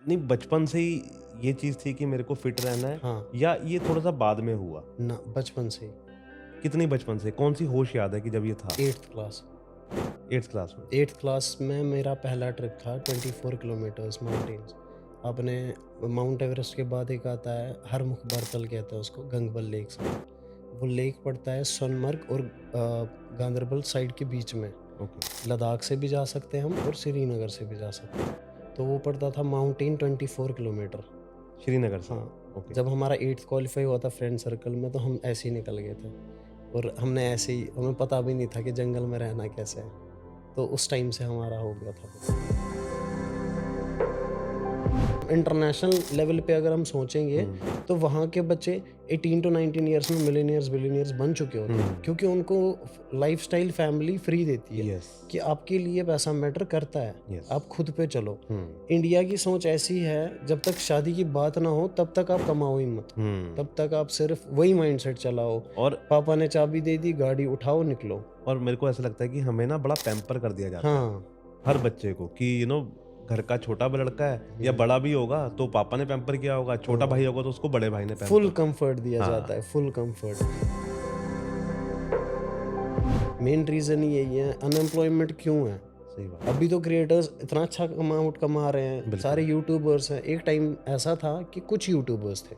नहीं, बचपन से ही ये चीज़ थी कि मेरे को फिट रहना है, हाँ, या ये थोड़ा-सा बाद में हुआ? ना बचपन से ही। कितनी बचपन से? कौन-सी होश याद है कि जब ये था? 8th क्लास 8th क्लास में? 8th क्लास में मेरा पहला ट्रिप था 24 किलोमीटर्स माउंटेन्स। आपने माउंट एवरेस्ट के बाद एक आता है हरमुख बर्तल कहते हैं उसको, गंगबल लेक साइड। वो लेक पड़ता है सोनमर्ग और गांदरबल साइड के बीच में। ओके, लद्दाख से भी जा सकते हैं हम और श्रीनगर से भी जा सकते हैं। तो वो पड़ता था माउंटेन 24 किलोमीटर। श्रीनगर से? हाँ, ओके। जब हमारा 8th क्वालीफाई हुआ था फ्रेंड सर्कल में तो हम ऐसे ही निकल गए थे। और हमने ऐसे ही, हमें पता भी नहीं था कि जंगल में रहना कैसे है। तो उस टाइम से हमारा हो गया था फिर। इंटरनेशनल लेवल पे अगर हम सोचेंगे हुँ, तो वहाँ के बच्चे 18 टू 19 ईयर्स में मिलियनेयर्स बिलियनेयर्स बन चुके होते हैं, हुँ, क्योंकि उनको लाइफस्टाइल फैमिली फ्री देती है यस, कि आपके लिए पैसा मैटर करता है, यस। आप खुद पे चलो। हुँ, इंडिया की सोच ऐसी है, जब तक शादी की बात ना हो तब तक आप कमाओ ही मत, हुँ। तब तक आप सिर्फ वही माइंडसेट चलाओ। और पापा ने चाबी दे दी, गाड़ी उठाओ निकलो। और मेरे को ऐसा लगता है कि हमें ना बड़ा पैम्पर कर दिया जाता है, हाँ। हर बच्चे को, कि घर का छोटा ब लड़का है या हम्म, बड़ा भी होगा तो पापा ने पैम्पर किया होगा, छोटा भाई हाँ, होगा तो उसको बड़े भाई ने फुल पैम्पर। कंफर्ट दिया जाता हाँ, है, फुल कंफर्ट। मेन रीज़न यही है, अनएम्प्लॉयमेंट क्यों है? सही बात है। अभी तो क्रिएटर्स इतना अच्छा अमाउंट कमा रहे हैं, सारे बिल्कुल। यूट्यूबर्स हैं। एक टाइम ऐसा था कि कुछ यूट्यूबर्स थे,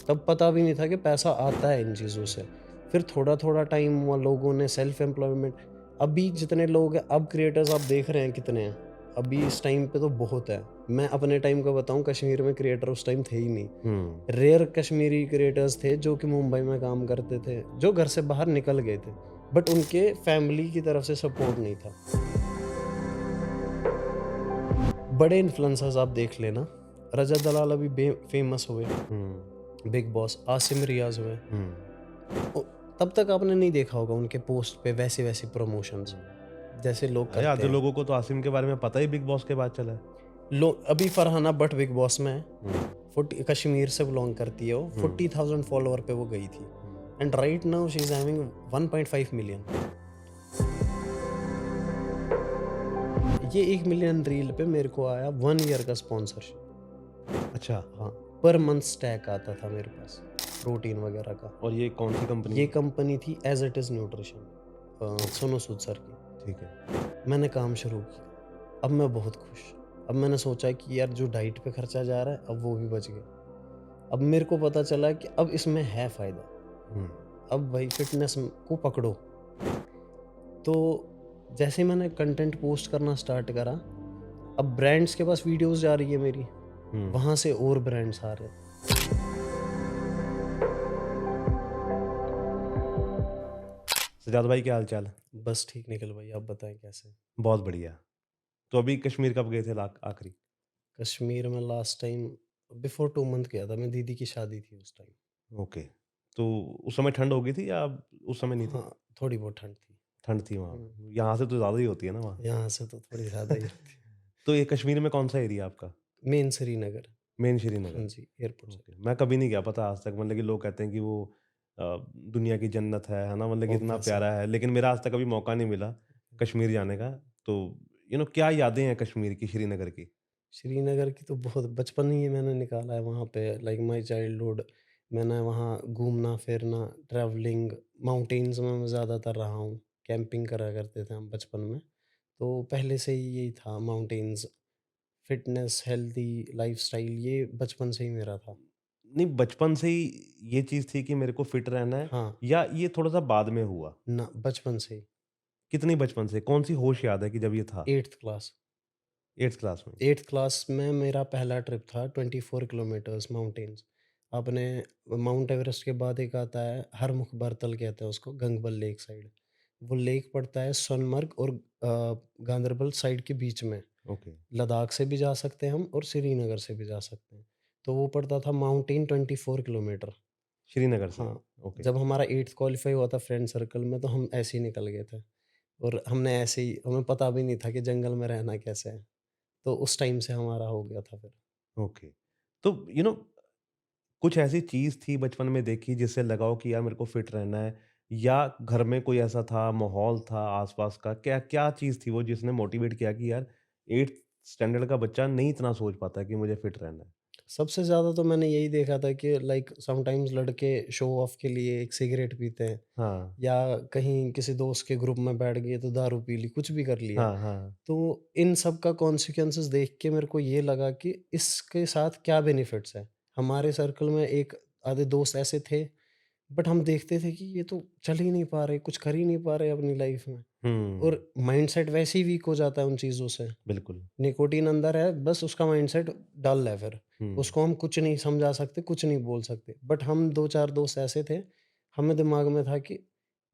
तब पता भी नहीं था कि पैसा आता है इन चीज़ों से। फिर थोड़ा-थोड़ा टाइम हुआ, लोगों ने सेल्फ एम्प्लॉयमेंट। अभी जितने लोग हैं, अब क्रिएटर्स आप देख रहे हैं कितने हैं? अभी इस टाइम पे तो बहुत है। मैं अपने टाइम का बताऊँ, कश्मीर में क्रिएटर उस टाइम थे ही नहीं। हुँ, रेयर कश्मीरी क्रिएटर्स थे जो कि मुंबई में काम करते थे, जो घर से बाहर निकल गए थे, बट उनके फैमिली की तरफ से सपोर्ट नहीं था। बड़े इन्फ्लुएंसर्स आप देख लेना, रजत दलाल अभी फेमस हुए, हुँ, बिग बॉस, आसिम रियाज हुए। हुँ, ओ, तब तक आपने नहीं देखा होगा उनके पोस्ट पे वैसे वैसे प्रमोशंस हुँ। जैसे लोग अरे! करते आधे हैं। लोगों को तो आसिम के बारे में पता ही बिग बॉस के बाद चला है। अभी फरहाना बट बिग बॉस में है। हुँ, 40 कश्मीर से बिलोंग करती है वो, हुँ, 40,000 फॉलोवर पे वो गई थी। Hmm, and right now she is having 1.5 million. ये 1 मिलियन रील पे मेरे को आया 1 ईयर का स्पॉन्सरशिप। अच्छा। हाँ, पर मंथ स्टैक आता था मेरे पास, प्रोटीन वगैरह का। और ये कौन-सी कंपनी ये है? कंपनी थी as it is nutrition, okay, Sonu Sood sir की। ठीक है। मैंने काम शुरू किया, अब मैं बहुत खुश। अब मैंने सोचा कि यार जो डाइट पे खर्चा जा रहा है, अब वो भी बच गया। अब मेरे को पता चला कि अब इसमें है फ़ायदा। हुँ, अब भाई फ़िटनेस को पकड़ो। तो जैसे ही मैंने कंटेंट पोस्ट करना स्टार्ट करा, अब ब्रांड्स के पास वीडियोज़ जा रही है मेरी, हुँ। वहाँ से और ब्रांड्स आ रहे हैं। सजाद भाई, क्या हाल-चाल? बस ठीक निकल भाई, आप बताएँ कैसे? बहुत बढ़िया। तो अभी कश्मीर कब गए थे लाक आखिरी? कश्मीर में लास्ट टाइम बिफ़ोर 2 मंथ गया था, मेरी दीदी की शादी थी उस टाइम। ओके। तो उस समय ठंड हो गई थी या उस समय नहीं थी? हाँ, थोड़ी बहुत ठंड थी। ठंड थी हुँ, वहाँ। यहाँ से तो ज़्यादा ही होती है ना वहाँ। यहाँ से तो थोड़ी ज़्यादा ही होती है। तो ये कश्मीर में कौन-सा एरिया आपका? मेन श्रीनगर। मेन श्रीनगर। हाँ जी, एयरपोर्ट ओके। साइड। मैं कभी नहीं गया पता आज तक, कि लोग कहते हैं कि वो दुनिया की जन्नत है ना? कि इतना ऑब्वियस है। प्यारा है, लेकिन मेरा आज तक कभी मौका नहीं मिला कश्मीर जाने का। तो क्या यादें हैं कश्मीर की, श्रीनगर की? श्रीनगर की तो बहुत बचपन ही मैंने निकाला है वहाँ पे, लाइक माय चाइल्डहुड। मैंने वहाँ घूमना-फिरना, ट्रैवलिंग, माउंटेन्स में मैं ज़्यादातर रहा हूँ। कैंपिंग करा करते थे हम बचपन में। तो पहले से ही यही था, माउंटेन्स, फिटनेस, हेल्दी लाइफ़स्टाइल, ये बचपन से ही मेरा था। नहीं, बचपन से ही ये चीज़ थी कि मेरे को फिट रहना है, हाँ, या ये थोड़ा-सा बाद में हुआ? ना बचपन से ही। कितनी बचपन से? कौन-सी होश याद है कि जब ये था? 8th क्लास 8th क्लास में? 8th क्लास में मेरा पहला ट्रिप था 24 किलोमीटर्स माउंटेन्स। आपने माउंट एवरेस्ट के बाद एक आता है हरमुख बर्तल कहते हैं उसको, गंगबल लेक साइड। वो लेक पड़ता है सोनमर्ग और गांदरबल साइड के बीच में। ओके। लद्दाख से भी जा सकते हैं हम और श्रीनगर से भी जा सकते हैं। तो वो पड़ता था माउंटेन 24 किलोमीटर। श्रीनगर से? हाँ, ओके, जब हमारा 8th क्वालीफाई हुआ था फ्रेंड सर्कल में तो हम ऐसे ही निकल गए थे। और हमने ऐसे ही, हमें पता भी नहीं था कि जंगल में रहना कैसे है। तो उस टाइम से हमारा हो गया था फिर। ओके। तो कुछ ऐसी चीज़ थी बचपन में देखी जिससे लगा हो कि यार मेरे को फिट रहना है, या घर में कोई ऐसा था, माहौल था आस-पास का, क्या क्या चीज़ थी वो जिसने मोटिवेट किया कि यार 8th स्टैंडर्ड का बच्चा नहीं इतना सोच पाता कि मुझे फिट रहना है। सबसे ज़्यादा तो मैंने यही देखा था कि लाइक समटाइम्स लड़के शो ऑफ के लिए एक सिगरेट पीते हैं, हाँ, या कहीं किसी दोस्त के ग्रुप में बैठ गए तो दारू पी ली, कुछ भी कर लिया। हाँ, हाँ। तो इन सब का कॉन्सिक्वेंसेस देख के मेरे को ये लगा कि इसके साथ क्या बेनिफिट्स है। हमारे सर्कल में एक आधे दोस्त ऐसे थे, बट हम देखते थे कि ये तो चल ही नहीं पा रहे, कुछ कर ही नहीं पा रहे अपनी लाइफ में, हुँ, और माइंडसेट वैसे ही वीक हो जाता है उन चीज़ों से। बिल्कुल। निकोटीन अंदर है, बस उसका माइंडसेट डल है फिर। हुँ, उसको हम कुछ नहीं समझा सकते, कुछ नहीं बोल सकते। बट हम 2-4 दोस्त ऐसे थे, हमें दिमाग में था कि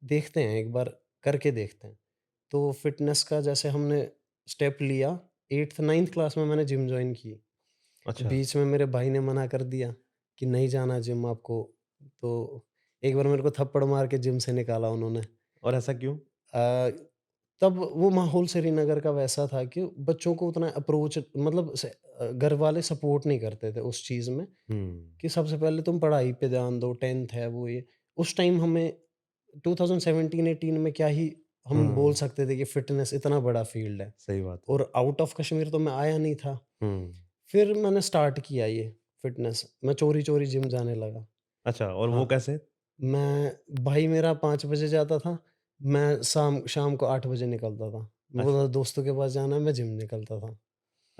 देखते हैं, एक बार करके देखते हैं। तो फ़िटनेस का जैसे हमने स्टेप लिया, 8th-9th क्लास में मैंने जिम जॉइन की। अच्छा। बीच में मेरे भाई ने मना कर दिया कि नहीं जाना जिम आपको। तो एक बार मेरे को थप्पड़ मार के जिम से निकाला उन्होंने। और ऐसा क्यों? अ, तब वो माहौल श्रीनगर का वैसा था कि बच्चों को उतना अप्रोच, मतलब घर वाले सपोर्ट नहीं करते थे उस चीज़ में, हुँ, कि सबसे पहले तुम पढ़ाई पे ध्यान दो, 10th है वो ये। उस टाइम हमें 2017-18 में क्या ही हम बोल हुँ, सकते थे कि फ़िटनेस इतना बड़ा फ़ील्ड है, सही बात है। और आउट ऑफ कश्मीर तो मैं आया नहीं था। हुँ, फिर मैंने स्टार्ट किया ये फ़िटनेस, मैं चोरी-चोरी जिम जाने लगा। अच्छा और वो हाँ, कैसे? मैं भाई मेरा 5 बजे जाता था, मैं शाम शाम को 8 बजे निकलता था। मैं अच्छा, बोलता था दोस्तों के पास जाना है, मैं जिम निकलता था।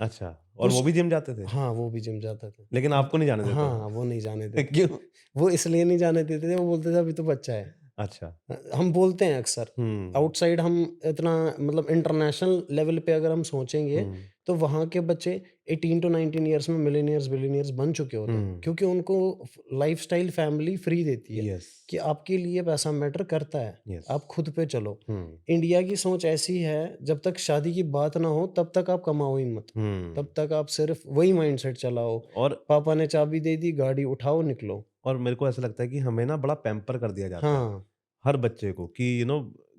अच्छा और वो उस भी जिम जाते थे? हाँ, वो भी जिम जाते थे। लेकिन आपको नहीं जाने देता हाँ, था? वो नहीं जाने देते थे। क्यों? वो इसलिए नहीं जाने देते थे, वो बोलते थे अभी तो बच्चा है। अच्छा। हम बोलते हैं अक्सर, हुँ, आउटसाइड हम इतना, मतलब इंटरनेशनल लेवल पे अगर हम सोचेंगे, हुँ, तो वहाँ के बच्चे 18 टू 19 ईयर्स में मिलियनियर्स, बिलियनियर्स बन चुके होते हैं। हुँ, क्योंकि उनको लाइफ़स्टाइल फैमिली फ्री देती है यस, कि आपके लिए पैसा मैटर करता है, यस। आप खुद पे चलो। हुँ, इंडिया की सोच ऐसी है, जब तक शादी की बात ना हो तब तक आप कमाओ ही मत। हुँ तब तक आप सिर्फ़ वही माइंडसेट चलाओ, और पापा ने चाबी दे दी, गाड़ी उठाओ, निकलो। मेरे को ऐसा लगता है कि हमें ना बड़ा पैम्पर कर दिया जाता है, हाँ। हर बच्चे को कि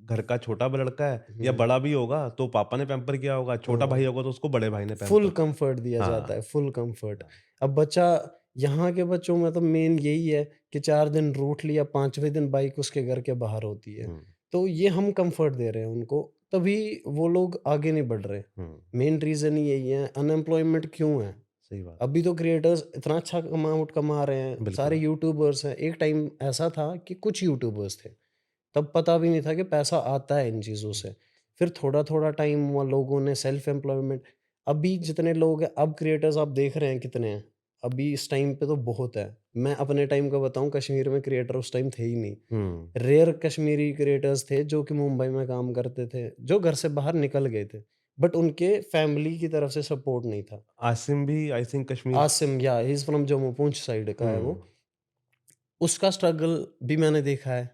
घर का छोटा लड़का है या हुँ, बड़ा भी होगा तो पापा ने पैम्पर किया होगा, छोटा भाई हाँ। होगा तो उसको बड़े भाई ने फुल पैम्पर कम्फर्ट दिया जाता है, हाँ, फुल कम्फर्ट। हाँ। अब बच्चा, यहाँ के बच्चों में तो मेन यही है कि 4 दिन रूठ लिया, 5वें दिन बाइक उसके घर के बाहर होती है। हुँ, तो ये हम कम्फर्ट दे रहे हैं उनको, तभी वो लोग आगे नहीं बढ़ रहे। हुँ, मेन रीज़न ही यही है, अनएम्प्लॉयमेंट क्यों है? सही बात है। अभी तो क्रिएटर्स इतना अच्छा अमाउंट कमा रहे हैं, सारे बिल्कुल। यूट्यूबर्स हैं। एक टाइम ऐसा था कि कुछ यूट्यूबर्स थे, तब पता भी नहीं था कि पैसा आता है इन चीज़ों हुँ, से। फिर थोड़ा-थोड़ा टाइम हुआ, लोगों ने सेल्फ एम्प्लॉयमेंट, अभी जितने लोग हैं, अब क्रिएटर्स आप देख रहे हैं कितने हैं। अभी इस टाइम पे तो बहुत है। मैं अपने टाइम का बताऊँ, कश्मीर में क्रिएटर उस टाइम थे ही नहीं। हुँ, रेयर कश्मीरी क्रिएटर्स थे जो कि मुंबई में काम करते थे, जो घर से बाहर निकल गए थे। बट उनके फैमिली की तरफ से सपोर्ट नहीं था। आसिम भी आई थिंक कश्मीर आसिम, या he is from Jammu, Poonch side का है वो। हुँ, उसका स्ट्रगल भी मैंने देखा है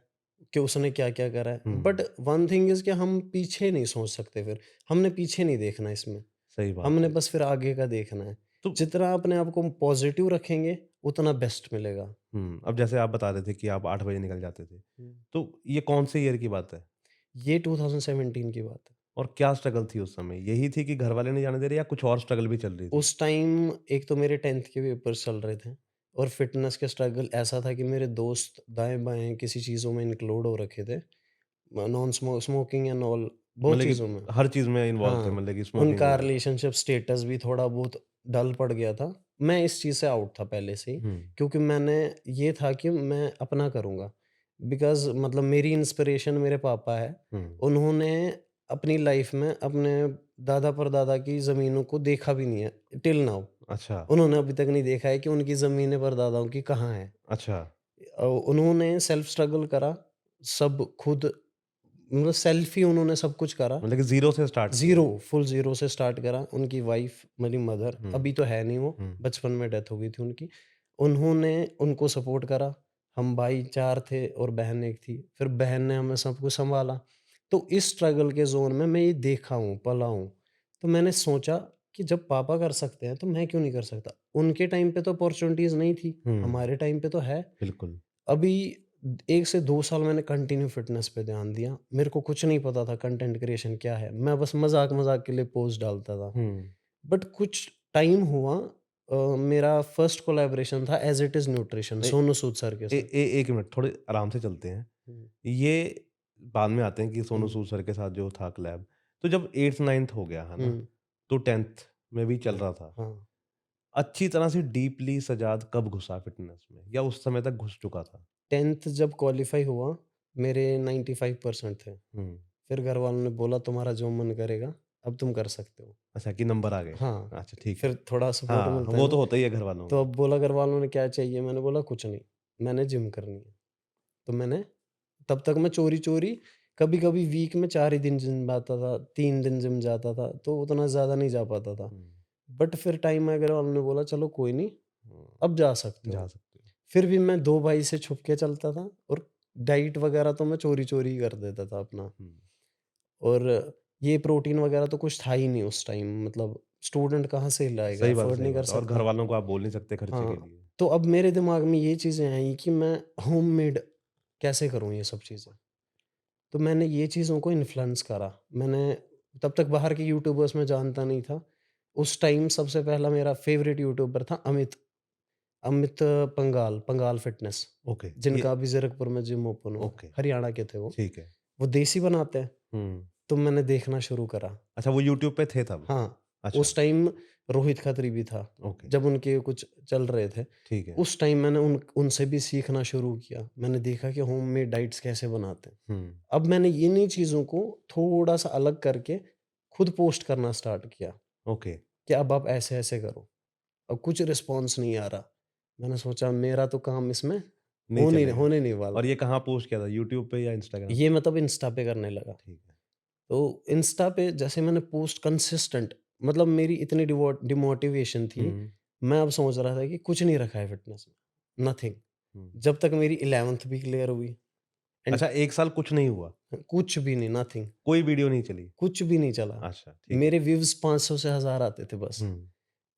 कि उसने क्या-क्या करा है। But hmm, one thing is कि हम पीछे नहीं सोच सकते फिर। हमने पीछे नहीं देखना इसमें। सही बात हमने है। बस फिर आगे का देखना है। तो जितना अपने आप को पॉज़िटिव रखेंगे, उतना बेस्ट मिलेगा। अब जैसे आप बता रहे थे कि आप 8 बजे निकल जाते थे, हुँ। तो ये कौन से ईयर की बात है? ये 2017 की बात है। और क्या स्ट्रगल थी उस समय? यही थी कि घरवाले नहीं जाने दे रहे या कुछ और स्ट्रगल भी चल रही थी? उस टाइम एक तो मेरे 10th के पेपर्स चल रहे थे, और फ़िटनेस के स्ट्रगल ऐसा था कि मेरे दोस्त दाएँ-बाएँ किसी चीज़ों में इंक्लूड हो रखे थे। नॉन स्मोकिंग एंड ऑल, बहुत मतलब चीज़ों में। कि हर चीज़ में इन्वॉल्व थे हाँ, मतलब कि स्मोकिंग उनका वगैरह? रिलेशनशिप स्टेटस भी थोड़ा बहुत डल पड़ गया था। मैं इस चीज़ से आउट था पहले से ही, हुँ, क्योंकि मैंने ये था कि मैं अपना करूँगा। बिकॉज़ मतलब मेरी इंस्पिरेशन मेरे पापा है। हुँ, उन्होंने अपनी लाइफ़ में अपने दादा-परदादा की ज़मीनों को देखा भी नहीं है, टिल नाउ। अच्छा, उन्होंने अभी तक नहीं देखा है कि उनकी ज़मीनें परदादाओं की कहाँ हैं। अच्छा। उन्होंने सेल्फ स्ट्रगल करा, सब खुद, मतलब सेल्फ ही उन्होंने सब कुछ करा। मतलब कि ज़ीरो से स्टार्ट किया। ज़ीरो, फुल ज़ीरो से स्टार्ट करा। उनकी वाइफ़, मेरी मदर, हुँ, अभी तो है नहीं वो, हुँ, बचपन में डेथ हो गई थी उनकी। उन्होंने उनको सपोर्ट करा। हम भाई 4 थे और बहन 1 थी। फिर बहन ने हमें सब कुछ सँभाला। तो इस स्ट्रगल के ज़ोन में मैं ये देखा हूँ, पला हूँ। तो मैंने सोचा कि जब पापा कर सकते हैं, तो मैं क्यों नहीं कर सकता? उनके टाइम पे तो अपॉर्च्युनिटीज़ नहीं थी, हुँ, हमारे टाइम पे तो है। बिल्कुल। अभी 1 से 2 साल मैंने कंटिन्यू फ़िटनेस पे ध्यान दिया। मेरे को कुछ नहीं पता था कंटेंट क्रिएशन क्या है। मैं बस मज़ाक-मज़ाक के लिए पोस्ट डालता था। हुँ, बट कुछ टाइम हुआ, मेरा फर्स्ट कोलैबोरेशन था एज़ इट इज़ न्यूट्रिशन, नहीं सोनू सूद सर के ए साथ। ए 1 मिनट थोड़े आराम से चलते हैं। हुँ, ये बाद में आते हैं कि सोनू हुँ, सूद सर के साथ जो था कोलैब। तो जब 8th 9th हो गया, है ना? हुँ, तो 10th में भी चल हाँ, रहा था। हाँ। अच्छी तरह से डीपली सजाद कब घुसा फ़िटनेस में या उस समय तक घुस चुका था? 10th जब क्वालीफाई हुआ, मेरे 95% थे। हुँ। फिर घरवालों ने बोला तुम्हारा जो मन करेगा, अब तुम कर सकते हो। अच्छा कि नंबर आ गए। हाँ, अच्छा ठीक है। फिर थोड़ा सपोर्ट हाँ, मिलता है वो ना, तो होता ही है घरवालों तो का। अब बोला घरवालों ने क्या चाहिए? मैंने बोला कुछ नहीं, मैंने जिम करनी है। तो मैंने तब तक मैं चोरी-चोरी कभी-कभी वीक में 4 ही दिन जिम जाता था, 3 दिन जिम जाता था, तो उतना ज़्यादा नहीं जा पाता था। हुँ, बट फिर टाइम आया घरवालों ने बोला चलो कोई नहीं, हुँ, अब जा सकते जा हो। सकते हो। फिर भी मैं 2 भाई से छुप के चलता था और डाइट वगैरह तो मैं चोरी-चोरी ही कर देता था अपना। हुँ, और ये प्रोटीन वगैरह तो कुछ था ही नहीं उस टाइम, मतलब स्टूडेंट कहाँ से लाएगा, अफ़ोर्ड सही नहीं कर बात है और सकता। घरवालों को आप बोल नहीं सकते खर्चे के हाँ, लिए। तो अब मेरे दिमाग में ये चीज़ें आई कि मैं होममेड कैसे करूँ ये सब चीज़ें? तो मैंने ये चीज़ों को इन्फ्लुएंस करा। मैंने तब तक बाहर के यूट्यूबर्स मैं जानता नहीं था। उस टाइम सबसे पहला मेरा फ़ेवरेट यूट्यूबर था अमित, अमित पंघाल, पंघाल फ़िटनेस, ओके, ये जिनका अभी ज़ीरकपुर में जिम ओपन हुआ है। ओके, हरियाणा के थे वो। ठीक है। वो देसी बनाते हैं, हुँ, तो मैंने देखना शुरू करा। अच्छा वो यूट्यूब पे थे तब? हाँ, अच्छा, उस टाइम रोहित खत्री भी था, ओके, जब उनके कुछ चल रहे थे। ठीक है। उस टाइम मैंने उनसे भी सीखना शुरू किया। मैंने देखा कि होममेड डाइट्स कैसे बनाते हैं। हुँ, अब मैंने इन्हीं चीज़ों को थोड़ा-सा अलग करके खुद पोस्ट करना स्टार्ट किया ओके, कि अब आप ऐसे-ऐसे करो। अब कुछ रिस्पॉन्स नहीं आ रहा। मैंने सोचा मेरा तो काम इसमें नहीं चलेगा। होने नहीं वाला। और ये कहाँ पोस्ट किया था? यूट्यूब पे या इंस्टाग्राम ये पे? मतलब इंस्टा पे करने लगा। ठीक है। तो इंस्टा पे जैसे मैंने पोस्ट कंसिस्टेंट, मतलब मेरी इतनी डिमोटिवेशन थी, हुँ, मैं अब सोच रहा था कि कुछ नहीं रखा है फिटनेस में, नथिंग। हुँ। जब तक मेरी 11th भी क्लियर हुई एंड अच्छा 1 साल कुछ नहीं हुआ? कुछ भी नहीं, नथिंग, कोई वीडियो नहीं चली? कुछ भी नहीं चला। अच्छा, ठीक है। मेरे व्यूज़ 500 से 1000 आते थे बस। हुँ,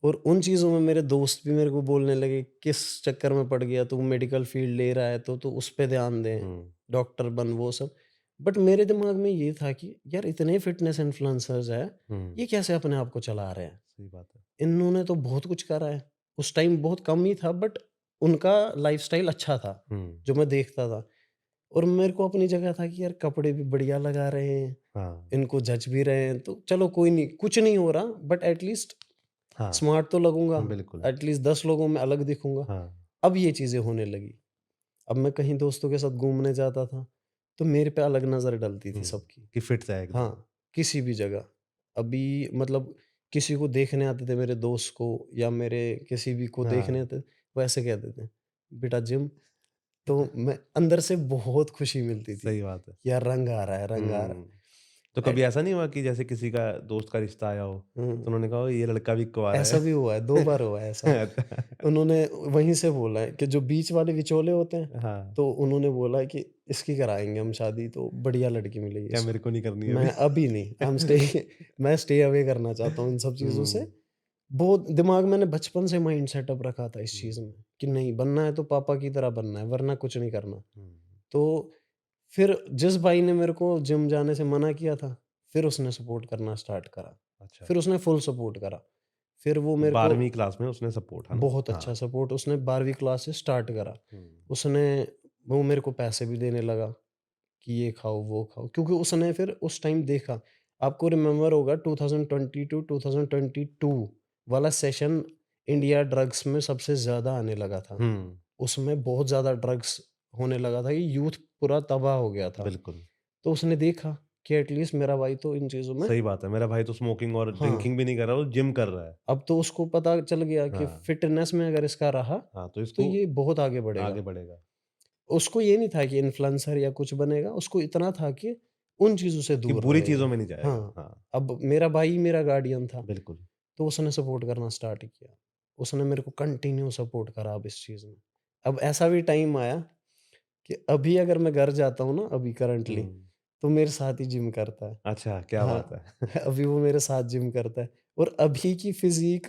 और उन चीज़ों में मेरे दोस्त भी मेरे को बोलने लगे, "किस चक्कर में पड़ गया तू? मेडिकल फ़ील्ड ले रहा है तो तू उस पे ध्यान दे, हुँ, डॉक्टर बन", वो सब। बट मेरे दिमाग में ये था कि यार इतने फ़िटनेस इन्फ्लुएंसर्स हैं, हुँ। ये कैसे अपने आप को चला रहे हैं? सही बात है। इन्होंने तो बहुत कुछ करा है। उस टाइम बहुत कम ही था बट उनका लाइफ़स्टाइल अच्छा था, हुँ, जो मैं देखता था। और मेरे को अपनी जगह था कि यार कपड़े भी बढ़िया लगा रहे हैं, हाँ, इनको जच भी रहे हैं, तो चलो कोई नहीं, कुछ नहीं हो रहा बट एट लीस्ट हाँ, स्मार्ट तो लगूँगा, बिल्कुल। एटलीस्ट 10 लोगों में अलग दिखूँगा। हाँ, अब ये चीज़ें होने लगी। अब मैं कहीं दोस्तों के साथ घूमने जाता था, तो मेरे पे अलग नज़र डलती थी हुँ, सबकी। कि फिट सा है एकदम। हाँ, किसी भी जगह। अभी मतलब किसी को देखने आते थे मेरे दोस्त को या मेरे किसी भी को देखने हाँ, आते, वो ऐसे कहते थे, "बेटा जिम", तो मैं अंदर से बहुत खुशी मिलती थी, सही बात है। यार रंग आ रहा है, रंग आ रहा हुँ, तो है। कभी ऐसा नहीं हुआ कि जैसे किसी का दोस्त का रिश्ता आया हो, हुँ। तो उन्होंने कहा हो ये लड़का भी कुँवारा ऐसा है? भी हुआ है, 2 बार हुआ है ऐसा। उन्होंने वहीं से बोला है कि जो बीच वाले विचोले होते हैं, हाँ, तो उन्होंने बोला है कि इसकी कराएँगे हम शादी, तो बढ़िया लड़की मिलेगी क्या मेरे इसको। को नहीं करनी है अभी? मैं अभी नहीं, आई एम स्टे मैं स्टे अवे करना चाहता हूँ इन सब चीज़ों से। हुँ, बहुत दिमाग मैंने बचपन से माइंड सेटअप रखा था इस चीज़ हुँ, में कि नहीं बनना है तो पापा की तरह बनना है, वरना कुछ नहीं करना। हुँ। तो फिर जिस भाई ने मेरे को जिम जाने से मना किया था, फिर उसने सपोर्ट करना स्टार्ट करा। अच्छा, फिर उसने फुल सपोर्ट करा। फिर वो तो मेरे को 12वीं क्लास में उसने सपोर्ट, है ना? बहुत अच्छा हाँ। सपोर्ट, उसने 12वीं क्लास से स्टार्ट करा। हुँ, उसने वो मेरे को पैसे भी देने लगा कि ये खाओ, वो खाओ, क्योंकि उसने फिर उस टाइम देखा। आपको रिमेंबर होगा 2020 टू 2022 वाला सेशन इंडिया ड्रग्स में सबसे ज़्यादा आने लगा था। हुँ, उसमें बहुत ज़्यादा ड्रग्स होने लगा था कि यूथ पूरा तबाह हो गया था। बिल्कुल। तो उसने देखा कि एटलीस्ट मेरा भाई तो इन चीज़ों में, सही बात है, मेरा भाई तो स्मोकिंग और हाँ, ड्रिंकिंग भी नहीं कर रहा, वो जिम कर रहा है। अब तो उसको पता चल गया कि हाँ, फ़िटनेस में अगर इसका रहा, हाँ, तो तो इसको ये बहुत आगे बढ़ेगा। आगे बढ़ेगा। उसको ये नहीं था कि इन्फ्लुएंसर या कुछ बनेगा, उसको इतना था कि उन चीज़ों से कि दूर बुरी चीज़ों रहेगा। में नहीं जाएगा। हाँ, हाँ, अब मेरा भाई मेरा गार्डियन था, बिल्कुल। तो उसने सपोर्ट करना स्टार्ट किया। उसने मेरे को कंटिन्यू सपोर्ट करा अब इस चीज़ में। अब ऐसा भी टाइम आया कि अभी अगर मैं घर जाता हूँ ना अभी करंटली, हुँ, तो मेरे साथ ही जिम करता है। अच्छा, क्या बात हाँ, है। अभी वो मेरे साथ जिम करता है और अभी की फ़िज़ीक,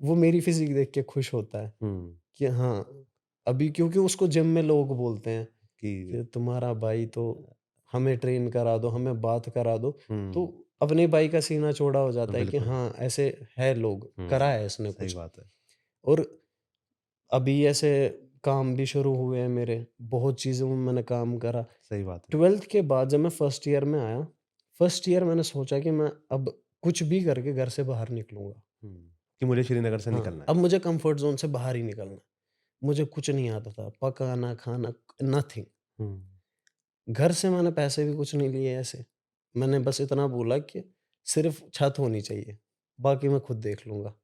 वो मेरी फ़िज़ीक देख के खुश होता है हुँ, कि हाँ, अभी क्योंकि उसको जिम में लोग बोलते हैं कि कि तुम्हारा भाई तो हमें ट्रेन करा दो, हमें बात करा दो। तो हुँ, अपने भाई का सीना चौड़ा हो जाता है कि बिल्कुल। हाँ, ऐसे है लोग, करा हुँ, है इसने सही कुछ। बात है। और अभी ऐसे काम भी शुरू हुए हैं मेरे, बहुत चीज़ों में मैंने काम करा। सही बात है। 12th के बाद जब मैं फर्स्ट ईयर में आया, फर्स्ट ईयर मैंने सोचा कि मैं अब कुछ भी करके घर से बाहर निकलूँगा। हुँ, कि मुझे श्रीनगर से हाँ, निकलना है। अब मुझे कम्फर्ट ज़ोन से बाहर ही निकलना है। मुझे कुछ नहीं आता था, पकाना, खाना नथिंग। हुँ, घर से मैंने पैसे भी कुछ नहीं लिए ऐसे। मैंने बस इतना बोला कि सिर्फ़ छत होनी चाहिए, बाकी मैं खुद देख लूँगा।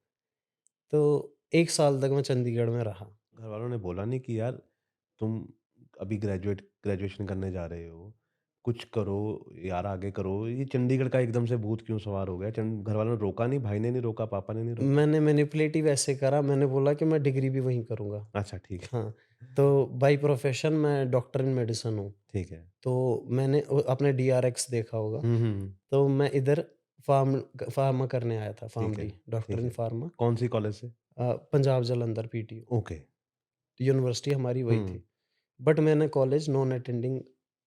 तो 1 साल तक मैं चंडीगढ़ में रहा। घरवालों ने बोला नहीं कि यार तुम अभी ग्रेजुएशन करने जा रहे हो, कुछ करो यार आगे करो, ये चंडीगढ़ का एकदम से भूत क्यों सवार हो गया? घरवालों ने रोका नहीं, भाई ने नहीं रोका, पापा ने नहीं रोका? मैंने मैनिपुलेटिव ऐसे करा, मैंने बोला कि मैं डिग्री भी वहीं करूँगा। अच्छा ठीक है, हाँ, तो बाय प्रोफ़ेशन मैं डॉक्टर इन मेडिसिन हूँ। ठीक है। तो मैंने आपने डीआरएक्स देखा होगा, हुँ, हुँ, तो मैं इधर फ़ार्मा करने आया था, ठीक फ़ार्मडी, है, डॉक्टर ठीक इन है। फ़ार्मा। कौन-सी कॉलेज से? Punjab Jalandhar PTU, okay. University हमारी वही हुँ, थी। बट मैंने कॉलेज नॉन अटेंडिंग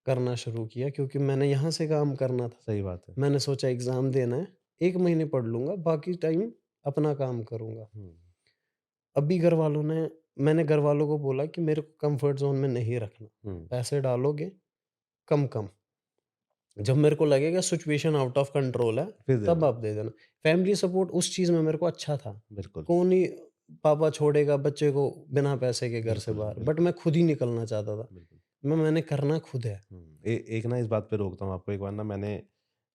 करना शुरू किया क्योंकि मैंने यहाँ से काम करना था। सही बात है। मैंने सोचा एग्ज़ाम देना है, 1 महीने पढ़ लूँगा, बाकी टाइम अपना काम करूँगा। हुँ, अभी घरवालों ने मैंने घरवालों को बोला कि मेरे को कम्फ़र्ट ज़ोन में नहीं रखना, हुँ, पैसे डालोगे कम-कम, जब मेरे को लगेगा सिचुएशन आउट ऑफ कंट्रोल है, फिर दे तब देना, आप दे देना। फैमिली सपोर्ट उस चीज़ में मेरे को अच्छा था। बिल्कुल, कौन ही पापा छोड़ेगा बच्चे को बिना पैसे के घर से बिल्कुल, बाहर, बट बिल्कुल, मैं खुद ही निकलना चाहता था। बिल्कुल। मैंने करना खुद है। एक ना इस बात पे रोकता हूँ आपको, एक बार ना मैंने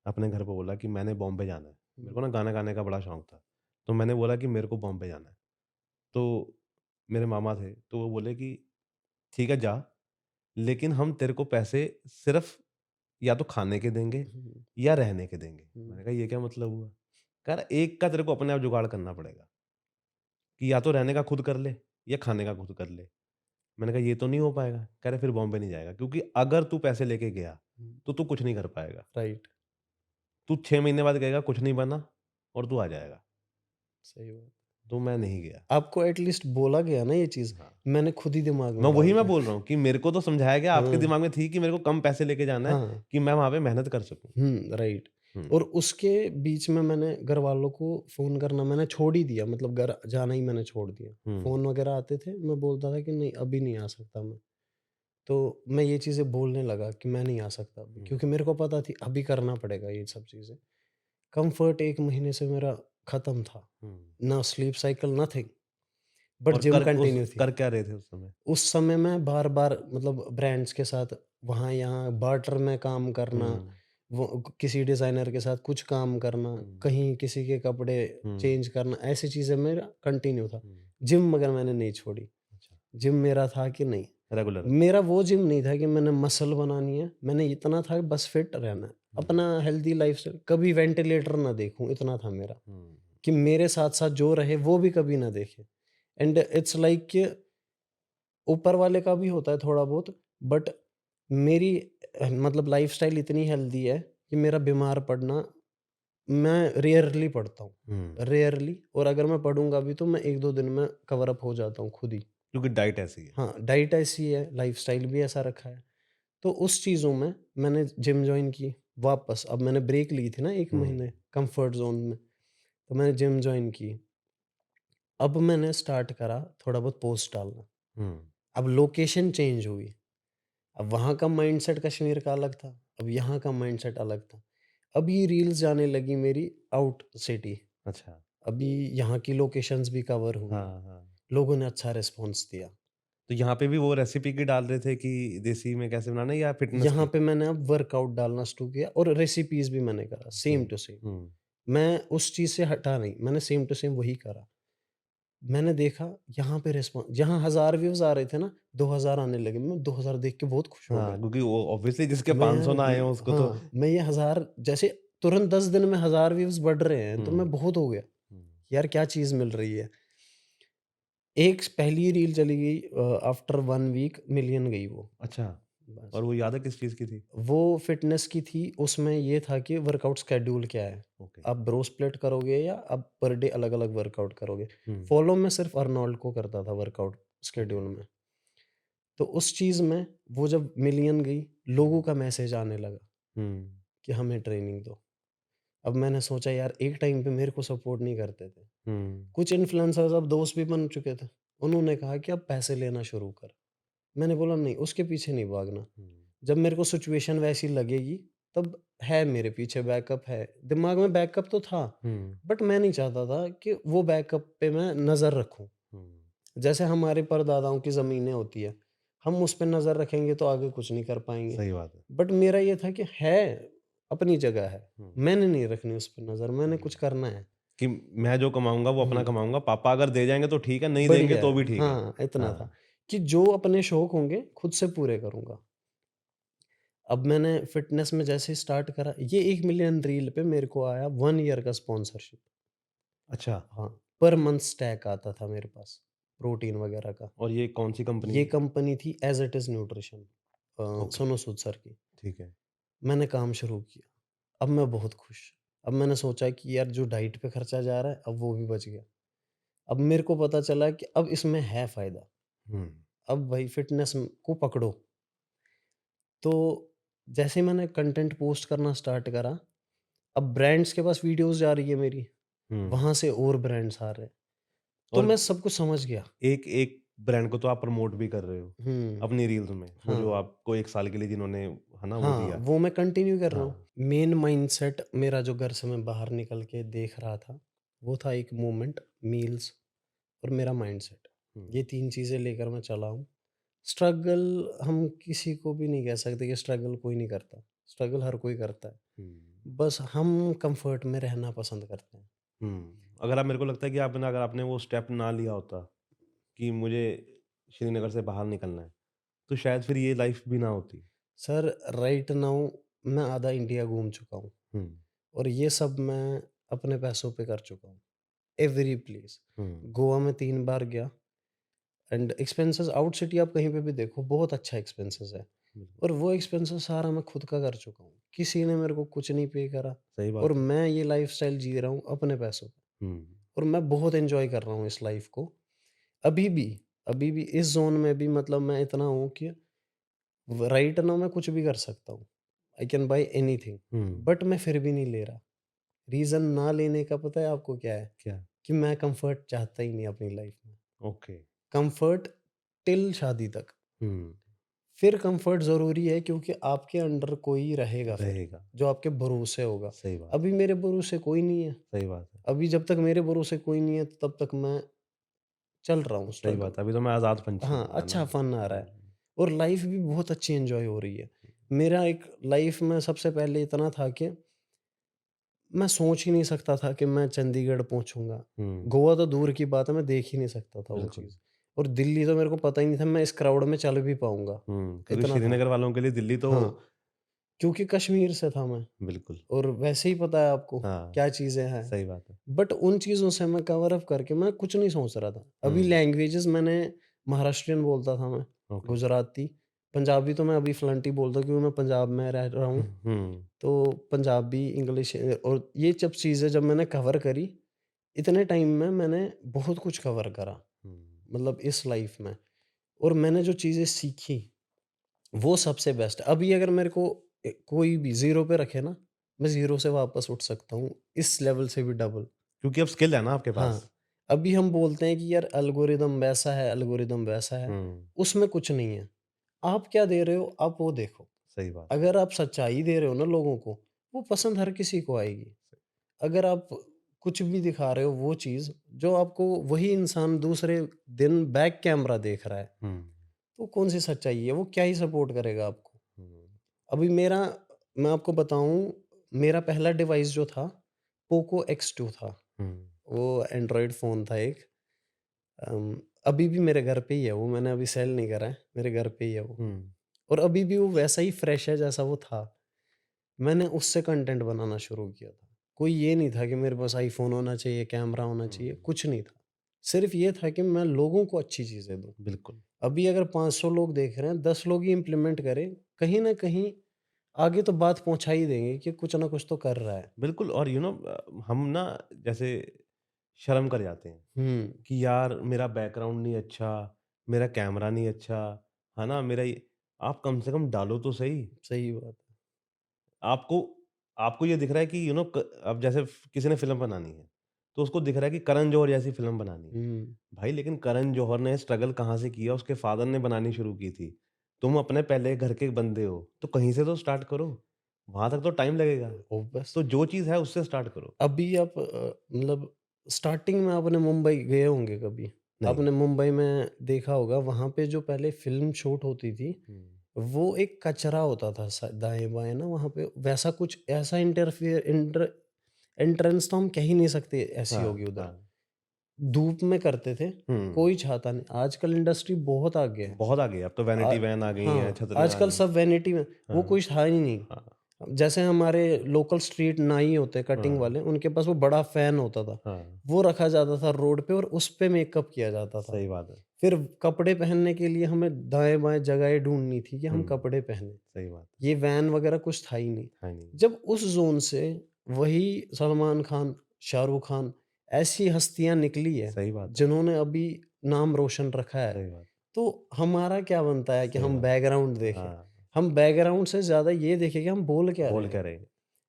अपने घर पे बोला कि मैंने बॉम्बे जाना है। मेरे हुँ, को ना गाना गाने का बड़ा शौक था। तो मैंने बोला कि मेरे को बॉम्बे जाना है। तो मेरे मामा थे, तो वो बोले कि ठीक है जा, लेकिन हम तेरे को पैसे सिर्फ़ या तो खाने के देंगे हुँ, या रहने के देंगे। हुँ, मैंने कहा ये क्या मतलब हुआ? कह रहा एक का तेरे को अपने आप जुगाड़ करना पड़ेगा, कि या तो रहने का खुद कर ले या खाने का खुद कर ले। मैंने कहा ये तो नहीं हो पाएगा। कह रहे फिर बॉम्बे नहीं जाएगा, क्योंकि अगर तू पैसे लेके गया, हुँ, तो तू कुछ नहीं कर पाएगा। राइट, तू 6 महीने बाद कहेगा कुछ नहीं बना और तू आ जाएगा। सही बात। तो मैं नहीं गया। आपको एट लीस्ट बोला गया ना ये चीज़, हाँ, मैंने खुद ही दिमाग मैं में वही डाल मैं दिया। बोल रहा हूँ कि मेरे को तो समझाया गया, आपके हाँ, दिमाग में थी कि मेरे को कम पैसे लेके जाना है, हाँ, कि मैं वहाँ पे मेहनत कर सकूँ। राइट। हुँ, और उसके बीच में मैंने घरवालों को फ़ोन करना मैंने छोड़ ही दिया, मतलब घर जाना ही मैंने छोड़ दिया। हुँ, फ़ोन वगैरह आते थे, मैं बोलता था कि नहीं अभी नहीं आ सकता मैं। तो मैं ये चीज़ें बोलने लगा कि मैं नहीं आ सकता अभी, हुँ, क्योंकि मेरे को पता थी अभी करना पड़ेगा ये सब चीज़ें। कम्फ़र्ट 1 महीने से मेरा ख़त्म था। हुँ। ना स्लीप साइकिल नथिंग, बट और जिम कंटिन्यू थी। कर क्या रहे थे उस समय? उस समय मैं बार-बार मतलब ब्रांड्स के साथ वहाँ-यहाँ बार्टर में काम करना, हुँ, वो किसी डिज़ाइनर के साथ कुछ काम करना, हुँ, कहीं किसी के कपड़े हुँ, चेंज करना, ऐसी चीज़ें मेरा कंटिन्यू था। हुँ। जिम मगर मैंने नहीं छोड़ी। अच्छा, जिम मेरा था कि नहीं, रेगुलर। मेरा वो जिम नहीं था कि मैंने मसल बनानी है, मैंने इतना था कि बस फिट रहना है। हुँ, अपना हेल्दी लाइफ़स्टाइल कभी वेंटिलेटर ना देखूँ, इतना था मेरा, हुँ, कि मेरे साथ-साथ जो रहे वो भी कभी ना देखे। एंड इट्स लाइक कि ऊपर वाले का भी होता है थोड़ा बहुत, बट मेरी मतलब लाइफ़स्टाइल इतनी हेल्दी है कि मेरा बीमार पड़ना मैं रेयरली पड़ता हूँ, हुँ। रेयरली, और अगर मैं पड़ूँगा भी तो मैं 1-2 दिन में कवर अप हो जाता हूँ खुद ही। क्योंकि डाइट ऐसी है। हाँ, डाइट ऐसी है, लाइफ़स्टाइल भी ऐसा रखा है। तो उस चीज़ों में मैंने जिम जॉइन की, वापस अब मैंने ब्रेक ली थी ना 1 हुँ, महीने कम्फ़र्ट ज़ोन में, तो मैंने जिम जॉइन की। अब मैंने स्टार्ट करा थोड़ा बहुत पोस्ट डालना। हुँ, अब लोकेशन चेंज हुई। अब वहाँ का माइंडसेट कश्मीर का अलग था, अब यहाँ का माइंडसेट अलग था। अब ये रील्स जाने लगी मेरी आउट सिटी, अच्छा। अभी यहाँ की लोकेशंस भी कवर हुई, हाँ, हाँ। लोगों ने अच्छा रिस्पॉन्स दिया। तो यहाँ पे भी वो रेसिपी की डाल रहे थे कि देसी में कैसे बनाना है या फ़िटनेस यहाँ की? पे मैंने अब वर्कआउट डालना शुरू किया और रेसिपीज़ भी मैंने करा ओके। Same to same. हुँ, मैं उस चीज़ से हटा नहीं, मैंने सेम टू सेम वही करा। मैंने देखा यहाँ पे जहाँ 1000 व्यूज़ आ रहे थे ना, 2000 आने लगे। मैं 2000 देख के बहुत खुश हो हाँ, गया। क्योंकि वो ऑब्वियसली जिसके मैं 500 ना आए हों उसको तो हाँ, मैं ये 1000 जैसे तुरंत 10 दिन में 1000 व्यूज़ बढ़ रहे हैं, तो हुँ, मैं बहुत हो गया। हुँ। यार क्या चीज़ मिल रही है। एक पहली रील चली गई, आफ्टर 1 वीक मिलियन गई वो, अच्छा, बस। और वो याद है किस चीज़ की थी? वो फ़िटनेस की थी, उसमें ये था कि वर्कआउट शेड्यूल क्या है। ओके। आप ब्रो स्प्लिट करोगे या आप पर डे अलग-अलग वर्कआउट करोगे। हुँ, फॉलो मैं सिर्फ़ अर्नोल्ड को करता था वर्कआउट ओके। शेड्यूल में। तो उस चीज़ में वो जब मिलियन गई, लोगों हुँ, का मैसेज आने लगा हुँ, कि हमें ट्रेनिंग दो। अब मैंने सोचा यार एक टाइम पे मेरे को सपोर्ट नहीं करते थे। हुँ, कुछ इन्फ्लुएंसर्स अब दोस्त भी बन चुके थे। उन्होंने कहा कि अब पैसे लेना शुरू कर। मैंने बोला नहीं, उसके पीछे नहीं भागना। हुँ, जब मेरे को सिचुएशन वैसी लगेगी, तब है मेरे पीछे बैकअप है। दिमाग में बैकअप तो था, हुँ, बट मैं नहीं चाहता था कि वो बैकअप पे मैं नज़र रखूँ। हुँ। जैसे हमारे परदादाओं की ज़मीनें होती है, हम उस पे नज़र रखेंगे तो आगे कुछ नहीं कर पाएँगे। सही बात है। बट मेरा ये था कि है, अपनी जगह है, हुँ, मैंने नहीं रखनी उस पे नज़र, मैंने हुँ। कुछ करना है। कि मैं जो कमाऊँगा वो अपना हुँ, कमाऊँगा, पापा अगर दे जाएँगे तो ठीक है, नहीं देंगे बढ़िया तो है। भी ठीक है। हाँ, इतना था हाँ, कि जो अपने शौक होंगे खुद से पूरे करूँगा। अब मैंने फ़िटनेस में जैसे ही स्टार्ट करा, ये 1 मिलियन रील पे मेरे को आया 1 ईयर का स्पॉन्सरशिप। अच्छा। हाँ, पर मंथ स्टैक आता था मेरे पास, प्रोटीन वगैरह का। और ये कौन-सी कंपनी ये है? कंपनी थी as it is nutrition, okay, Sonu Sood sir की। ठीक है। मैंने काम शुरू किया, अब मैं बहुत खुश। अब मैंने सोचा कि यार जो डाइट पे खर्चा जा रहा है, अब वो भी बच गया। अब मेरे को पता चला कि अब इसमें है फ़ायदा। हुँ, अब भाई फ़िटनेस को पकड़ो। तो जैसे ही मैंने कंटेंट पोस्ट करना स्टार्ट करा, अब ब्रांड्स के पास वीडियोज़ जा रही है मेरी, हुँ। वहाँ से और ब्रांड्स आ रहे हैं। तो और मैं सब कुछ समझ गया। एक एक ब्रांड को तो आप प्रमोट भी कर रहे हो, हुँ, अपनी रील्स में, वो जो हाँ, आपको 1 साल के लिए जिन्होंने, है ना, वो हाँ, दिया। वो मैं कंटिन्यू कर रहा हूँ। हाँ। मेन माइंडसेट मेरा जो घर से मैं बाहर निकल के देख रहा था, वो था एक मूवमेंट, मील्स और मेरा माइंडसेट। हुँ, ये 3 चीज़ें लेकर मैं चला हूँ। स्ट्रगल हम किसी को भी नहीं कह सकते कि स्ट्रगल कोई नहीं करता। स्ट्रगल हर कोई करता है। हुँ, बस हम कम्फ़र्ट में रहना पसंद करते हैं। हुँ। अगर आप, मेरे को लगता है कि आपने, अगर आपने वो स्टेप ना लिया होता कि मुझे श्रीनगर से बाहर निकलना है, तो शायद फिर ये लाइफ़ भी ना होती। सर राइट नाउ मैं आधा इंडिया घूम चुका हूँ हुँ, और ये सब मैं अपने पैसों पे कर चुका हूँ। Every place. हुँ, गोवा में 3 बार गया एंड एक्सपेंसेस आउट सिटी आप कहीं पे भी देखो बहुत अच्छा एक्सपेंसेस है। बिल्कुल, और वो एक्सपेंसेस सारा मैं खुद का कर चुका हूँ। किसी ने मेरे को कुछ नहीं पे करा सही और बात है। मैं ये लाइफ़स्टाइल जी रहा हूँ अपने पैसों पे हुँ, और मैं बहुत एन्जॉय कर रहा हूँ इस लाइफ़ को। अभी भी, अभी भी इस ज़ोन में भी मतलब मैं इतना हूँ कि राइट नाउ मैं कुछ भी कर सकता हूँ। I can buy anything hmm, but मैं फिर भी नहीं ले रहा। रीज़न ना लेने का पता है आपको क्या है? क्या? कि मैं कम्फ़र्ट चाहता ही नहीं अपनी लाइफ़ में। ओके। कम्फ़र्ट टिल शादी तक। हुँ, फिर कम्फ़र्ट ज़रूरी है क्योंकि आपके अंडर कोई रहेगा फिर, रहेगा। जो आपके भरोसे होगा। सही बात अभी है, मेरे भरोसे कोई नहीं है। सही बात है, अभी जब तक मेरे भरोसे कोई नहीं है तब तक मैं चल रहा हूँ सही स्ट्रगल। बात है। अभी तो मैं आज़ाद पंछी हाँ, हूँ, है ना? अच्छा फ़न आ रहा है हुँ, और लाइफ़ भी बहुत अच्छी एन्जॉय हो रही है। मेरा एक लाइफ़ में सबसे पहले इतना था कि मैं सोच ही नहीं सकता था कि मैं चंडीगढ़ पहुँचूँगा। हुँ, गोवा तो दूर की बात है, मैं देख ही नहीं सकता था वो बिल्कुल। चीज़ और दिल्ली तो मेरे को पता ही नहीं था मैं इस क्राउड में चल भी पाऊँगा, क्योंकि इतना था। श्रीनगर वालों के लिए दिल्ली तो, हाँ, क्योंकि कश्मीर से था मैं बिल्कुल, और वैसे ही पता है आपको हाँ, क्या चीज़ें हैं। सही बात है। बट उन चीज़ों से मैं कवर अप करके मैं कुछ नहीं सोच रहा था। अभी हुँ, लैंग्वेजेज़ मैंने महाराष्ट्रियन बोलता था मैं, ओके। गुजराती, पंजाबी तो मैं अभी फ्लुएंट ही बोलता हूँ क्योंकि मैं पंजाब में रह रहा हूँ। हुँ, हुँ, तो पंजाबी, इंग्लिश और ये सब चीज़ें जब मैंने कवर करी, इतने टाइम में मैंने बहुत कुछ कवर करा, हुँ, मतलब इस लाइफ़ में और मैंने जो चीज़ें सीखी, वो सबसे बेस्ट है। अभी अगर मेरे को कोई भी ज़ीरो पे रखे ना, मैं ज़ीरो से वापस उठ सकता हूँ, इस लेवल से भी डबल। क्योंकि अब स्किल है ना आपके पास। हाँ, अभी हम बोलते हैं कि यार एल्गोरिदम वैसा है, एल्गोरिदम वैसा है, हुँ, उसमें कुछ नहीं है। आप क्या दे रहे हो, आप वो देखो। सही बात है। अगर आप सच्चाई दे रहे हो ना लोगों को, वो पसंद हर किसी को आएगी। अगर आप कुछ भी दिखा रहे हो वो चीज़, जो आपको वही इंसान दूसरे दिन बैक कैमरा देख रहा है, हुँ, तो कौन-सी सच्चाई है? वो क्या ही सपोर्ट करेगा आपको? हुँ, अभी मेरा मैं आपको बताऊँ, मेरा पहला डिवाइस जो था, पोको एक्स2 था। हुँ, वो एंड्रॉयड फ़ोन था एक। अभी भी मेरे घर पे ही है वो, मैंने अभी सेल नहीं करा है, मेरे घर पे ही है वो। हुँ, और अभी भी वो वैसा ही फ्रेश है जैसा वो था। मैंने उससे कंटेंट बनाना शुरू किया था। कोई ये नहीं था कि मेरे पास आईफ़ोन होना चाहिए, कैमरा होना हुँ, चाहिए, कुछ नहीं था। सिर्फ़ ये था कि मैं लोगों को अच्छी चीज़ें दूँ। बिल्कुल। अभी अगर 500 लोग देख रहे हैं, 10 लोग ही इम्प्लीमेंट करें, कहीं न कहीं आगे तो बात पहुँचा ही देंगे कि कुछ ना कुछ तो कर रहा है। बिल्कुल, और हम ना, जैसे शर्म कर जाते हैं हुँ, कि यार मेरा बैकग्राउंड नहीं अच्छा, मेरा कैमरा नहीं अच्छा, है ना? मेरा ये, आप कम से कम डालो तो सही। सही बात है। आपको आपको ये दिख रहा है कि अब जैसे किसी ने फ़िल्म बनानी है, तो उसको दिख रहा है कि करण जौहर जैसी फ़िल्म बनानी है। हुँ, भाई लेकिन करण जौहर ने स्ट्रगल कहाँ से किया? उसके फ़ादर ने बनानी शुरू की थी। तुम अपने पहले घर के बंदे हो, तो कहीं से तो स्टार्ट करो। वहाँ तक तो टाइम लगेगा। ऑब्वियस। तो जो चीज़ है उससे स्टार्ट करो। अभी आप मतलब स्टार्टिंग में आपने मुंबई गए होंगे कभी? नहीं। आपने मुंबई में देखा होगा वहाँ पे जो पहले फ़िल्म शूट होती थी, हुँ। वो एक कचरा होता था दाएँ-बाएँ ना वहाँ पे वैसा कुछ ऐसा इंटरफियर इंटर एंट्रेंस तो हम कह ही नहीं सकते ऐसी हाँ, होगी उधर। हाँ। धूप में करते थे, हुँ। कोई छाता नहीं। आजकल इंडस्ट्री बहुत आगे है। बहुत आगे, अब तो आ वैनिटी वैन आ गई हैं, हाँ, छतरियाँ आ आजकल गई हैं। सब वैनिटी में वो हाँ, कोई था ही नहीं। हाँ, जैसे हमारे लोकल स्ट्रीट नाई होते कटिंग हाँ, वाले, उनके पास वो बड़ा फैन होता था। हाँ। वो रखा जाता था रोड पे और उस पे मेकअप किया जाता था। सही बात है। फिर कपड़े पहनने के लिए हमें दाएँ-बाएँ जगहें ढूँढनी थी कि हम हुँ, कपड़े पहने। सही बात है। ये वैन वगैरह कुछ था ही नहीं। है नहीं। जब उस ज़ोन से वही सलमान खान, शाहरुख खान ऐसी हस्तियाँ निकली है, सही बात है, जिन्होंने अभी नाम रोशन रखा है, सही बात, तो हमारा क्या बनता है कि सही हम बात। बैकग्राउंड देखें। हाँ, हम बैकग्राउंड से ज़्यादा ये देखें कि हम बोल क्या रहे बोल क्या हैं। रहे हैं?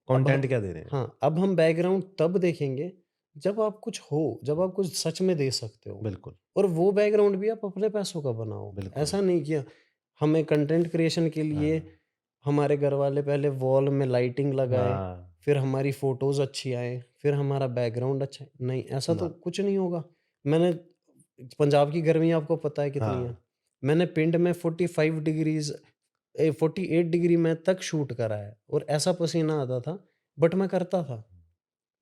अब ह कंटेंट क्या दे रहे हैं? हाँ, अब हम बैकग्राउंड तब देखेंगे जब आप कुछ हो, जब हुँ, आप कुछ सच में दे सकते हो। बिल्कुल, और वो बैकग्राउंड भी आप अपने पैसों का बनाओ। बिल्कुल। ऐसा नहीं कि हमें कंटेंट क्रिएशन के लिए हाँ, हमारे घर वाले पहले वॉल में लाइटिंग लगाएँ, हाँ, फिर हमारी फ़ोटोज़ अच्छी आएँ, फिर हमारा बैकग्राउंड अच्छा है। नहीं, ऐसा तो ना, कुछ नहीं होगा। मैंने पंजाब की गर्मी आपको पता है कितनी है। हाँ, मैंने पिंड में 45 डिग्रीज़ 48 डिग्री में तक शूट करा है और ऐसा पसीना आता था, बट मैं करता था।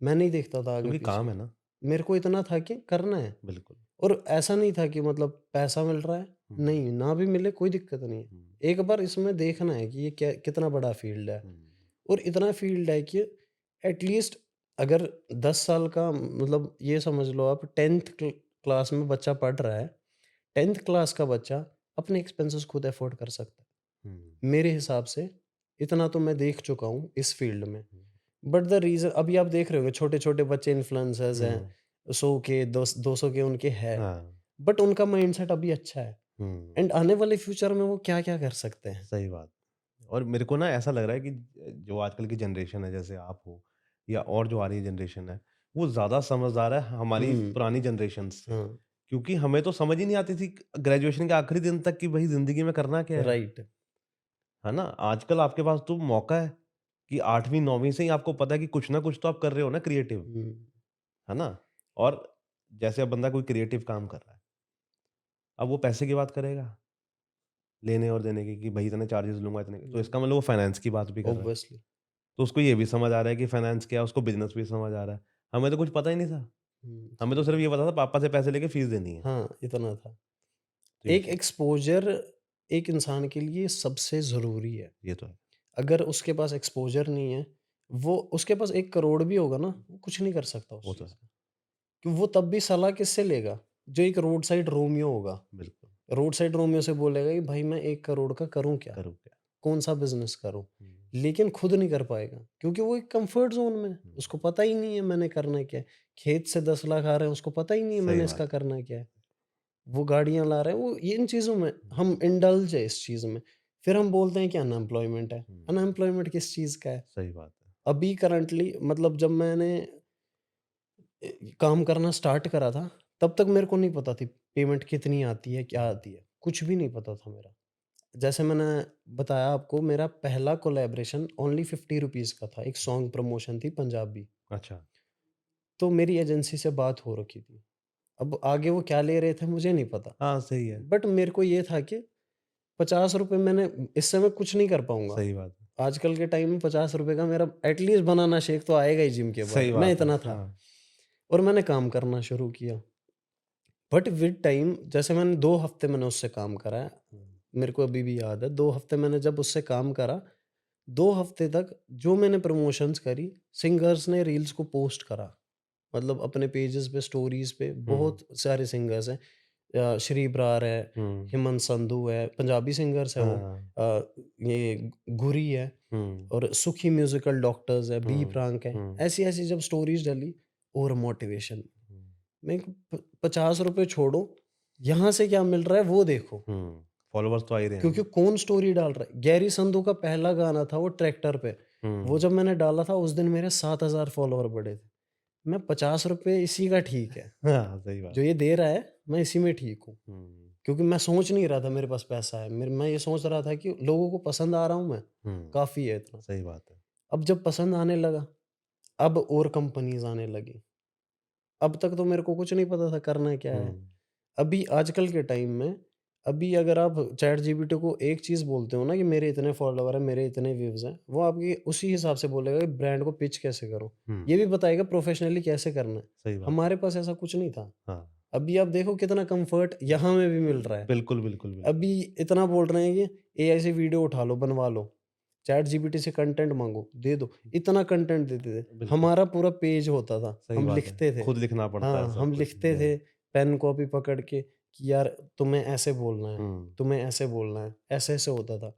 मैं नहीं देखता था क्योंकि आगे-पीछे। काम है ना, मेरे को इतना था कि करना है। बिल्कुल। और ऐसा नहीं था कि मतलब पैसा मिल रहा है, हुँ, नहीं, ना भी मिले कोई दिक्कत नहीं है। हुँ, एक बार इसमें देखना है कि ये क्या कितना बड़ा फ़ील्ड है हुँ, और इतना फ़ील्ड है कि एटलीस्ट अगर 10 साल का मतलब ये समझ लो आप 10th क्लास में बच्चा पढ़ रहा है, 10th क्लास का बच्चा अपने एक्सपेंसेस खुद अफ़ोर्ड कर सकता हुँ, है। मेरे हिसाब से इतना तो मैं देख चुका हूँ इस फ़ील्ड में। हुँ, बट द रीज़न अभी आप देख रहे होंगे छोटे-छोटे बच्चे इन्फ्लुएंसर्स हैं, हुँ, 100 के 200 के उनके हैं। हाँ, बट उनका माइंडसेट अभी अच्छा है हुँ, एंड आने वाले फ्यूचर में वो क्या-क्या कर सकते हैं। सही बात। और मेरे को ना ऐसा लग रहा है कि जो आजकल की जनरेशन है, जैसे आप हो या और जो आ रही जनरेशन है, वो ज़्यादा समझदार है हमारी हुँ, पुरानी जनरेशन से। हाँ, क्योंकि हमें तो समझ ही नहीं आती थी ग्रेजुएशन के आखिरी दिन तक कि भई ज़िंदगी में करना क्या राइट। है ना? आजकल आपके पास तो मौका है कि 8वीं 9वीं से ही आपको पता है कि कुछ ना कुछ तो आप कर रहे हो ना क्रिएटिव, हुँ, है ना? और जैसे अब बंदा कोई क्रिएटिव काम कर रहा है, अब वो पैसे की बात करेगा, लेने और देने की कि भई इतने चार्जेज़ लूँगा इतने के, तो हुँ, इसका मतलब वो फाइनेंस की बात भी कर रहा है। ऑब्वियसली। तो उसको ये भी समझ आ रहा है कि फाइनेंस क्या है, उसको बिज़नेस भी समझ आ रहा है। हमें तो कुछ पता ही नहीं था। हुँ, हमें तो सिर्फ़ ये पता था पापा से पैसे लेके फीस देनी है। हाँ, इतना था। तो ये एक चीज़ एक्सपोज़र एक इंसान के लिए सबसे ज़रूरी है। ये तो है। अगर उसके पास एक्सपोज़र नहीं है, वो उसके पास 1 करोड़ भी होगा ना, वो कुछ नहीं कर सकता वो उस तो चीज़ है। का। कि वो तब भी सलाह किससे लेगा? जो एक रोड साइड रोमियो होगा। बिल्कुल, रोड साइड रोमियो से बोलेगा कि भाई मैं 1 करोड़ का करूँ क्या? करूँ क्या? कौन-सा बिज़नेस करूँ? हुँ, लेकिन खुद नहीं कर पाएगा क्योंकि वो एक कम्फ़र्ट ज़ोन में है। हुँ। उसको पता ही नहीं है मैंने करना क्या है। खेत से 10 लाख आ रहे हैं, उसको पता ही नहीं है सही मैंने इसका बात है। करना क्या है। वो गाड़ियाँ ला रहे हैं, वो ये इन चीज़ों में हुँ, हम इंडल्ज है इस चीज़ में। फिर हम बोलते हैं कि अनएम्प्लॉयमेंट है। हुँ। अनएम्प्लॉयमेंट किस चीज़ का है? सही बात है। अभी करंटली मतलब जब मैंने काम करना स्टार्ट करा था, तब तक मेरे को नहीं पता थी पेमेंट कितनी आती है, क्या हुँ, आती है? कुछ भी नहीं पता था मेरा। जैसे मैंने बताया आपको मेरा पहला कोलैबोरेशन ओनली ₹50 का था। एक सॉन्ग प्रमोशन थी पंजाबी। अच्छा। तो मेरी एजेंसी से बात हो रखी थी। अब आगे वो क्या ले रहे थे मुझे नहीं पता। हाँ, सही है। बट मेरे को ये था कि ₹50 मैंने इससे मैं कुछ नहीं कर पाऊँगा। सही बात है। आजकल के टाइम में ₹50 का मेरा एटलीस्ट बनाना शेक तो आएगा ही जिम के बाद। सही मैं बात है। इतना था हाँ। और मैंने काम करना शुरू किया। बट विद टाइम जैसे मैंने 2 हफ्ते मैंने उससे काम करा है। हुँ, मेरे को अभी भी याद है 2 हफ्ते मैंने जब उससे काम करा, 2 हफ्ते तक जो मैंने प्रमोशंस करी, सिंगर्स ने रील्स को पोस्ट करा। मतलब अपने पेजेस पे, स्टोरीज़ पे हुँ, बहुत सारे सिंगर्स हैं। श्री बरार है, हुँ। हेमंत संधू है, पंजाबी सिंगर्स है वो। हाँ, अ, ये गुरी है हुँ, और सुखी म्यूज़िकल डॉक्टर्स है, बी हुँ, प्रांक है। हुँ, ऐसी-ऐसी जब स्टोरीज़ डली और मोटिवेशन हुँ, मैं ₹50 छोड़ो, यहाँ से क्या मिल रहा है वो देखो। हुँ। फॉलोवर्स तो आ ही रहे हैं क्योंकि ना। कौन स्टोरी डाल रहा है? गैरी संधू का पहला गाना था वो ट्रैक्टर पे। वो हुँ। जब मैंने डाला था उस दिन मेरे 7,000 फॉलोवर बढ़े थे। मैं ₹50 इसी का ठीक है। हाँ, सही जो बात। ये दे रहा है मैं इसी में ठीक हूँ। हुँ, क्योंकि मैं सोच नहीं रहा था मेरे पास पैसा है। मैं ये सोच रहा था कि लोगों को पसंद आ रहा हूँ मैं, हुँ। काफ़ी है इतना। सही बात है। अब जब पसंद आने लगा, अब और कंपनीज़ आने लगी। अब तक तो मेरे को कुछ नहीं पता था करना क्या है। हुँ, अभी आजकल के टाइम में, अभी अगर आप चैट जीपीटी को एक चीज़ बोलते हो ना कि मेरे इतने फॉलोवर हैं, मेरे इतने व्यूज़ हैं, वो आपकी उसी हिसाब से बोलेगा कि ब्रांड को पिच कैसे करूँ। हुँ, ये भी बताएगा प्रोफेशनली कैसे करना है। सही बात है। हमारे पास ऐसा कुछ नहीं था। हाँ, अभी आप देखो कितना कम्फर्ट यहाँ में भी मिल रहा है। बिल्कुल, बिल्कुल, बिल्कुल। अभी इतना बोल रहे हैं कि एआई से वीडियो उठा लो, बनवा लो। चैट जीपीटी से कंटेंट माँगो, दे दो। इतना कंटेंट देते थे। बिल्कुल, हमारा पूरा पेज होता था, सही हम बात है। लिखते थे। खुद लिखना पड़ता है हाँ, सब हम कुछ। लिखते यस। थे पेन कॉपी पकड़ के कि यार तुम्हें ऐसे बोलना है, हुँ, तुम्हें ऐसे बोलना है, ऐसे-ऐसे होता था।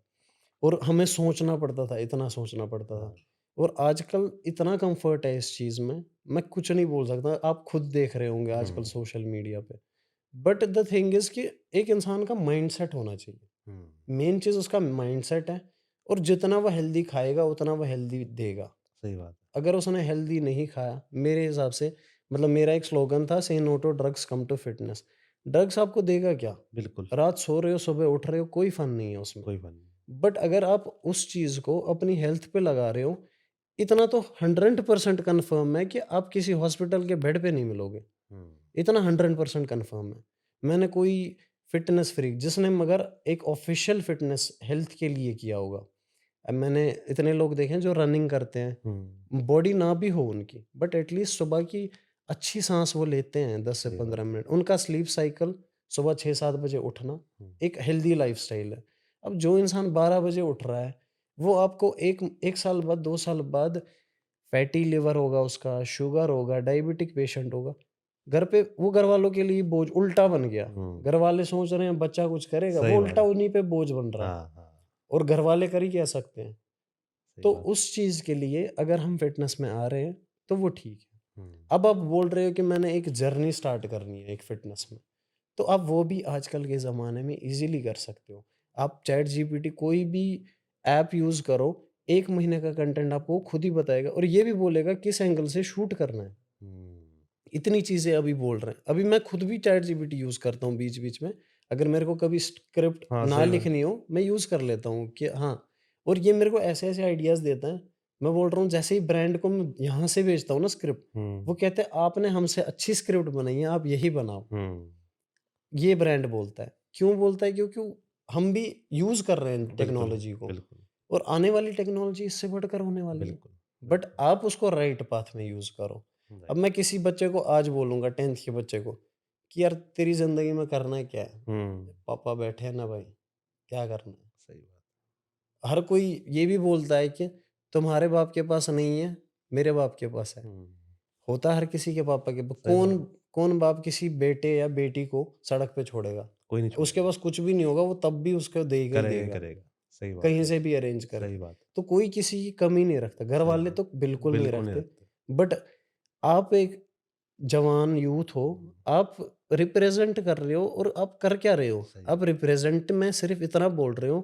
और हमें सोचना पड़ता था, इतना सोचना पड़ता था। हाँ। और आजकल इतना कम्फ़र्ट है इस चीज़ में, मैं कुछ नहीं बोल सकता। आप खुद देख रहे होंगे आजकल हुँ, सोशल मीडिया पे। बट द थिंग इज़ कि एक इंसान का माइंडसेट होना चाहिए। हुँ, मेन चीज़ उसका माइंडसेट है और जितना वो हेल्दी खाएगा, उतना वो हेल्दी देगा। सही बात है। अगर उसने हेल्दी नहीं खाया, मेरे हिसाब से, मतलब मेरा एक स्लोगन था, say no to drugs come to fitness. Drugs आपको देगा क्या? बिल्कुल, रात सो रहे हो, सुबह उठ रहे हो, कोई फ़न नहीं है उसमें। कोई बात नहीं। बट अगर आप उस चीज़ को अपनी हेल्थ पे लगा रहे हो, इतना तो 100% कन्फर्म है कि आप किसी हॉस्पिटल के बेड पे नहीं मिलोगे। हुँ, इतना 100% कन्फर्म है। मैंने कोई फ़िटनेस फ्रीक जिसने मगर एक ऑफ़िशियल फ़िटनेस हेल्थ के लिए किया होगा। अब मैंने इतने लोग देखे हैं जो रनिंग करते हैं, हुँ, बॉडी ना भी हो उनकी, बट एटलीस्ट सुबह की अच्छी साँस वो लेते हैं 10 से सही बात 15 है। मिनट। उनका स्लीप साइकिल सुबह 6-7 बजे उठना, हुँ, एक हेल्दी लाइफ़स्टाइल है। अब जो इंसान 12 बजे उठ रहा है, वो आपको 1 साल बाद, 2 साल बाद फैटी लिवर होगा उसका, शुगर होगा, डायबिटिक पेशेंट होगा। घर पे वो घरवालों के लिए बोझ उल्टा बन गया। हुँ, घरवाले सोच रहे हैं बच्चा कुछ करेगा, वो सही बात उल्टा है। उन्हीं पे बोझ बन रहा है हाँ, हाँ, और घरवाले कर ही क्या सकते हैं। सही तो बात। उस चीज़ के लिए अगर हम फ़िटनेस में आ रहे हैं, तो वो ठीक है। हुँ, अब आप बोल रहे हो कि मैंने एक जर्नी स्टार्ट करनी है एक फ़िटनेस में, तो आप वो भी आजकल के ज़माने में ईज़िली कर सकते हो। आप चैट जीपीटी कोई भी ऐप यूज़ करो, 1 महीने का कंटेंट आपको खुद ही बताएगा और ये भी बोलेगा किस एंगल से शूट करना है। हुँ, इतनी चीज़ें अभी बोल रहे हैं। अभी मैं खुद भी चैट जीपीटी यूज़ करता हूँ बीच-बीच में। अगर मेरे को कभी स्क्रिप्ट हाँ, ना सही बात। लिखनी हो, मैं यूज़ कर लेता हूँ कि हाँ, और ये मेरे को ऐसे-ऐसे आइडियाज़ देता है। मैं बोल रहा हूँ जैसे ही ब्रांड को मैं यहाँ से भेजता हूँ ना स्क्रिप्ट, वो हुँ, कहते हैं आपने हमसे अच्छी स्क्रिप्ट बनाई है, आप यही बनाओ। हुँ, ये ब्रांड बोलता है। क्यों बोलता है? क्योंकि हम भी यूज़ कर रहे हैं बिल्कुल, टेक्नोलॉजी को बिल्कुल, और आने वाली टेक्नोलॉजी इससे बढ़कर होने वाली है। बिल्कुल, बट बिल्कुल। आप उसको राइट पाथ में यूज़ करो। अब राइट। मैं किसी बच्चे को आज बोलूँगा 10th के बच्चे को कि यार तेरी ज़िंदगी में करना क्या है? हुँ, पापा बैठे हैं ना भाई, क्या करना है? सही बात। हर कोई ये भी बोलता है कि तुम्हारे बाप के पास नहीं है, मेरे बाप के पास है। हुँ, होता है हर किसी के पापा के सही कौन बात। कौन बाप किसी बेटे या बेटी को सड़क पे छोड़ेगा? कोई नहीं उसके छोड़ेगा। पास कुछ भी नहीं होगा, वो तब भी उसको देगा ही करेगा, देगा, करेगा। सही बात कहीं है। से भी अरेंज सही करके। बात। तो कोई किसी की कमी नहीं रखता, घर सही वाले बात। तो बिल्कुल नहीं बिल्कुल नहीं रखते। रखते। बट आप एक जवान यूथ हो, हुँ, आप रिप्रेज़ेंट कर रहे हो और आप कर क्या रहे हो? सही आप बात। रिप्रेज़ेंट में सिर्फ़ इतना बोल रहे हो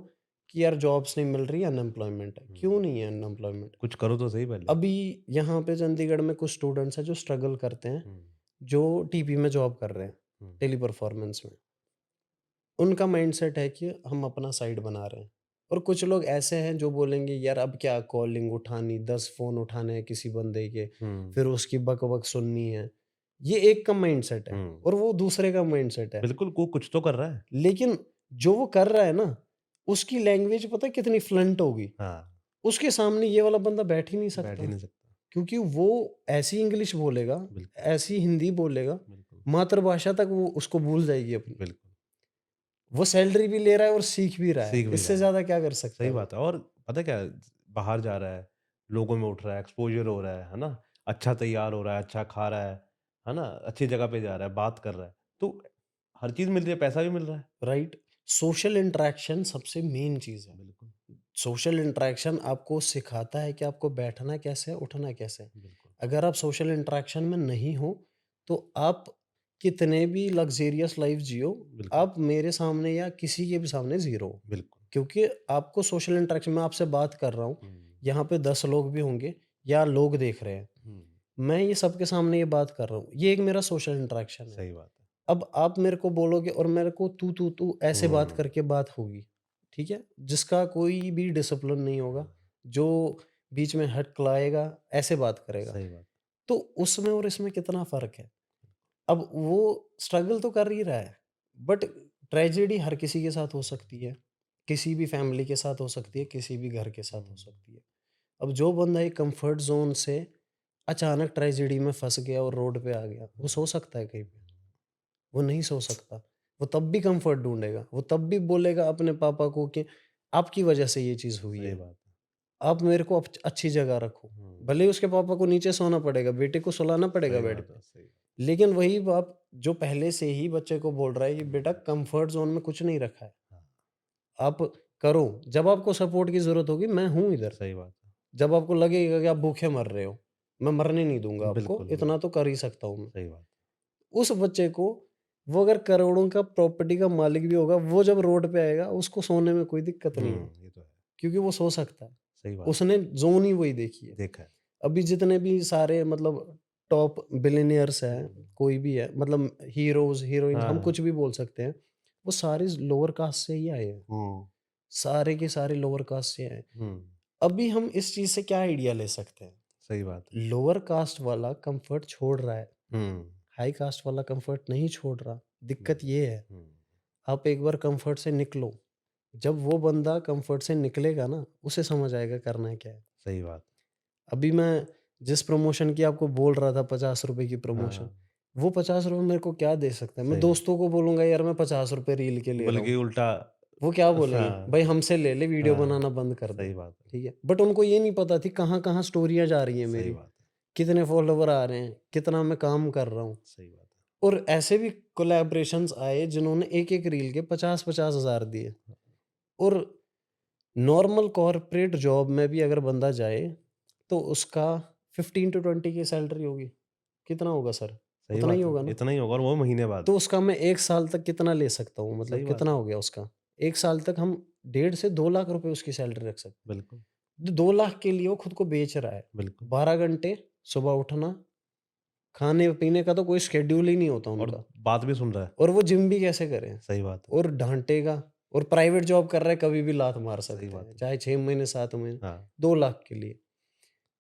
कि यार जॉब्स नहीं मिल रही, अनएम्प्लॉयमेंट है। क्यों हुँ, नहीं है अनएम्प्लॉयमेंट? कुछ करो तो सही पहले। अभी यहाँ पे चंडीगढ़ में कुछ स्टूडेंट्स हैं जो स्ट्रगल करते हैं, हुँ, जो टीपी में जॉब कर रहे हैं, हुँ, टेली परफॉर्मेंस में। उनका माइंडसेट है कि हम अपना साइड बना रहे हैं। और कुछ लोग ऐसे हैं जो बोलेंगे यार अब क्या कॉलिंग उठानी, 10 फ़ोन उठाने हैं किसी बंदे के, हुँ, फिर उसकी बक-बक सुननी है। ये एक का माइंडसेट है हुँ। और वो दूसरे का माइंडसेट है। बिल्कुल, को कुछ तो कर रहा है। लेकिन जो वो कर रहा है ना, उसकी लैंग्वेज पता है कितनी फ्लंट होगी। हाँ, उसके सामने ये वाला बंदा बैठ ही नहीं बैठ ही सकता। नहीं सकता। क्योंकि वो ऐसी इंग्लिश बोलेगा, बिल्कुल, ऐसी हिंदी बोलेगा, बिल्कुल, मातृभाषा तक वो उसको भूल जाएगी अपनी। बिल्कुल। वो सैलरी भी ले रहा है और सीख भी रहा है। सीख भी रहा इससे है। ज़्यादा क्या कर सकता सही है वो? बात है और पता है क्या बाहर जा रहा है, लोगों में उठ रहा है, एक्सपोज़र हो रहा है ना? अच्छा तैयार हो रहा है, अच्छा खा रहा है ना? अच्छी जगह पे जा रहा है, बात कर रहा है, तो हर चीज़ मिल रही है, पैसा भी मिल रहा है। राइट? सोशल इंटरैक्शन सबसे मेन चीज़ है। बिल्कुल, सोशल इंटरैक्शन आपको सिखाता है कि आपको बैठना कैसे है, उठना कैसे है। बिल्कुल, अगर आप सोशल इंटरैक्शन में नहीं हो, तो आप कितने भी लग्ज़रियस लाइफ़ जियो, बिल्कुल, आप मेरे सामने या किसी के भी सामने ज़ीरो हो। बिल्कुल। क्योंकि आपको सोशल इंटरैक्शन मैं आपसे बात कर रहा हूँ, हुँ, यहाँ पे 10 लोग भी होंगे या लोग देख रहे हैं। हुँ, मैं ये सबके सामने ये बात कर रहा हूँ। ये एक मेरा सोशल इंटरैक्शन है। सही बात है। अब आप मेरे को बोलोगे और मेरे को तू ऐसे बात हुँ, करके बात होगी, ठीक है? जिसका कोई भी डिसिप्लिन नहीं होगा, हाँ, जो बीच में हकलाएगा, ऐसे बात करेगा। सही बात। तो उसमें और इसमें कितना फ़र्क है? अब वो स्ट्रगल तो कर ही रहा है, बट ट्रेजेडी हर किसी के साथ हो सकती है। किसी भी फैमिली के साथ हो सकती है, किसी भी घर के साथ हो हुँ, सकती है। अब जो बंदा एक कम्फर्ट ज़ोन से अचानक ट्रेजेडी में फँस गया और रोड पे आ गया, वो हुँ, सो सकता है कहीं पे? वो नहीं सो सकता। वो तब भी कम्फर्ट ढूँढेगा। वो तब भी बोलेगा अपने पापा को कि आपकी वज़ह से ये चीज़ हुई सही है। बात है। आप मेरे को अच्छी जगह रखो। हुँ, भले ही उसके पापा को नीचे सोना पड़ेगा, बेटे को सुलाना पड़ेगा सही बेड बात पे। है, सही बात। लेकिन वही बाप जो पहले से ही बच्चे को बोल रहा है कि बेटा हुँ, कम्फर्ट ज़ोन में कुछ नहीं रखा है। हाँ, आप करो, जब आपको सपोर्ट की ज़रूरत होगी मैं हूँ इधर। सही बात है। जब आपको लगेगा कि आप भूखे मर रहे हो, मैं मरने नहीं दूँगा आपको, बिल्कुल, इतना बिल्कुल, तो कर ही सकता हूँ मैं। सही बात। उस बच्चे को वो अगर करोड़ों का प्रॉपर्टी का मालिक भी होगा, वो जब रोड पे आएगा उसको सोने में कोई दिक्कत नहीं है, ये तो है। क्योंकि वो सो सकता है। सही बात है, उसने ज़ोन ही वही देखी है। देखा है। अभी जितने भी सारे मतलब टॉप बिलियनियर्स हैं, हुँ, कोई भी है मतलब हीरोज़, हीरोइन्स हाँ, हम हाँ। कुछ भी बोल सकते हैं, वो सारे लोअर कास्ट से ही आए हैं। हुँ, सारे के सारे लोअर कास्ट से आए हैं। हुँ, अभी हम इस चीज़ से क्या आइडिया ले सकते हैं? सही बात है। लोअर कास्ट वाला कम्फर्ट छोड़ रहा है, हुँ, हाई कास्ट वाला कम्फर्ट नहीं छोड़ रहा। हुँ, दिक्कत ये है, हुँ, आप एक बार कम्फर्ट से निकलो। जब वो बंदा कम्फर्ट से निकलेगा ना, उसे समझ आएगा करना क्या है। सही बात। अभी मैं जिस प्रमोशन की आपको बोल रहा था ₹50 की प्रमोशन, हाँ, वो ₹50 मेरे को क्या दे सकता है? मैं सही बात। दोस्तों को बोलूँगा यार मैं ₹50 रील के ले रहा बल्कि हूँ। उल्टा वो क्या बोलेंगे? हाँ, भाई हमसे ले ले वीडियो हाँ, बनाना बंद कर दे। सही बात है, ठीक है? बट उनको ये नहीं पता थी कहाँ-कहाँ स्टोरियाँ जा रही हैं सही मेरी, बात है, कितने फॉलोवर आ रहे हैं, कितना मैं काम कर रहा हूँ। सही बात है। और ऐसे भी कोलैबोरेशंस आए जिन्होंने एक-एक रील के 50-50 हज़ार दिए। और नॉर्मल कॉर्पोरेट जॉब में भी अगर बंदा जाए, तो उसका 15 टू 20 की सैलरी होगी। कितना होगा सर? सही उतना ही बात है, होगा ना? इतना ही होगा और वो महीने बाद। तो उसका मैं 1 साल तक कितना ले सकता हूँ? मतलब सही बात कितना है, हो गया उसका? 1 साल तक हम डेढ़ से 2 लाख रुपए उसकी सैलरी रख सकते बिल्कुल, हैं। 2 लाख के लिए वो खुद को बेच रहा है। बिल्कुल 12 घंटे सुबह उठना, खाने-पीने का तो कोई शेड्यूल ही नहीं होता और उनका। बात भी सुन रहा है। और वो जिम भी कैसे करें? सही बात है, और डाँटेगा। और प्राइवेट जॉब कर रहा है, कभी भी लात मार सही सकते बात हैं, है। चाहे 6 महीने, 7 महीने, हाँ, 2 लाख के लिए।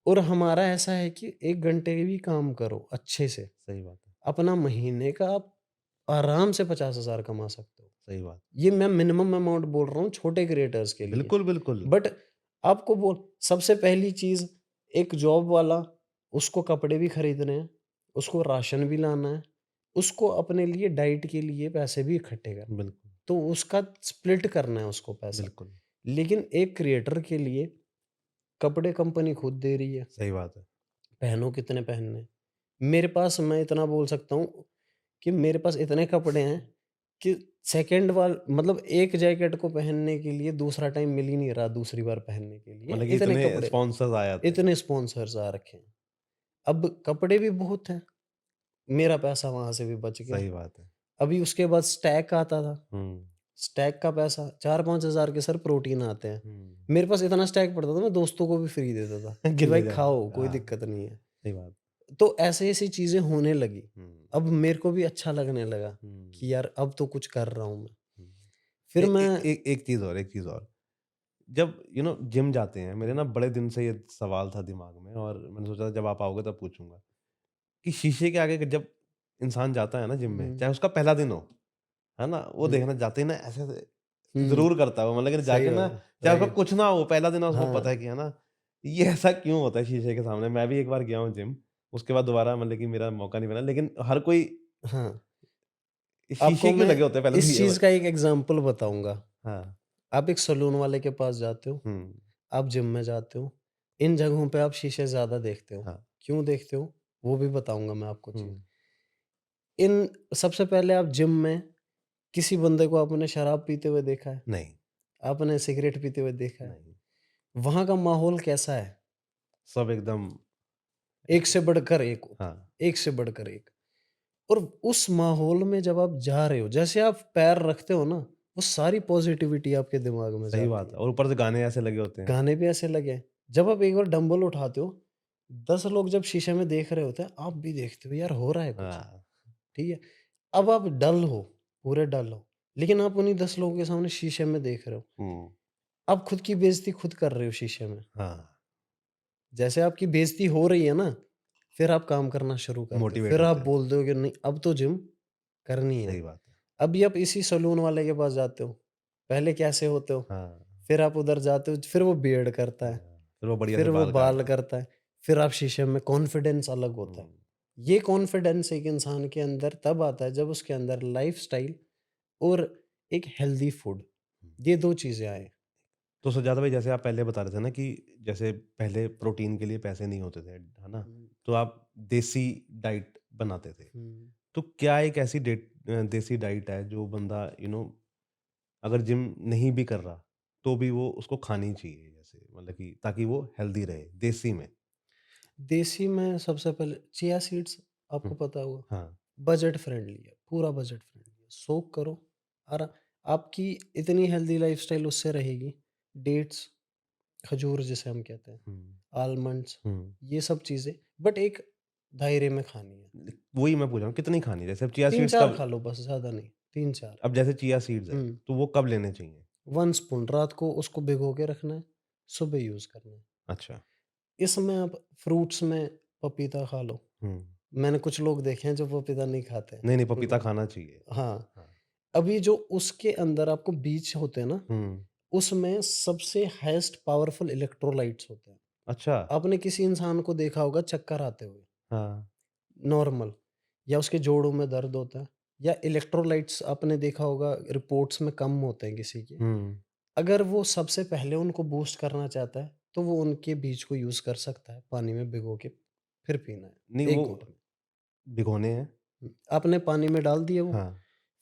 और हमारा ऐसा है कि 1 घंटे भी काम करो अच्छे से, सही बात है, अपना महीने का आप आराम से 50,000 कमा सकते हो। सही बात। ये मैं मिनिमम अमाउंट बोल रहा हूँ छोटे क्रिएटर्स के लिए। बिल्कुल, बिल्कुल। बट आपको बोल सबसे पहली चीज़, एक जॉब वाला, उसको कपड़े भी खरीदने हैं, उसको राशन भी लाना है, उसको अपने लिए डाइट के लिए पैसे भी इकट्ठे करने हैं। बिल्कुल, तो उसका स्प्लिट करना है उसको पैसा। बिल्कुल, लेकिन एक क्रिएटर के लिए कपड़े कंपनी खुद दे रही है, सही बात है। पहनो कितने पहनने हैं। मेरे पास मैं इतना बोल सकता हूँ कि मेरे पास इतने कपड़े हैं कि सेकंड वाल मतलब एक जैकेट को पहनने के लिए दूसरा टाइम मिल ही नहीं रहा दूसरी बार पहनने के लिए, मतलब कि इतने इतने कपड़े, स्पॉन्सर्स आ जाते हैं। इतने स्पॉन्सर्स आ रखे हैं। अब कपड़े भी बहुत हैं, मेरा पैसा वहाँ से भी बच गया। सही बात है। अभी उसके बाद स्टैक आता था, हुँ, स्टैक का पैसा 4-5 हज़ार के सर प्रोटीन आते हैं। हुँ। मेरे पास इतना स्टैक पड़ता था, मैं दोस्तों को भी फ्री देता था कि कि भाई ले जाओ। खाओ, कोई हाँ, दिक्कत नहीं है। सही बात। तो ऐसी-ऐसी चीज़ें होने लगी। हुँ, अब मेरे को भी अच्छा लगने लगा हुँ, कि यार अब तो कुछ कर रहा हूँ मैं। हुँ। फिर ए ए मैं ए एक चीज़ और, एक चीज़ और। जब जिम जाते हैं, मेरे ना बड़े दिन से ये सवाल था दिमाग में और मैंने सोचा जब आप आओगे तब पूछूँगा, कि शीशे के आगे जब इंसान जाता है ना जिम में, हुँ, चाहे उसका पहला दिन हो, है ना? वो हुँ, देखना जाते ही ना ऐसे-ऐसे हुँ, ज़रूर करता है वो, मतलब लेकिन सही जाके ना, बात है, चाहे उसका राइट। कुछ ना हो, पहला दिन है उसको पता है हाँ, कि है ना, ये ऐसा क्यों होता है शीशे के सामने। मैं भी एक बार गया हूँ जिम, उसके बाद दोबारा मतलब कि मेरा मौका नहीं मिला, लेकिन हर कोई हाँ। शीशे आपको क्यों मैं लगे होते हैं पहले तो इस ये चीज़ का एक एग्ज़ाम्पल बताऊँगा। हाँ, आप एक सैलून वाले के पास जाते हो, हुँ, आप जिम में जाते हो, इन जगहों पे आप शीशे ज़्यादा देखते हो। हाँ, क्यों देखते हो? वो भी बताऊँगा मैं आपको चीज़। हुँ, इन सबसे पहले आप जिम में किसी बंदे को आपने शराब पीते हुए देखा है? नहीं, आपने सिगरेट पीते हुए देखा है? नहीं, वहाँ का माहौल कैसा है? सब एकदम एक से बढ़कर एक होता हाँ, है, एक से बढ़कर एक। और उस माहौल में जब आप जा रहे हो, जैसे आप पैर रखते हो ना, वो सारी पॉज़िटिविटी आपके दिमाग में सही जाती बात है है। और ऊपर से गाने ऐसे लगे होते हैं। गाने भी ऐसे लगे हैं। जब आप एक बार डंबल उठाते हो, 10 लोग जब शीशे में देख रहे होते हैं, आप भी देखते हो यार हो रहा है कुछ, हाँ, ठीक है? अब आप डल हो, पूरे डल हो, लेकिन आप उन्हीं 10 लोगों के सामने शीशे में देख रहे हो। हुँ, आप खुद की बेइज़्ज़ती खुद कर रहे हो शीशे में। हाँ, जैसे आपकी बेइज़्ती हो रही है ना, फिर आप काम करना शुरू करते हो। मोटिवेट फिर आप होते हैं। बोल दो कि नहीं अब तो जिम करनी है। सही बात है। अभी आप इसी सैलून वाले के पास जाते हो, पहले कैसे होते हो? हाँ, फिर आप उधर जाते हो, फिर वो बियर्ड करता है, हाँ। फिर वो बढ़िया से फिर वो बाल बाल काटता है। करता है, फिर आप शीशे में कॉन्फिडेंस अलग होता है। हुँ, ये कॉन्फिडेंस एक इंसान के अंदर तब आता है जब उसके अंदर लाइफ़स्टाइल और एक हेल्दी फूड, हुँ। ये 2 चीज़ें आएँ। तो सज्जाद भाई, जैसे आप पहले बता रहे थे ना कि जैसे पहले प्रोटीन के लिए पैसे नहीं होते थे, है ना? हुँ, तो आप देसी डाइट बनाते थे। हुँ। तो क्या एक ऐसी देसी डाइट है जो बंदा अगर जिम नहीं भी कर रहा, तो भी वो उसको खानी चाहिए, जैसे मतलब कि ताकि वो हेल्दी रहे, देसी में? देसी में सबसे पहले चिया सीड्स हुँ, आपको पता होगा, हाँ। बजट फ्रेंडली है, पूरा बजट फ्रेंडली है। सोक करो और आपकी इतनी हेल्दी लाइफ़स्टाइल उससे रहेगी। डेट्स, खजूर जिसे हम कहते हैं, हुँ, आलमंड्स, हुँ। ये सब चीज़ें बट एक दायरे में खानी है। वही मैं पूछ रहा हूँ, कितनी खानी है? जैसे अब चिया सीड्स 3-4 कब, खा लो बस, ज़्यादा नहीं, 3-4। अब जैसे चिया सीड्स हैं, हुँ, तो वो कब लेने चाहिए? 1 स्पून रात को उसको भिगो के रखना है, सुबह यूज़ करना है। अच्छा। इसमें आप फ्रूट्स में पपीता खा लो। हुँ। मैंने कुछ लोग देखे हैं जो पपीता नहीं खाते हैं। नहीं, नहीं, पपीता उनको खाना चाहिए। हाँ, हाँ। अभी जो उसके अंदर आपको बीज होते हैं ना, हुँ। उसमें सबसे हाईएस्ट पावरफुल इलेक्ट्रोलाइट्स होते हैं। अच्छा। आपने किसी इंसान को देखा होगा चक्कर आते हुए, हाँ। नॉर्मल या उसके जोड़ों में दर्द होता है या इलेक्ट्रोलाइट्स आपने देखा होगा रिपोर्ट्स में कम होते हैं किसी के। हुँ। अगर वो सबसे पहले उनको बूस्ट करना चाहता है, तो वो उनके बीज को यूज़ कर सकता है, पानी में भिगो के फिर पीना है, नहीं, 1 वो घूँट में। भिगोने हैं। आपने पानी में डाल दिए वो, हाँ,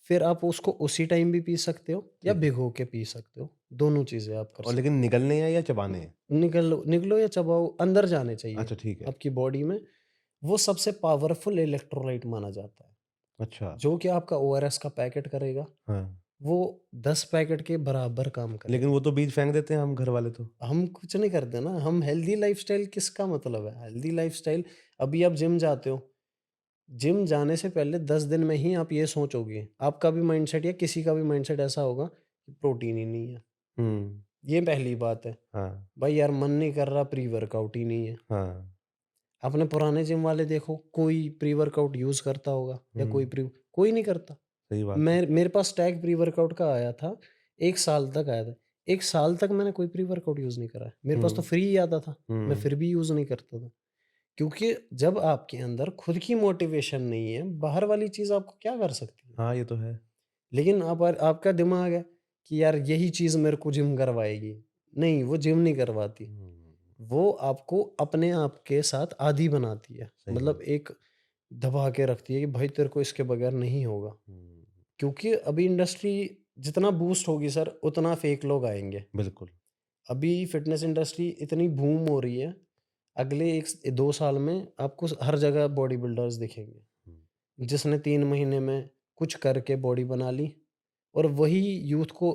फिर आप उसको उसी टाइम भी पी सकते हो या ठीक है। भिगो के पी सकते हो, दोनों चीज़ें आप कर और सकते लेकिन हो। निगलने हैं या चबाने हैं? निगलो निगलो या चबाओ, अंदर जाने चाहिए अच्छा, ठीक है। आपकी बॉडी में, वो सबसे पावरफुल इलेक्ट्रोलाइट माना जाता है, अच्छा। जो कि आपका ओआरएस का पैकेट करेगा, हाँ। वो 10 पैकेट के बराबर काम लेकिन करेगा। वो तो बीज फेंक देते हैं हम घर वाले तो। हम कुछ नहीं करते ना, हम हेल्दी लाइफ़स्टाइल किसका मतलब है? हेल्दी लाइफ़स्टाइल अभी आप जिम जाते हो, जिम जाने से पहले 10 दिन में ही आप ये सोचोगे, आपका भी माइंडसेट या किसी का भी माइंडसेट ऐसा होगा कि प्रोटीन ही नहीं है, हुँ। ये पहली बात है। हाँ, भाई यार मन नहीं कर रहा, प्री-वर्कआउट ही नहीं है। हाँ। अपने पुराने जिम वाले देखो, कोई प्री-वर्कआउट यूज़ करता होगा या हुँ, कोई नहीं करता। सही बात है। मेरे पास टैग प्री-वर्कआउट का आया था, 1 साल तक आया था। 1 साल तक मैंने कोई प्री-वर्कआउट यूज़ नहीं करा है। मेरे पास तो हुँ, फ्री ही आता था, मैं हुँ। फिर भी यूज़ नहीं करता था। क्योंकि जब आपके अंदर खुद की मोटिवेशन नहीं है, बाहर वाली चीज़ आपको क्या कर सकती है? हाँ, ये तो है। लेकिन आप आपका दिमाग है कि यार यही चीज़ मेरे को जिम करवाएगी। नहीं, वो जिम नहीं करवाती। हुँ, वो आपको अपने आप के साथ आदी बनाती है। सही मतलब बात। एक दबा के रखती है कि भाई तेरे को इसके बगैर नहीं होगा। हुँ, क्योंकि अभी इंडस्ट्री जितना बूस्ट होगी सर, उतना फेक लोग आएँगे। बिल्कुल। अभी फ़िटनेस इंडस्ट्री इतनी बूम हो रही है, अगले 2 साल में आपको हर जगह बॉडी बिल्डर्स दिखेंगे। हुँ, जिसने 3 महीने में कुछ करके बॉडी बना ली और वही यूथ को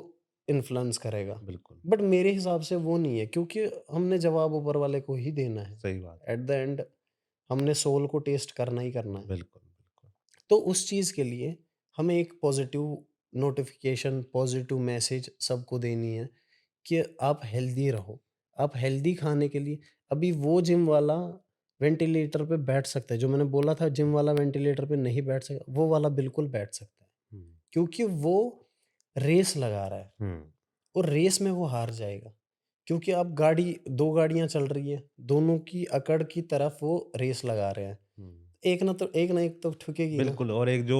इन्फ्लुएंस करेगा। बिल्कुल। बट मेरे हिसाब से वो नहीं है क्योंकि हमने जवाब ऊपर वाले को ही देना है। सही बात है। एट द एंड हमने सोल को टेस्ट करना ही करना है। बिल्कुल, बिल्कुल। तो उस चीज़ के लिए हमें एक पॉज़िटिव नोटिफ़िकेशन, पॉज़िटिव मैसेज सबको देनी है कि आप हेल्दी रहो। आप हेल्दी खाने के लिए अभी वो जिम वाला वेंटिलेटर पे बैठ सकता है, जो मैंने बोला था जिम वाला वेंटिलेटर पे नहीं बैठ सकता, वो वाला बिल्कुल बैठ सकता है। हुँ, क्योंकि वो रेस लगा रहा है हुँ, और रेस में वो हार जाएगा। क्योंकि अब 2 गाड़ियाँ चल रही हैं, दोनों की अकड़ की तरफ वो रेस लगा रहे हैं। हुँ। एक ना एक तो ठुकेगी ना। बिल्कुल, और एक जो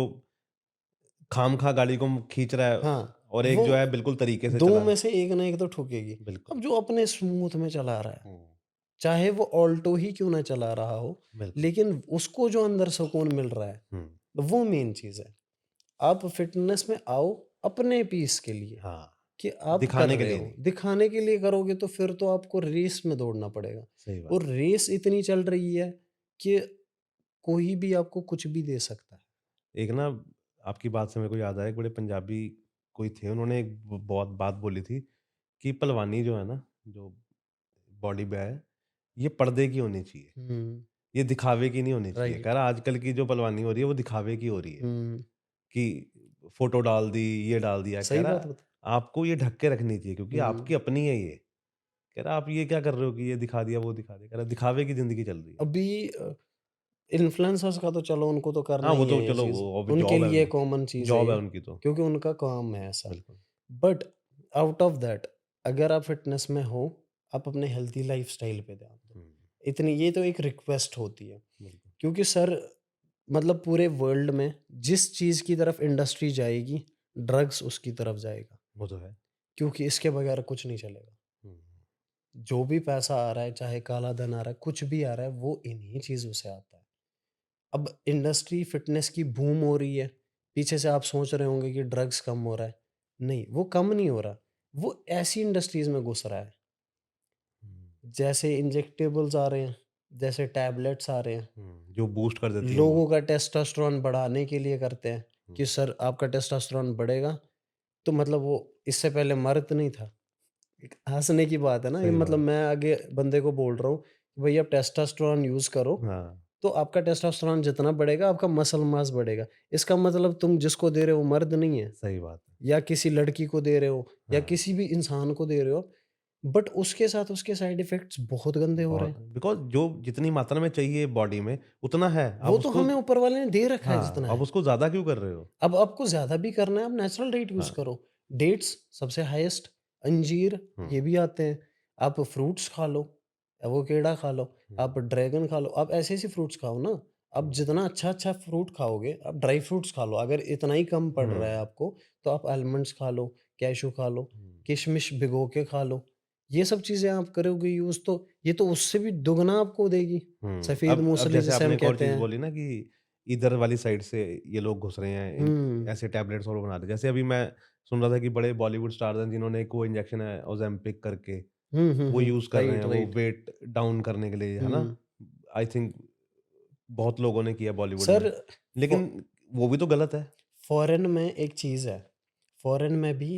खामखा गाड़ी को खींच रहा है, हाँ, और एक जो वो है बिल्कुल तरीके से 2 चला रहा में है। से एक ना एक तो ठुकेगी। बिल्कुल। अब जो अपने स्मूथ में चला रहा है, हुँ, चाहे वो ऑल्टो ही क्यों ना चला रहा हो, बिल्कुल। लेकिन उसको जो अंदर सुकून मिल रहा है, हुँ, वो मेन चीज़ है। आप फ़िटनेस में आओ अपने पीस के लिए हाँ, कि आप कर दिखाने के रहे लिए हो। नहीं। दिखाने के लिए करोगे तो फिर तो आपको रेस में दौड़ना पड़ेगा सही बात। और रेस इतनी चल रही है कि कोई भी आपको कुछ भी दे सकता है। एक ना, आपकी बात से मेरे को याद आया, एक बड़े पंजाबी कोई थे, उन्होंने एक बहुत बात बोली थी कि पहलवानी जो है ना, जो बॉडी में है, ये पर्दे की होनी चाहिए, हुँ, ये दिखावे की नहीं होनी चाहिए। कह राइट। रहा आजकल की जो पहलवानी हो रही है वो दिखावे की हो रही है, हुँ, कि फोटो डाल दी, ये डाल दिया। कह सही बात रहा बता आपको ये ढक के रखनी चाहिए, क्योंकि हुँ, आपकी अपनी है ये, कह रहा आप ये क्या कर रहे हो कि ये दिखा दिया, वो दिखा दिया। कह रहा दिखावे की ज़िंदगी चल रही है। अभी इन्फ्लुएंसर्स का तो चलो उनको तो करना हाँ, वो ही है तो ये चलो चीज़, वो अब उनके जॉब है लिए उनकी। कॉमन चीज़ है जॉब है ये, उनकी तो। क्योंकि उनका काम है ऐसा। बिल्कुल, बट आउट ऑफ दैट, अगर आप फिटनेस में हो, आप अपने हेल्थी लाइफ़स्टाइल पे ध्यान दो। हुँ, इतनी ये तो एक रिक्वेस्ट होती है, बिल्कुल, क्योंकि सर मतलब पूरे वर्ल्ड में जिस चीज़ की तरफ इंडस्ट्री जाएगी, ड्रग्स उसकी तरफ जाएगा, वो तो है। क्योंकि इसके बगैर कुछ नहीं चलेगा। हुँ, जो भी पैसा आ रहा है, चाहे काला धन आ रहा है, कुछ भी आ रहा है, वो इन्हीं चीज़ों से आता है। अब इंडस्ट्री फिटनेस की बूम हो रही है, पीछे से आप सोच रहे होंगे कि ड्रग्स कम हो रहा है। नहीं, वो कम नहीं हो रहा, वो ऐसी इंडस्ट्रीज़ में घुस रहा है। हुँ, जैसे इंजेक्टेबल्स आ रहे हैं, जैसे टैबलेट्स आ रहे हैं, जो बूस्ट कर देती हैं बहुत। लोगों का टेस्टोस्टेरोन बढ़ाने के लिए करते हैं हुँ, कि सर आपका टेस्टोस्टेरोन बढ़ेगा, तो मतलब वो इससे पहले मर्द नहीं था। एक हँसने की बात है ना, ये सही मतलब बात। मैं आगे बंदे को बोल रहा हूँ, कि भई आप टेस्टोस्टेरोन यूज़ करो, हाँ, तो आपका टेस्टोस्टेरोन जितना बढ़ेगा, आपका मसल मास बढ़ेगा। इसका मतलब तुम जिसको दे रहे हो वो मर्द नहीं है, सही बात है। या किसी लड़की को दे रहे हो, या हाँ, किसी भी इंसान को दे रहे हो, बट उसके साथ उसके साइड इफ़ेक्ट्स बहुत गंदे हो रहे बहुत हैं। बिकॉज़ जो जितनी मात्रा में चाहिए बॉडी में, उतना है। वो आप तो उसको हमें ऊपर वाले ने दे रखा है हाँ, जितना आप है। उसको ज़्यादा क्यों कर रहे हो? अब आपको ज़्यादा भी करना है, आप नेचुरल डेट यूज़ हाँ, करो। डेट्स सबसे हाईएस्ट, अंजीर हुँ, ये भी आते हैं। आप फ्रूट्स खा लो, एवोकेडो खा लो, हुँ, आप ड्रैगन खा लो, आप ऐसे-ऐसे फ्रूट्स खाओ ना। आप हुँ, जितना अच्छा-अच्छा फ्रूट खाओगे, आप ड्राई फ्रूट्स खा लो। अगर इतना ही कम पड़ रहा है हुँ, आपको, तो आप आलमंड्स खा लो, कैश्यू खा लो, हुँ, किशमिश भिगो के खा लो। ये सब चीज़ें आप करोगे यूज़, तो ये तो उससे भी दुगना आपको देगी। हुँ। सफ़ेद अब मूसली जैसे जिसे आपने हम एक और कहते चीज़ हैं। बोली ना कि इधर वाली साइड से ये लोग घुस रहे हैं, इन हुँ। ऐसे टैबलेट्स और बना रहे हैं। जैसे अभी मैं सुन रहा था कि बड़े बॉलीवुड स्टार्स हैं जिन्होंने एक वो इंजेक्शन है ओज़ेम्पिक करके, हुँ, हुँ, वो हुँ। यूज़ कर रहे हैं, राइट, वो राइट। वेट डाउन करने के लिए, है ना? हुँ। आई थिंक बहुत लोगों ने किया बॉलीवुड में। सर फ़ॉ लेकिन वो भी तो गलत है। फ़ॉरेन में एक चीज़ है, फ़ॉरेन में भी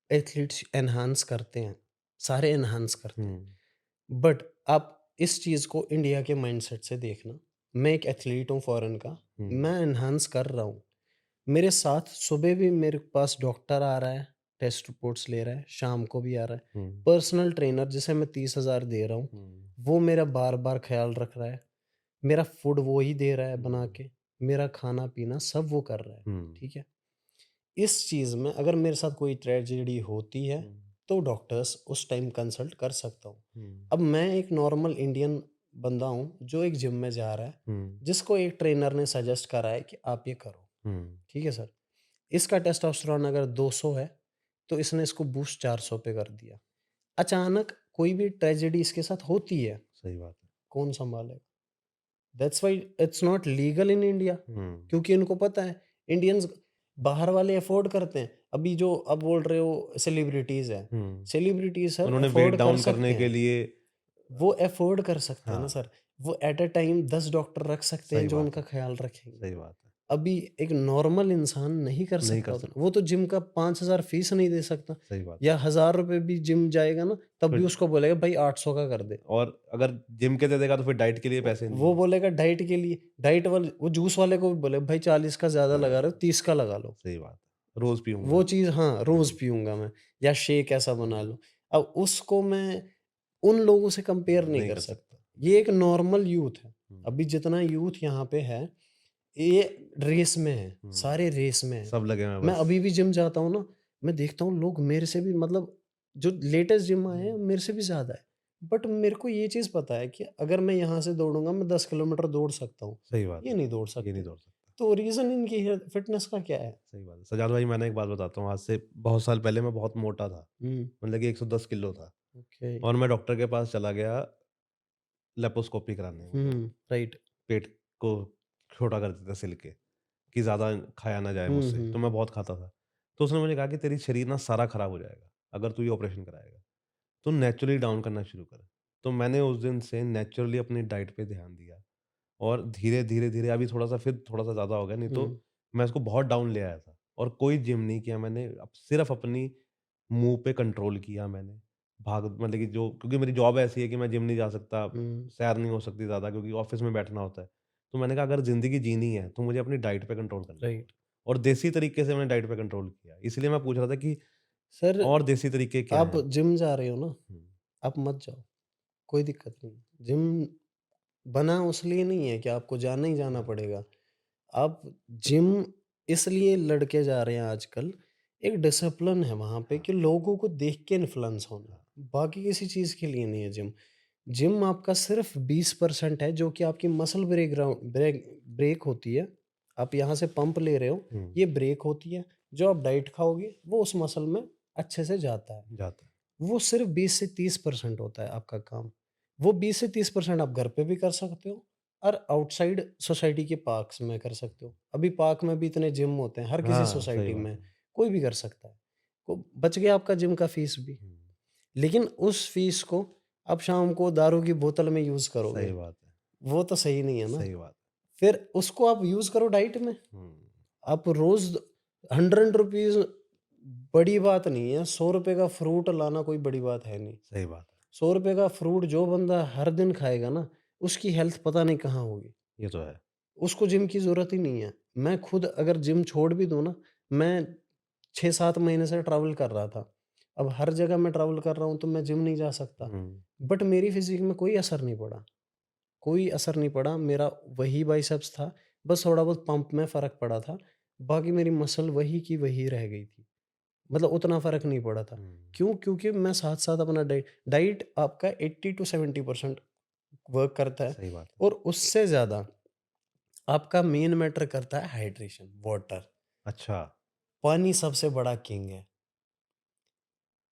एथलीट्स एनहांस करते हैं, सारे एनहांस करते हैं। हुँ, बट आप इस चीज़ को इंडिया के माइंडसेट से देखना, मैं एक एथलीट हूँ फ़ॉरेन का, हुँ, मैं एनहांस कर रहा हूँ। मेरे साथ सुबह भी मेरे पास डॉक्टर आ रहा है, टेस्ट रिपोर्ट्स ले रहा है, शाम को भी आ रहा है। हुँ, पर्सनल ट्रेनर जिसे मैं 30,000 दे रहा हूँ, हुँ, वो मेरा बार-बार ख़्याल रख रहा है। मेरा फूड वो ही दे रहा है बना हुँ, के, मेरा खाना-पीना सब वो कर रहा है, हुँ, ठीक है? इस चीज़ में अगर मेरे साथ कोई ट्रेजेडी होती है, हुँ, तो डॉक्टर्स उस टाइम कंसल्ट कर सकता हूँ। हुँ, अब मैं एक नॉर्मल इंडियन बंदा हूँ, जो एक जिम में जा रहा है, हुँ, जिसको एक ट्रेनर ने सजेस्ट करा है कि आप ये करो, हुँ, ठीक है सर? इसका टेस्टोस्टेरोन अगर 200 है, तो इसने इसको बूस्ट 400 पे कर दिया। अचानक कोई भी ट्रेजेडी इसके साथ होती है, सही बात है। कौन सँभालेगा? That's why it's not legal in India, hmm, क्योंकि इनको पता है इंडियंस बाहर वाले अफोर्ड करते हैं। अभी जो आप बोल रहे हो सेलिब्रिटीज़ हैं, हुँ। सेलिब्रिटीज़ सर उन्होंने वेट अफोर्ड कर डाउन सकते करने के हैं। लिए वो अफोर्ड कर सकते हैं ना हाँ, सर। वो एट अ टाइम 10 डॉक्टर रख सकते हैं सही जो बात उनका है, ख़्याल रखेंगे। सही बात है। अभी एक नॉर्मल इंसान नहीं कर नहीं कर सकता उतना। सकता, वो तो जिम का 5,000 फीस नहीं दे सकता, सही बात या ₹1000 भी जिम जाएगा ना, तब है। भी फिर उसको बोलेगा भाई 800 का कर दे। और अगर जिम के दे देगा तो फिर डाइट के लिए पैसे नहीं वो है। बोलेगा डाइट के लिए, डाइट वाले वो जूस वाले को भी बोले भाई 40 का ज़्यादा लगा रहे हो, हाँ, 30 का लगा लो। सही बात है। रोज़ वो पीऊँगा। चीज़ हाँ, रोज़ हुँ, पीऊँगा मैं, या शेक ऐसा बना हुँ, लो। अब उसको मैं उन लोगों से कंपेयर नहीं नहीं कर कर सकता। सकता। ये एक नॉर्मल यूथ है। हुँ, अभी जितना यूथ यहाँ पे है, ये रेस में है, हुँ, सारे रेस में हैं। सब लगे हुए हैं मैं बस। अभी भी जिम जाता हूँ ना, मैं देखता हूँ लोग मेरे से भी मतलब जो लेटेस्ट जिम आए हैं, हुँ, मेरे से भी ज़्यादा है। बट मेरे को ये चीज़ पता है कि अगर मैं यहाँ से दौड़ूँगा, मैं 10 किलोमीटर दौड़ सकता हूँ। सही बात ये है। नहीं दौड़ ये नहीं सकते। दौड़ सकता। तो रीज़न इनकी है फिटनेस का क्या है? सही बात है। सजाद भाई मैंने एक बात बताता हूँ, आज से बहुत साल पहले मैं बहुत मोटा था। हुँ, मतलब कि 110 किलो था ओके। और मैं डॉक्टर के पास चला गया लेप्रोस्कोपी कराने मतलब हुँ, राइट। पेट को छोटा कर देते थे सिल के, कि ज़्यादा खाया ना जाए हुँ, मुझसे, हुँ, तो मैं बहुत खाता था। तो उसने मुझे कहा कि तेरी शरीर ना सारा खराब हो जाएगा, अगर तू ये ऑपरेशन कराएगा। तो नेचुरली डाउन करना शुरू कर। तो मैंने उस दिन से नेचुरली अपनी डाइट पे ध्यान दिया और धीरे-धीरे अभी थोड़ा-सा फिर थोड़ा-सा ज़्यादा हो गया, नहीं तो हुँ, मैं इसको बहुत डाउन ले आया था और कोई जिम नहीं किया मैंने, अब सिर्फ़ अपनी मुँह पे कंट्रोल किया मैंने। भाग मतलब कि जो क्योंकि मेरी जॉब ऐसी है कि मैं जिम नहीं जा सकता, हुँ, सैर नहीं हो सकती ज़्यादा क्योंकि ऑफ़िस में बैठना होता है। तो मैंने कहा अगर ज़िंदगी जीनी है, तो मुझे अपनी डाइट पे कंट्रोल करना होगा राइट। और देसी तरीके से मैंने डाइट पे कंट्रोल किया। इसलिए मैं पूछ रहा था कि सर और देसी तरीके क्या आप हैं? जिम जा रहे हो ना, हुँ, आप मत जाओ, कोई दिक्कत नहीं है। जिम बना उस लिए नहीं है कि आपको जाना ही जाना हाँ, पड़ेगा। आप जिम इसलिए लड़के जा रहे हैं आजकल, एक डिसिप्लिन है वहाँ पे हाँ, कि लोगों को देख के इन्फ्लुएंस होना, हाँ, बाकी किसी चीज़ के लिए नहीं है जिम। जिम आपका सिर्फ़ 20% है जो कि आपकी मसल ब्रेक होती है। आप यहाँ से पंप ले रहे हो, हुँ, ये ब्रेक होती है। जो आप डाइट खाओगे, वो उस मसल में अच्छे से जाता है। जाता है। वो सिर्फ़ 20 से 30% होता है आपका काम। वो 20 से 30% आप घर पे भी कर सकते हो और आउटसाइड सोसाइटी के पार्क्स में कर सकते हो। अभी पार्क में भी इतने जिम होते हैं, हर किसी हाँ, सही सोसाइटी बात में, है। कोई भी कर सकता है। को बच गया आपका जिम का फ़ीस भी। हुँ, लेकिन उस फ़ीस को आप शाम को दारू की बोतल में यूज़ करोगे, सही बात है, वो तो सही नहीं है ना। सही बात। फिर उसको आप यूज़ करो डाइट में। हुँ, आप रोज़ ₹100 बड़ी बात नहीं है, ₹100 का फ्रूट लाना कोई बड़ी बात है नहीं। सही बात है। ₹100 का फ्रूट जो बंदा हर दिन खाएगा ना, उसकी हेल्थ पता नहीं कहाँ होगी। ये तो है। उसको जिम की ज़रूरत ही नहीं है। मैं खुद अगर जिम छोड़ भी दूँ ना, मैं 6-7 महीने से ट्रैवल कर रहा था। अब हर जगह मैं ट्रैवल कर रहा हूँ तो मैं जिम नहीं जा सकता। हुँ, बट मेरी फ़िज़ीक में कोई असर नहीं पड़ा। कोई असर नहीं पड़ा, मेरा वही बाइसेप्स था, बस थोड़ा बहुत पंप में फ़र्क पड़ा था। बाकी मेरी मसल वही की वही रह गई थी। मतलब उतना फ़र्क नहीं पड़ा था। हुँ, क्यों? क्योंकि मैं साथ-साथ अपना डाइट आपका 80 टू 70% वर्क करता है सही बात है। और उससे ज़्यादा आपका मेन मैटर करता है हाइड्रेशन, वाटर। अच्छा, पानी सबसे बड़ा किंग है।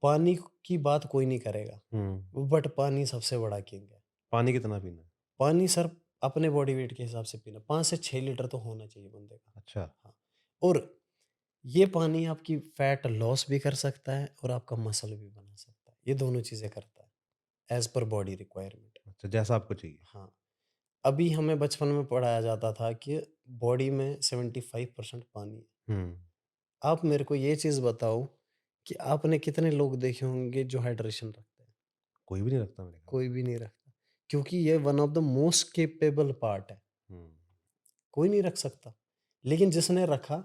पानी की बात कोई नहीं करेगा, हुँ, बट पानी सबसे बड़ा किंग है। पानी कितना पीना है? पानी सर अपने बॉडी वेट के हिसाब से पीना 5 से 6 लीटर तो होना चाहिए बंदे का। अच्छा, हाँ, और ये पानी आपकी फैट लॉस भी कर सकता है और आपका मसल भी बना सकता है। ये दोनों चीज़ें करता है एज़ पर बॉडी रिक्वायरमेंट। अच्छा जैसा आपको चाहिए। हाँ, अभी हमें बचपन में पढ़ाया जाता था कि बॉडी में 75% पानी है। हुँ, आप मेरे को ये चीज़ बताओ कि आपने कितने लोग देखे होंगे जो हाइड्रेशन रखते हैं? कोई भी नहीं रखता मेरे ख्याल कोई भी नहीं रखता। क्योंकि ये one of the most capable part है। से। हुँ, कोई नहीं रख सकता। लेकिन जिसने रखा,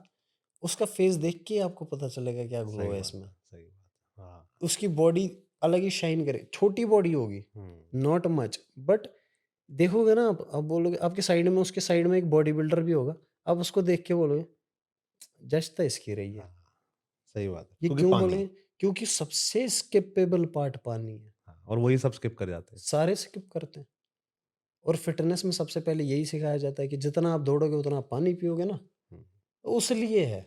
उसका फेस देख के ही आपको पता चलेगा क्या ग्लो सही है बात इसमें। है, सही बात है। हाँ, उसकी बॉडी अलग ही शाइन करे। छोटी बॉडी होगी, हुँ, नॉट मच बट देखोगे ना आप बोलोगे आपके साइड में उसके साइड में एक बॉडी बिल्डर भी होगा। आप उसको देख के बोलोगे, जच तो इसकी रही है। हाँ, सही बात है। ये क्योंकि क्यों पानी बोले? क्योंकि सबसे स्किपेबल पार्ट पानी है। हाँ, और वही सब स्किप कर जाते हैं। सारे स्किप करते हैं। और फिटनेस में सबसे पहले यही सिखाया जाता है कि जितना आप दौड़ोगे उतना आप पानी पियोगे ना, हुँ, तो उस लिए है।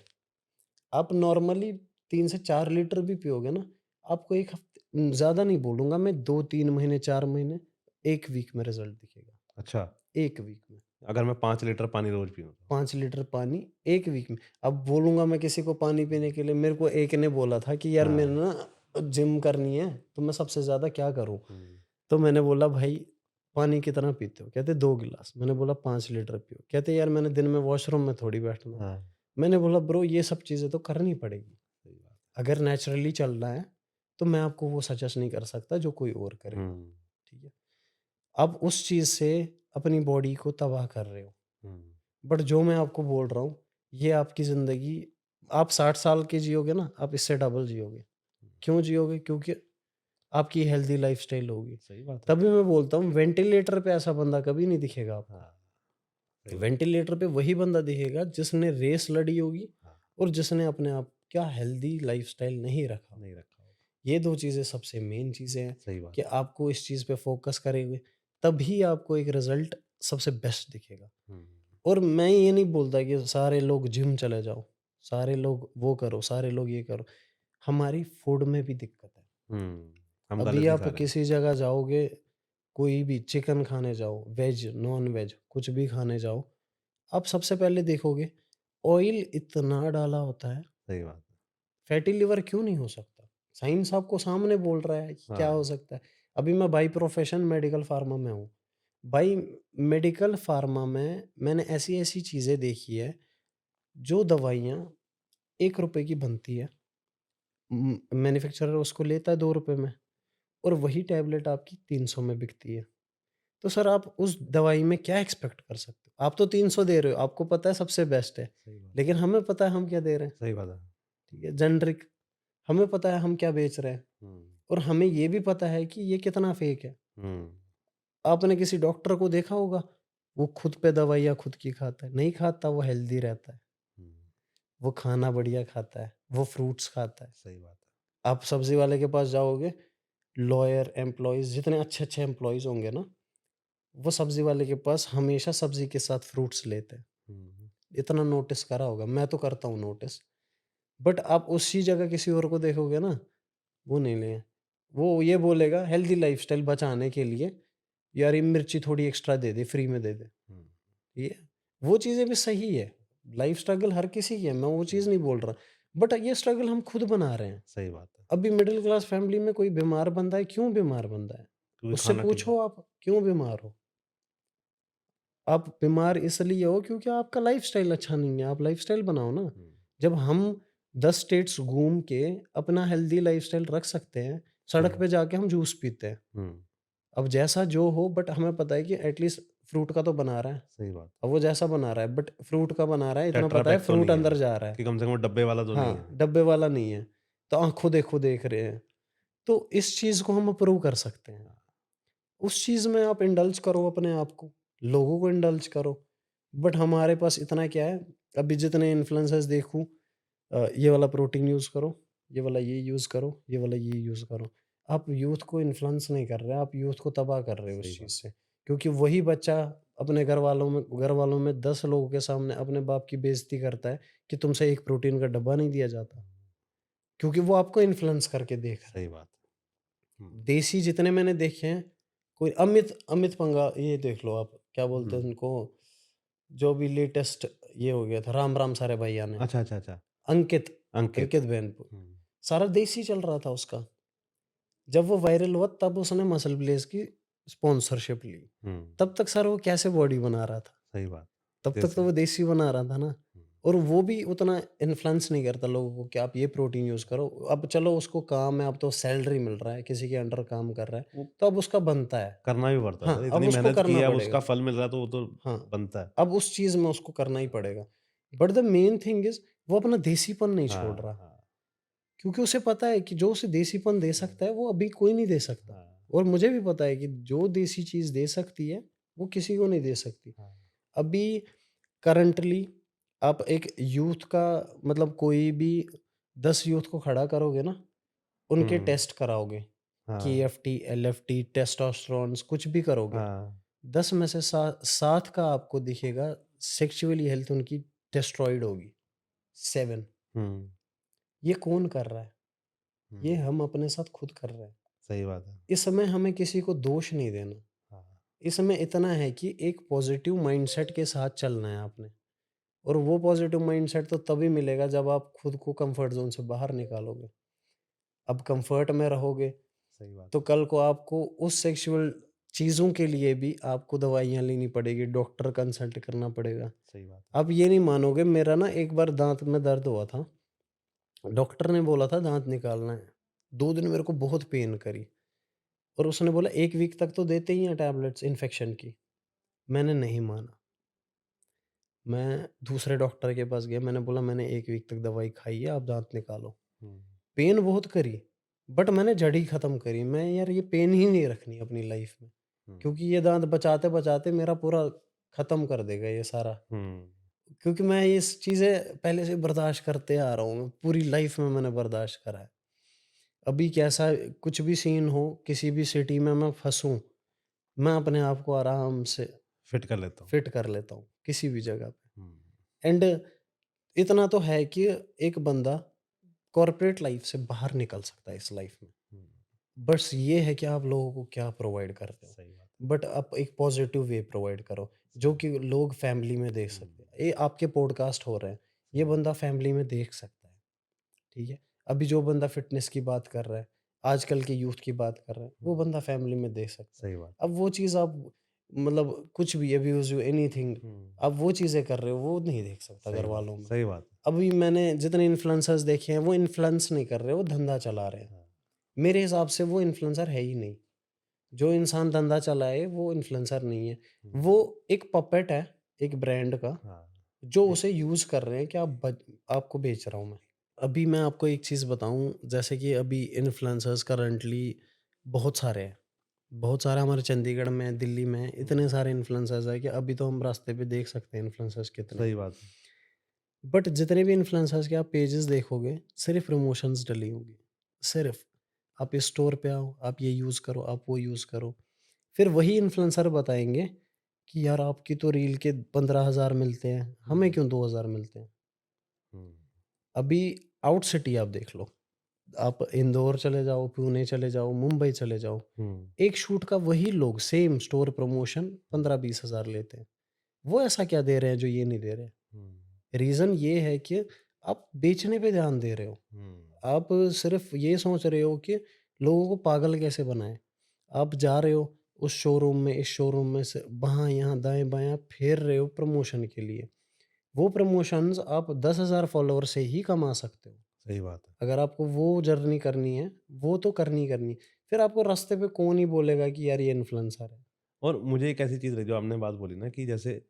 आप नॉर्मली 3 से 4 लीटर भी पियोगे ना, आपको 1 हफ्ते ज़्यादा नहीं बोलूँगा मैं 2-3 महीने, 4 महीने, 1 वीक में रिज़ल्ट दिखेगा। अच्छा, 1 वीक में। अगर मैं 5 लीटर पानी रोज़ पीऊँ तो? 5 लीटर पानी 1 वीक में। अब बोलूँगा मैं किसी को पानी पीने के लिए मेरे को एक ने बोला था कि यार हाँ, मैंने ना जिम करनी है, तो मैं सबसे ज़्यादा क्या करूँ? हुँ, तो मैंने बोला भाई पानी कितना पीते हो? कहते 2 गिलास। मैंने बोला 5 लीटर पियो। कहते यार मैंने दिन में वॉशरूम में थोड़ी बैठना है। हाँ, मैंने बोला ब्रो ये सब चीज़ें तो करनी पड़ेगी। सही बात अगर नेचुरली चल रहा है, तो मैं आपको वो सजेस्ट नहीं कर सकता जो कोई और है। करेगा। हुँ, ठीक है? आप उस चीज़ से अपनी बॉडी को तबाह कर रहे हो। हुँ, बट जो मैं आपको बोल रहा हूँ, ये आपकी ज़िंदगी आप 60 साल के जियोगे ना, आप इससे डबल जियोगे। हुँ, क्यों जियोगे? क्योंकि आपकी हेल्दी लाइफ़स्टाइल होगी। सही बात है। तभी मैं बोलता हूँ वेंटिलेटर पे ऐसा बंदा कभी नहीं दिखेगा आपको। हाँ, सही बात है। वेंटिलेटर पे वही बंदा दिखेगा जिसने रेस लड़ी होगी हाँ, और जिसने अपने आप का हेल्दी लाइफ़स्टाइल नहीं रखा होगा। नहीं रखा होगा। ये 2 चीज़ें सबसे मेन चीज़ें हैं सही बात कि है। आपको इस चीज़ पे फ़ोकस करेंगे, तभी आपको एक रिज़ल्ट सबसे बेस्ट दिखेगा। हुँ, और मैं ये नहीं बोलता कि सारे लोग जिम चले जाओ, सारे लोग वो करो, सारे लोग ये करो। हमारी फूड में भी दिक्कत है। हुँ, हम अभी गलत ही आप खा रहे हैं। किसी जगह जाओगे, कोई भी चिकन खाने जाओ, वेज, नॉन-वेज कुछ भी खाने जाओ, आप सबसे पहले देखोगे ऑयल इतना डाला होता है, सही बात है। फैटी लिवर क्यों नहीं हो सकता? साइंस आपको सामने बोल रहा है कि क्या हाँ, हो सकता है। अभी मैं बाई प्रोफ़ेशन मेडिकल फ़ार्मा में हूँ। बाई मेडिकल फ़ार्मा में मैंने ऐसी-ऐसी चीज़ें देखी है, जो दवाइयाँ ₹1 की बनती है, मैन्युफैक्चरर उसको लेता है ₹2 में और वही टैबलेट आपकी 300 में बिकती है। तो सर आप उस दवाई में क्या एक्सपेक्ट कर सकते हो? आप तो 300 दे रहे हो, आपको पता है सबसे बेस्ट है, सही बात लेकिन हमें पता है हम क्या दे रहे हैं, सही बात है। ठीक है? जेनेरिक हमें पता है हम क्या बेच रहे हैं। हुँ, और हमें ये भी पता है कि ये कितना फेक है। हुँ, आपने किसी डॉक्टर को देखा होगा, वो खुद पे दवाइयाँ खुद की खाता है, नहीं खाता, वो हेल्दी रहता है, हुँ, वो खाना बढ़िया खाता है, वो फ्रूट्स खाता है। सही बात है। आप सब्ज़ी वाले के पास जाओगे, लॉयर, एम्प्लॉइज़ जितने अच्छे-अच्छे एम्प्लॉइज़ होंगे ना, वो सब्ज़ी वाले के पास हमेशा सब्ज़ी के साथ फ्रूट्स लेते हैं। हुँ, हुँ, इतना नोटिस करा होगा, मैं तो करता हूँ नोटिस। बट आप उसी जगह किसी और को देखोगे ना, वो नहीं लें। वो ये बोलेगा हेल्दी लाइफ़स्टाइल बचाने के लिए, यार ये मिर्ची थोड़ी एक्स्ट्रा दे दे, फ्री में दे दे। हुँ, ये वो चीज़ें भी सही है। लाइफ़ स्ट्रगल हर किसी की है, मैं वो हुँ, चीज़ नहीं बोल रहा। बट ये स्ट्रगल हम खुद बना रहे हैं। सही बात है। अभी मिडल क्लास फैमिली में कोई बीमार बंदा है, क्यों बीमार बंदा है? क्योंकि उससे खाना ठीक है। पूछो आप, क्यों बीमार हो? आप बीमार इसलिए हो क्योंकि आपका लाइफ़स्टाइल अच्छा नहीं है, आप लाइफ़स्टाइल बनाओ ना। हुँ, जब हम 10 स्टेट्स घूम के अपना हेल्दी लाइफ़स्टाइल रख सकते हैं, सड़क हुँ, पे जाके हम जूस पीते हैं। हुँ, अब जैसा जो हो बट हमें पता है कि एटलीस्ट फ्रूट का तो बना रहा है। सही बात है। अब वो जैसा बना रहा है बट फ्रूट का बना रहा है, इतना टेट्रा पता है पैक तो फ्रूट नहीं है, अंदर जा रहा है। कि कम से कम वो डब्बे वाला तो नहीं हाँ, है। डब्बे वाला नहीं है। तो आँखों देखो देख रहे हैं। तो इस चीज़ को हम अप्रूव कर सकते हैं। हाँ, उस चीज़ में आप इंडल्ज करो अपने आप को, लोगों को इंडल्ज करो। बट हमारे पास इतना क्या है, अभी जितने इन्फ्लुएंसर्स देखूँ ये वाला प्रोटीन यूज़ करो, ये वाला ये यूज़ करो, ये वाला ये यूज़ करो। आप यूथ को इन्फ्लुएंस नहीं कर रहे, आप यूथ को तबाह कर रहे हो सही उस चीज़ बात से। क्योंकि वही बच्चा अपने घर वालों में 10 लोगों के सामने अपने बाप की बेइज़्ज़ती करता है कि तुमसे एक प्रोटीन का डब्बा नहीं दिया जाता। है। क्योंकि वो आपको इन्फ्लुएंस करके देख रहा है। सही बात है। हुँ, देसी जितने मैंने देखे हैं, कोई अमित अमित पंगा ये देख लो आप, क्या बोलते हुँ। हैं उनको, जो भी लेटेस्ट ये हो गया था, राम राम सारे भैया ने, अच्छा, अच्छा, अच्छा। अंकित, अंकित। अंकित बैनपुर, हुँ, सारा देसी चल रहा था उसका। जब वो वायरल हुआ तब उसने मसल ब्लेज़ की स्पॉन्सरशिप ली। हुँ, तब तक सर वो कैसे बॉडी बना रहा था? सही बात। तब तक तो देसी वो देसी बना रहा था ना। हुँ, और वो भी उतना इन्फ्लुएंस नहीं करता लोगों को कि आप ये प्रोटीन यूज़ करो। अब चलो उसको काम है, अब तो सैलरी मिल रहा है, किसी के अंडर काम कर रहा है, वो तो अब उसका बनता है। करना भी पड़ता हाँ, है। अब इतनी उसको मेहनत की करना है, अब उसका पड़ेगा। फल मिल रहा है तो वो तो हाँ, बनता है। अब उस चीज़ में उसको करना ही पड़ेगा। But the main thing is वो अपना देसीपन नहीं छोड़ हाँ, रहा। हाँ, क्योंकि उसे पता है कि जो उसे देसीपन दे हुँ, सकता है, वो अभी कोई नहीं दे सकता। हाँ, और मुझे भी पता है कि जो देसी चीज़ दे सकती है, वो किसी को नहीं दे सकती। हाँ, अभी करंटली आप एक यूथ का मतलब कोई भी 10 यूथ को खड़ा करोगे ना, उनके हुँ, टेस्ट कराओगे, हाँ, केएफटी, एलएफटी, टेस्टोस्टेरोन्स कुछ भी करोगे, हाँ, 10 में से 7 का आपको दिखेगा सेक्सुअली हेल्थ उनकी डिस्ट्रॉयड होगी, 7। हुँ, ये कौन कर रहा है? ये हुँ, हम अपने साथ खुद कर रहे हैं। सही बात है। इसमें हमें किसी को दोष नहीं देना। हाँ, इसमें इतना है कि एक पॉजिटिव माइंडसेट के साथ चलना है आपने। और वो पॉजिटिव माइंडसेट तो तभी मिलेगा जब आप खुद को कंफर्ट ज़ोन से बाहर निकालोगे। अब कंफर्ट में रहोगे, सही बात तो है, कल को आपको उस सेक्सुअल चीज़ों के लिए भी आपको दवाइयाँ लेनी पड़ेगी, डॉक्टर कंसल्ट करना पड़ेगा। सही बात है। आप ये नहीं मानोगे, मेरा ना एक बार दाँत में दर्द हुआ था। डॉक्टर ने बोला था दाँत निकालना है। 2 दिन मेरे को बहुत पेन करी और उसने बोला 1 वीक तक तो देते ही हैं टैबलेट्स इन्फेक्शन की। मैंने नहीं माना। मैं दूसरे डॉक्टर के पास गया, मैंने बोला मैंने 1 वीक तक दवाई खाई है, आप दाँत निकालो। हुँ, पेन बहुत करी, बट मैंने जड़ ही ख़त्म करी। मैं यार ये पेन ही नहीं रखनी अपनी लाइफ़ में, हुँ, क्योंकि ये दाँत बचाते-बचाते मेरा पूरा ख़त्म कर देगा ये सारा। हुँ, क्योंकि मैं ये स चीज़ें पहले से बर्दाश्त करते आ रहा हूँ, पूरी लाइफ़ में मैंने बर्दाश्त करा है। अभी कैसा कुछ भी सीन हो, किसी भी सिटी में मैं फँसूँ, मैं अपने आप को आराम से फिट कर लेता हूँ। फिट कर लेता हूँ, किसी भी जगह पे। हुँ, एंड इतना तो है कि एक बंदा कॉर्पोरेट लाइफ़ से बाहर निकल सकता है इस लाइफ़ में। हुँ, बस ये है कि आप लोगों को क्या प्रोवाइड करते हो। सही बात बट आप एक पॉज़िटिव वे प्रोवाइड करो, है, जो सही कि लोग फैमिली में देख हुँ, सकते हैं। ये आपके पॉडकास्ट हो रहे हैं, सही ये बात बंदा फैमिली में देख सकता है, ठीक है? अभी जो बंदा फ़िटनेस की बात कर रहा है, आजकल के यूथ की बात कर रहा है, वो हुँ, बंदा फैमिली में देख सकता है। सही बात है। अब वो चीज़ आप मतलब कुछ भी अब्यूज़िव एनीथिंग हुँ, आप वो चीज़ें कर रहे हो, वो नहीं देख सकता घरवालों में। सही बात है। अभी मैंने जितने इन्फ्लुएंसर्स देखे हैं, वो इन्फ्लुएंस नहीं कर रहे, वो धंधा चला रहे हैं। हाँ, मेरे हिसाब से वो इन्फ्लुएंसर है ही नहीं। जो इंसान धंधा चलाए वो इन्फ्लुएंसर नहीं है। हुँ, वो एक पपेट है, एक ब्रांड का, हाँ, जो एक उसे यूज़ कर रहे हैं कि आपको बेच रहा हूँ मैं। अभी मैं आपको एक चीज़ बताऊँ, जैसे कि अभी इन्फ्लुएंसर्स करंटली बहुत सारे हैं। बहुत सारे हमारे चंडीगढ़ में, दिल्ली में हुँ, इतने सारे इन्फ्लुएंसर्स हैं कि अभी तो हम रास्ते पे देख सकते हैं इन्फ्लुएंसर्स कितने हैं। सही बात है। बट जितने भी इन्फ्लुएंसर्स के आप पेजेस देखोगे, सिर्फ़ प्रमोशंस डली होंगी, सिर्फ़। आप इस स्टोर पे आओ, आप ये यूज़ करो, आप वो यूज़ करो। फिर वही इन्फ्लुएंसर बताएँगे कि यार आपकी तो रील के 15,000 मिलते हैं, हमें हुँ, क्यों 2,000 मिलते हैं? हुँ, अभी आउट सिटी आप देख लो, आप इंदौर चले जाओ, पुणे चले जाओ, मुंबई चले जाओ, हुँ, एक शूट का वही लोग सेम स्टोर प्रमोशन हुँ, 15-20 हज़ार लेते हैं। वो ऐसा क्या दे रहे हैं जो ये नहीं दे रहे? हुँ, रीज़न ये है कि आप बेचने पे ध्यान दे रहे हो। हुँ, आप सिर्फ़ ये सोच रहे हो कि लोगों को पागल कैसे बनाएँ। आप जा रहे हो उस शोरूम में, इस शोरूम में से वहाँ, यहाँ, दाएँ-बाएँ आप फेर रहे हो प्रमोशन के लिए। वो प्रमोशंस आप 10,000 फॉलोवर से ही कमा सकते हो। सही बात है। अगर आपको वो जर्नी करनी है, वो तो करनी ही करनी है। फिर आपको रास्ते पे कौन ही बोलेगा कि यार ये इन्फ्लुएंसर है। और मुझे एक ऐसी चीज़ लगी जो आपने बात बोली ना कि जैसे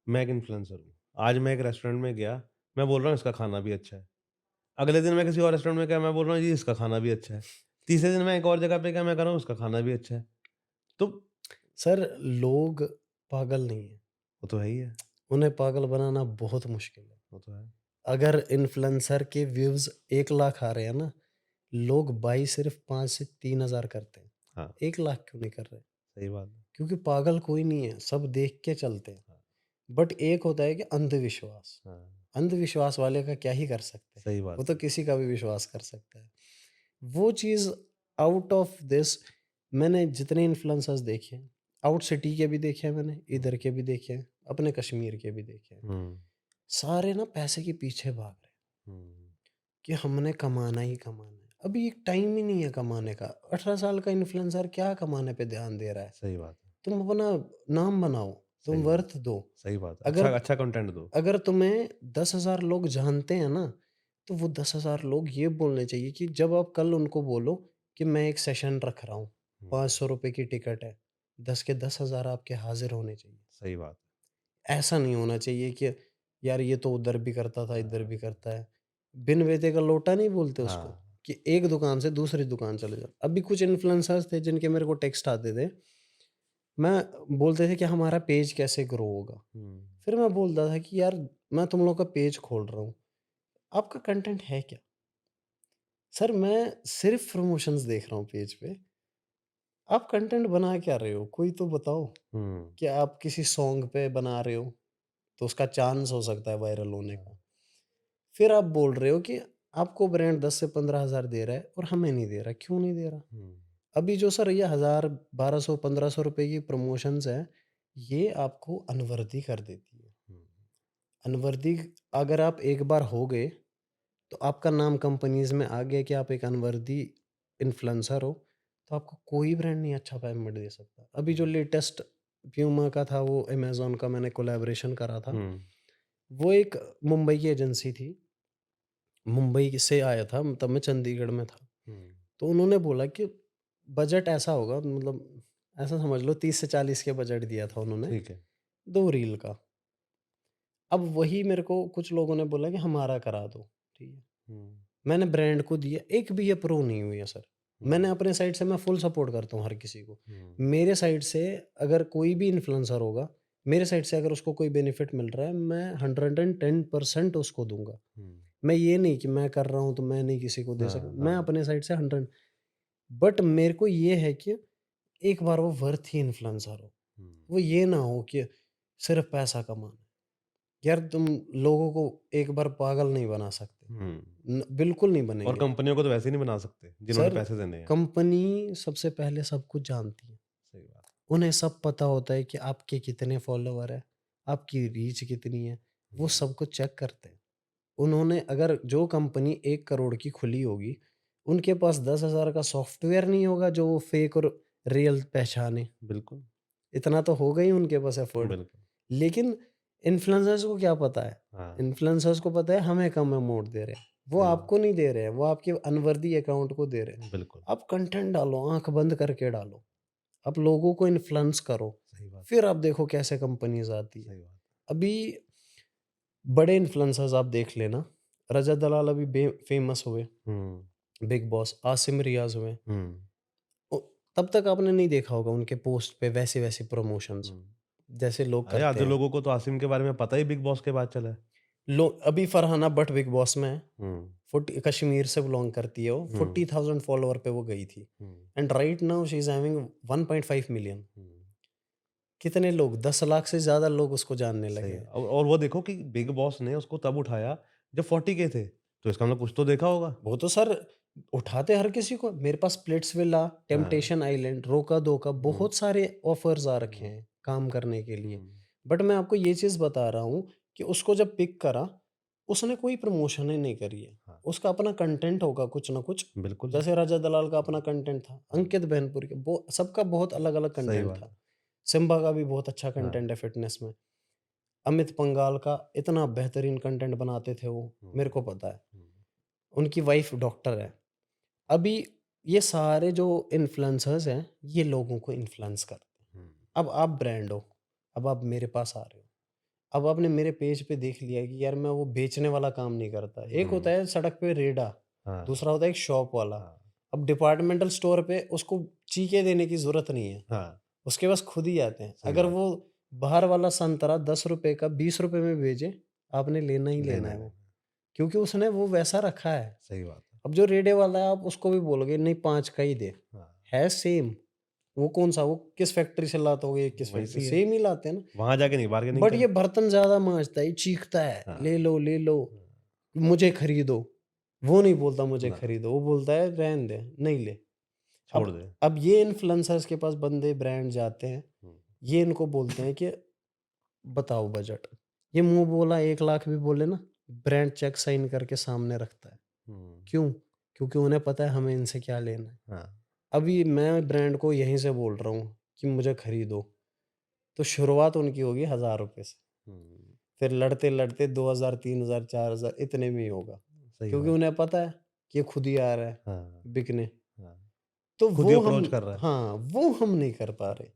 मैं एक इन्फ्लुएंसर हूँ। आज मैं एक रेस्टोरेंट में गया, मैं बोल रहा हूँ इसका खाना भी अच्छा है। अगले दिन मैं किसी और रेस्टोरेंट में गया, मैं बोल रहा हूँ जी इसका खाना भी अच्छा है। तीसरे दिन मैं एक और जगह पे गया, मैं कह रहा हूँ उसका खाना भी अच्छा है। तो सर, लोग पागल नहीं हैं, वो तो है ही है, उन्हें पागल बनाना बहुत मुश्किल है। वो तो है। अगर इन्फ्लुएंसर के व्यूज़ 1 लाख आ रहे हैं ना, लोग बाई सिर्फ़ 5 से 3,000 करते हैं। हाँ, 1 लाख क्यों नहीं कर रहे? सही बात है। क्योंकि पागल कोई नहीं है, सब देख के चलते हैं। हाँ, बट एक होता है कि अंधविश्वास। हाँ, अंधविश्वास वाले का क्या ही कर सकते हैं। सही वो बात तो है। किसी का भी विश्वास कर सकता है। वो चीज़ आउट ऑफ दिस मैंने जितने इन्फ्लुएंसर्स देखे हैं, आउट सिटी के भी देखे हैं मैंने, हुँ, इधर के भी देखे हैं, अपने कश्मीर के भी देखे हैं। हुँ, सारे ना पैसे के पीछे भाग रहे हैं हुँ, कि हमने कमाना ही कमाना है। अभी एक टाइम ही नहीं है कमाने का। 18 साल का इन्फ्लुएंसर क्या कमाने पे ध्यान दे रहा है? सही बात है, तुम अपना नाम बनाओ, तुम सही बात वर्थ दो। सही बात है। अगर अच्छा कंटेंट दो। अगर तुम्हें 10,000 लोग जानते हैं ना, तो वो 10,000 लोग ये बोलने चाहिए कि जब आप कल उनको बोलो कि मैं एक सेशन रख रहा हूँ, हुँ, ₹500 की टिकट है, 10 के 10,000 आपके हाज़िर होने चाहिए। सही बात है। ऐसा नहीं होना चाहिए कि यार ये तो उधर भी करता था, इधर भी हाँ, करता है। बिन बेटे का लोटा नहीं बोलते उसको, हाँ, कि एक दुकान से दूसरी दुकान चले जाओ। अभी कुछ इन्फ्लुएंसर्स थे जिनके मेरे को टेक्स्ट आते थे। मैं बोलते थे कि हमारा पेज कैसे ग्रो होगा? हुँ, फिर मैं बोलता था कि यार मैं तुम लोग का पेज खोल रहा हूँ, आपका कंटेंट है क्या? सर मैं सिर्फ़ प्रमोशंस देख रहा हूँ पेज पे। आप कंटेंट बना क्या रहे हो? कोई तो बताओ। हुँ, क्या आप किसी सॉन्ग पे बना रहे हो? तो उसका चांस हो सकता है वायरल होने हाँ, का। फिर आप बोल रहे हो कि आपको ब्रांड 10 से 15,000 दे रहा है और हमें नहीं दे रहा, क्यों नहीं दे रहा? हुँ, अभी जो सर ये 1000, 1200, 1500 रुपए की प्रमोशंस हैं, ये आपको अनवर्दी कर देती है। हुँ, अनवर्दी अगर आप एक बार हो गए, तो आपका नाम कंपनीज़ में आ गया कि आप एक अनवर्दी इन्फ्लुएंसर हो, तो आपको कोई ब्रांड नहीं अच्छा पेमेंट दे सकता। अभी जो हुँ, लेटेस्ट प्यूमा का था, वो अमेज़न का मैंने कोलैबोरेशन करा था। हुँ, वो एक मुंबई की एजेंसी थी, मुंबई से आया था, तब मैं चंडीगढ़ में था। हुँ, तो उन्होंने बोला कि बजट ऐसा होगा, मतलब ऐसा समझ लो 30 से 40 के बजट दिया था उन्होंने, ठीक है। 2 रील का। अब वही मेरे को कुछ लोगों ने बोला कि हमारा करा दो, ठीक है। हुँ, मैंने ब्रांड को दिया, एक भी अप्रूव नहीं हुई है सर। मैंने हुँ, अपने साइड से मैं फुल सपोर्ट करता हूँ हर किसी को। हुँ, मेरे साइड से अगर कोई भी इन्फ्लुएंसर होगा, मेरे साइड से अगर उसको कोई बेनिफिट मिल रहा है, मैं 110% उसको दूँगा। हुँ, मैं ये नहीं कि मैं कर रहा हूँ तो मैं नहीं किसी को दे सकता, हाँ, मैं हाँ, अपने साइड से 100। बट मेरे को ये है कि एक बार वो वर्थ ही इन्फ्लुएंसर हो। हुँ, वो ये ना हो कि सिर्फ़ पैसा कमाना है। यार तुम लोगों को एक बार पागल नहीं बना सकते। हुँ। बिल्कुल नहीं और बनेंगे। कंपनियों को तो वैसे ही नहीं बना सकते, जिन्होंने सर, पैसे देने हैं। कंपनी सबसे पहले सब कुछ जानती है। सही बात। उन्हें सब पता होता है कि आपके कितने फॉलोवर हैं, आपकी रीच कितनी है, वो हुँ, सब कुछ चेक करते हैं। उन्होंने अगर जो कंपनी 1 करोड़ की खुली होगी, उनके पास 10,000 का सॉफ्टवेयर नहीं होगा जो वो फेक और रियल पहचाने। बिल्कुल, इतना तो होगा ही उनके पास एफर्ट। बिल्कुल। लेकिन इन्फ्लुएंसर्स को क्या पता है? हाँ, इन्फ्लुएंसर्स को पता है हमें कम अमाउंट दे रहे हैं। वो सही बात। आपको नहीं दे रहे हैं, वो आपके अनवर्दी अकाउंट को दे रहे हैं। बिल्कुल, आप कंटेंट डालो, आँख बंद करके डालो। आप लोगों को इन्फ्लुएंस करो, सही बात, फिर आप देखो कैसे कंपनीज़ आती है। सही बात। अभी बड़े इन्फ्लुएंसर्स आप देख लेना, रजत दलाल अभी फेमस हुए, हुँ, बिग बॉस, आसिम रियाज हुए। हुँ, ओ, तब तक आपने नहीं देखा होगा उनके पोस्ट पे वैसे वैसे प्रमोशंस हुँ। जैसे लोग अरे! करते आधे हैं। लोगों को तो आसिम के बारे में पता ही बिग बॉस के बाद चला है। अभी फरहाना बट बिग बॉस में है। हुँ, 40 कश्मीर से बिलोंग करती है वो, हुँ, 40,000 फॉलोवर पे वो गई थी। Hmm, and right now she is having 1.5 million. Hmm. कितने लोग, 10 लाख से ज्यादा लोग उसको जानने सही लगे है। हैं। और वो देखो कि बिग बॉस ने उसको तब उठाया जब 40 के थे। तो इसका मतलब कुछ तो देखा होगा। वो तो सर उठाते हर किसी को। मेरे पास स्प्लिट्स विला, हाँ। टेम्पटेशन आइलैंड, रोका धोखा, हुँ, बहुत सारे ऑफर्स आ रखे हुँ, हैं काम करने के लिए। हुँ। बट मैं आपको ये चीज़ बता रहा हूँ कि उसको जब पिक करा, उसने कोई प्रमोशन ही नहीं करी है। हाँ, उसका अपना कंटेंट होगा कुछ ना कुछ। बिल्कुल है। जैसे राजा दलाल का हुँ, अपना कंटेंट था, हुँ। अंकित बहनपुरी का, सबका बहुत अलग अलग सही कंटेंट बात था। है। सिम्बा का भी बहुत अच्छा हाँ। कंटेंट है फिटनेस में। अमित पंगाल का इतना बेहतरीन कंटेंट बनाते थे वो, हुँ, मेरे को पता है। हुँ, उनकी वाइफ डॉक्टर है। अभी ये सारे जो इन्फ्लुएंसर्स हैं, ये लोगों को इन्फ्लुएंस करते हैं। हुँ, अब आप ब्रांड हो, अब आप मेरे पास आ रहे हो। अब आपने मेरे पेज पे देख लिया कि यार मैं वो बेचने वाला काम नहीं करता। एक होता हुँ। है सड़क पे रेड़ा, हाँ, दूसरा होता है एक शॉप वाला। हाँ, अब डिपार्टमेंटल स्टोर पे उसको चीखे देने की ज़रूरत नहीं है, हाँ। उसके पास खुद ही आते हैं। सही अगर बात वो बाहर वाला संतरा ₹10 का ₹20 में बेचे, आपने लेना ही है। लेना लेना है ही वो, लेना है। क्योंकि उसने वो वैसा रखा है। सही बात है। अब जो रेड़े वाला है, आप उसको भी बोलोगे नहीं 5 का ही दे, हाँ, है सेम। वो कौन-सा, वो किस फैक्ट्री से लाता होगा, ये किस फैक्ट्री, वैसी है। सेम ही लाते हैं ना। वहाँ जाके नहीं बार्गेनिंग बट कर। ये बर्तन ज़्यादा माँजता है, ये चीखता है, हाँ, ले लो, हाँ। मुझे खरीदो। वो नहीं बोलता मुझे ना, खरीदो, वो बोलता है रहने दे, नहीं ले। छोड़ अब दे। अब ये इन्फ्लुएंसर्स के पास बंदे ब्रांड जाते हैं, हुँ, ये इनको बोलते हैं कि बताओ बजट। ये मुँह बोला 1 लाख भी बोले ना, ब्रांड चेक साइन करके सामने रखता है। हुँ। क्यों? क्योंकि उन्हें पता है हमें इनसे क्या लेना है। हाँ। अभी मैं ब्रांड को यहीं से बोल रहा हूँ कि मुझे खरीदो, तो शुरुआत उनकी होगी ₹1000 से। हुँ, फिर लड़ते-लड़ते 2000, 3000, 4000 इतने में ही होगा। सही क्योंकि बात। उन्हें पता है कि ये खुद ही आ रहा है हाँ, बिकने। हाँ। तो खुद ही वो हम, अप्रोच कर रहा है। हाँ, वो हम नहीं कर पा रहे।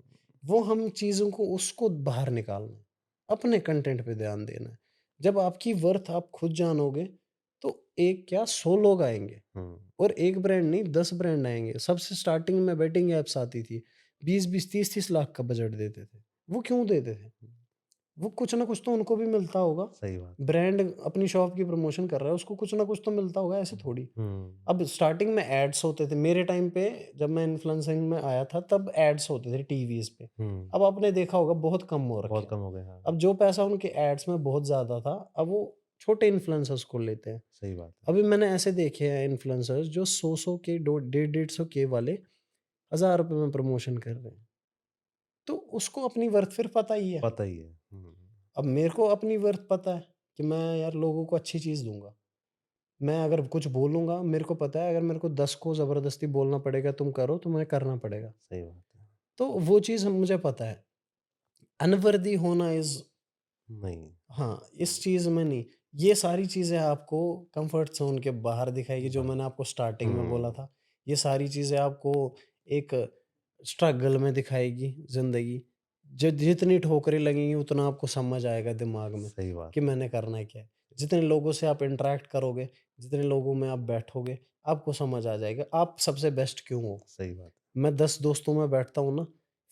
वो हम चीज़ों को उसको बाहर निकालना है। अपने कंटेंट पे ध्यान देना है। जब आपकी वर्थ आप खुद जानोगे, तो एक क्या 100 लोग आएँगे। हुँ, और एक ब्रांड नहीं, 10 ब्रांड आएँगे। सबसे स्टार्टिंग में बेटिंग ऐप्स आती थी। 20-20, 30-30 लाख का बजट देते थे। वो क्यों देते थे? हुँ। वो कुछ ना कुछ तो उनको भी मिलता होगा। सही बात। ब्रांड अपनी शॉप की प्रमोशन कर रहा है, उसको कुछ ना कुछ तो मिलता होगा, ऐसे हुँ, थोड़ी। हुँ, अब स्टार्टिंग में एड्स होते थे। मेरे टाइम पे जब मैं इन्फ्लुएंसिंग में आया था, तब एड्स होते थे टीवीज़ पे। हुँ। अब आपने देखा होगा बहुत कम हो रखे बहुत हैं। कम हो गए, हाँ। अब जो पैसा उनके एड्स में बहुत ज़्यादा था, अब वो छोटे इन्फ्लुएंसर्स को लेते हैं। सही बात है। अभी मैंने ऐसे देखे हैं इन्फ्लुएंसर्स जो 100-100 के, डो 150-150 के वाले ₹1000 में प्रमोशन कर रहे हैं। तो उसको अपनी वर्थ फिर पता ही है। पता ही है। हुँ, अब मेरे को अपनी वर्थ पता है कि मैं यार लोगों को अच्छी चीज़ दूँगा। मैं अगर कुछ बोलूँगा, मेरे को पता है अगर मेरे को 10 को ज़बरदस्ती बोलना पड़ेगा तुम करो, तो मुझे करना पड़ेगा। सही बात है। तो वो चीज़ मुझे पता है। अनवर्दी होना इज़, नहीं। हाँ, इस चीज़ में नहीं। ये सारी चीज़ें आपको कम्फर्ट ज़ोन के बाहर दिखाएगी, जो बाहर। मैंने आपको स्टार्टिंग में बोला हुँ, था। ये सारी चीज़ें आपको एक स्ट्रगल में दिखाएगी ज़िंदगी। जितनी ठोकरें लगेंगी, उतना आपको समझ आएगा दिमाग में सही बात कि है। मैंने करना क्या है। जितने लोगों से आप इंटरैक्ट करोगे, जितने लोगों में आप बैठोगे, आपको समझ आ जाएगा आप सबसे बेस्ट क्यों हो। सही बात है। मैं 10 दोस्तों में बैठता हूँ ना,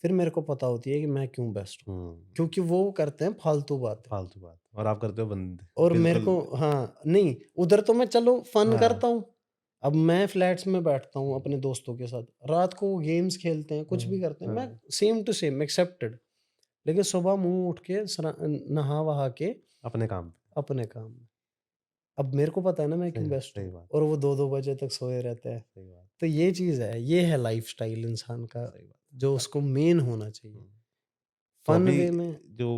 फिर मेरे को पता होती है कि मैं क्यों बेस्ट हूँ। हुँ, क्योंकि वो करते हैं फालतू बातें। फालतू बात और आप करते हो और मेरे बिल्कुल। को, हाँ, नहीं, उधर तो मैं चलो फन हाँ। करता हूँ। अब मैं फ्लैट्स में बैठता हूँ हुँ, अपने दोस्तों के साथ। रात को वो गेम्स खेलते हैं, कुछ भी हाँ, करते हैं। मैं हाँ। Same to same accepted. लेकिन सुबह मुँह उठ के नहा-वहा के अपने काम पे। अपने काम में। अब मेरे को पता है ना मैं क्यों सही बेस्ट सही हूँ, बात और है। वो 2-2 बजे तक सोए रहते हैं। सही बात। तो ये चीज़ है, ये है लाइफ़स्टाइल इंसान का, सही बात जो है। उसको मेन होना चाहिए। हुँ। तो फन अभी वे में। जो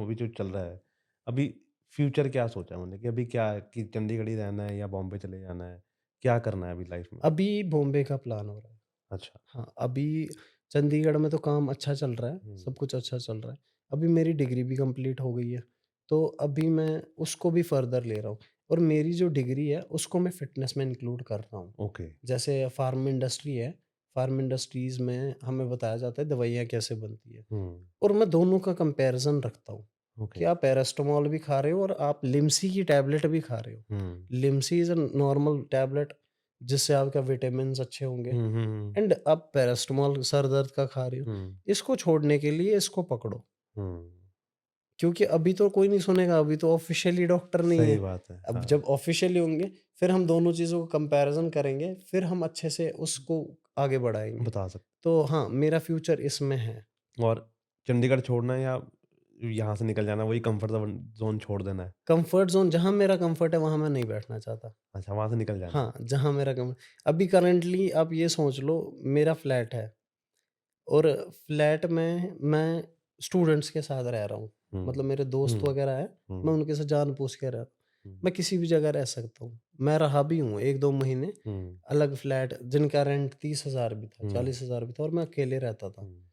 अभी जो चल रहा है, अभी फ्यूचर क्या सोचा है मतलब कि अभी क्या है कि चंडीगढ़ ही रहना है या बॉम्बे चले जाना है? क्या करना है अभी लाइफ़ में? अभी बॉम्बे का प्लान हो रहा है। अच्छा। हाँ, अभी चंडीगढ़ में तो काम अच्छा चल रहा है, हुँ, सब कुछ अच्छा चल रहा है। अभी मेरी डिग्री भी कंप्लीट हो गई है, तो अभी मैं उसको भी फर्दर ले रहा हूँ, और मेरी जो डिग्री है, उसको मैं फ़िटनेस में इंक्लूड कर रहा हूँ। ओके। जैसे फार्म इंडस्ट्री है, फार्म इंडस्ट्रीज़ में हमें बताया जाता है दवाइयाँ कैसे बनती है, हुँ, और मैं दोनों का कंपैरिज़न रखता हूँ। ओके। कि आप पैरास्टामॉल भी खा रहे हो और आप लिम्सी की टैबलेट भी खा रहे हो। Hmm. Limcee is a normal tablet जिससे आपका विटामिन्स अच्छे होंगे हुँ, हुँ, हुँ। एंड आप पैरास्टामॉल सर दर्द का खा रहे हो। हुँ, इसको छोड़ने के लिए इसको पकड़ो, हुँ। क्योंकि अभी तो कोई नहीं सुनेगा, अभी तो ऑफ़िशियली डॉक्टर नहीं सही है। बात है। अब हाँ, जब ऑफ़िशियली होंगे, फिर हम दोनों चीज़ों को कंपैरिज़न करेंगे, फिर हम अच्छे से उसको आगे बढ़ाएँगे। बता सकते तो हाँ, मेरा फ्यूचर इसमें है। और चंडीगढ़ छोड़ना है या यहाँ से निकल जाना, वही कम्फर्ट ज़ोन छोड़ देना है? कम्फ़र्ट ज़ोन जहाँ मेरा कम्फ़र्ट है, वहाँ मैं नहीं बैठना चाहता। अच्छा, वहाँ से निकल जाना है। हाँ, जहाँ मेरा कम अभी करंटली आप ये सोच लो, मेरा फ्लैट है और फ्लैट में मैं स्टूडेंट्स के साथ रह रहा हूँ। हुँ, मतलब मेरे दोस्त हुँ, वगैरह हैं, मैं हुँ, उनके साथ जान-पूछ के रह रहा हूँ। हुँ, मैं किसी भी जगह रह सकता हूँ। मैं रहा भी हूँ 1-2 महीने हुँ, अलग फ्लैट जिनका रेंट 30,000 भी था, हुँ, 40,000 भी था और मैं अकेले रहता था। हुँ,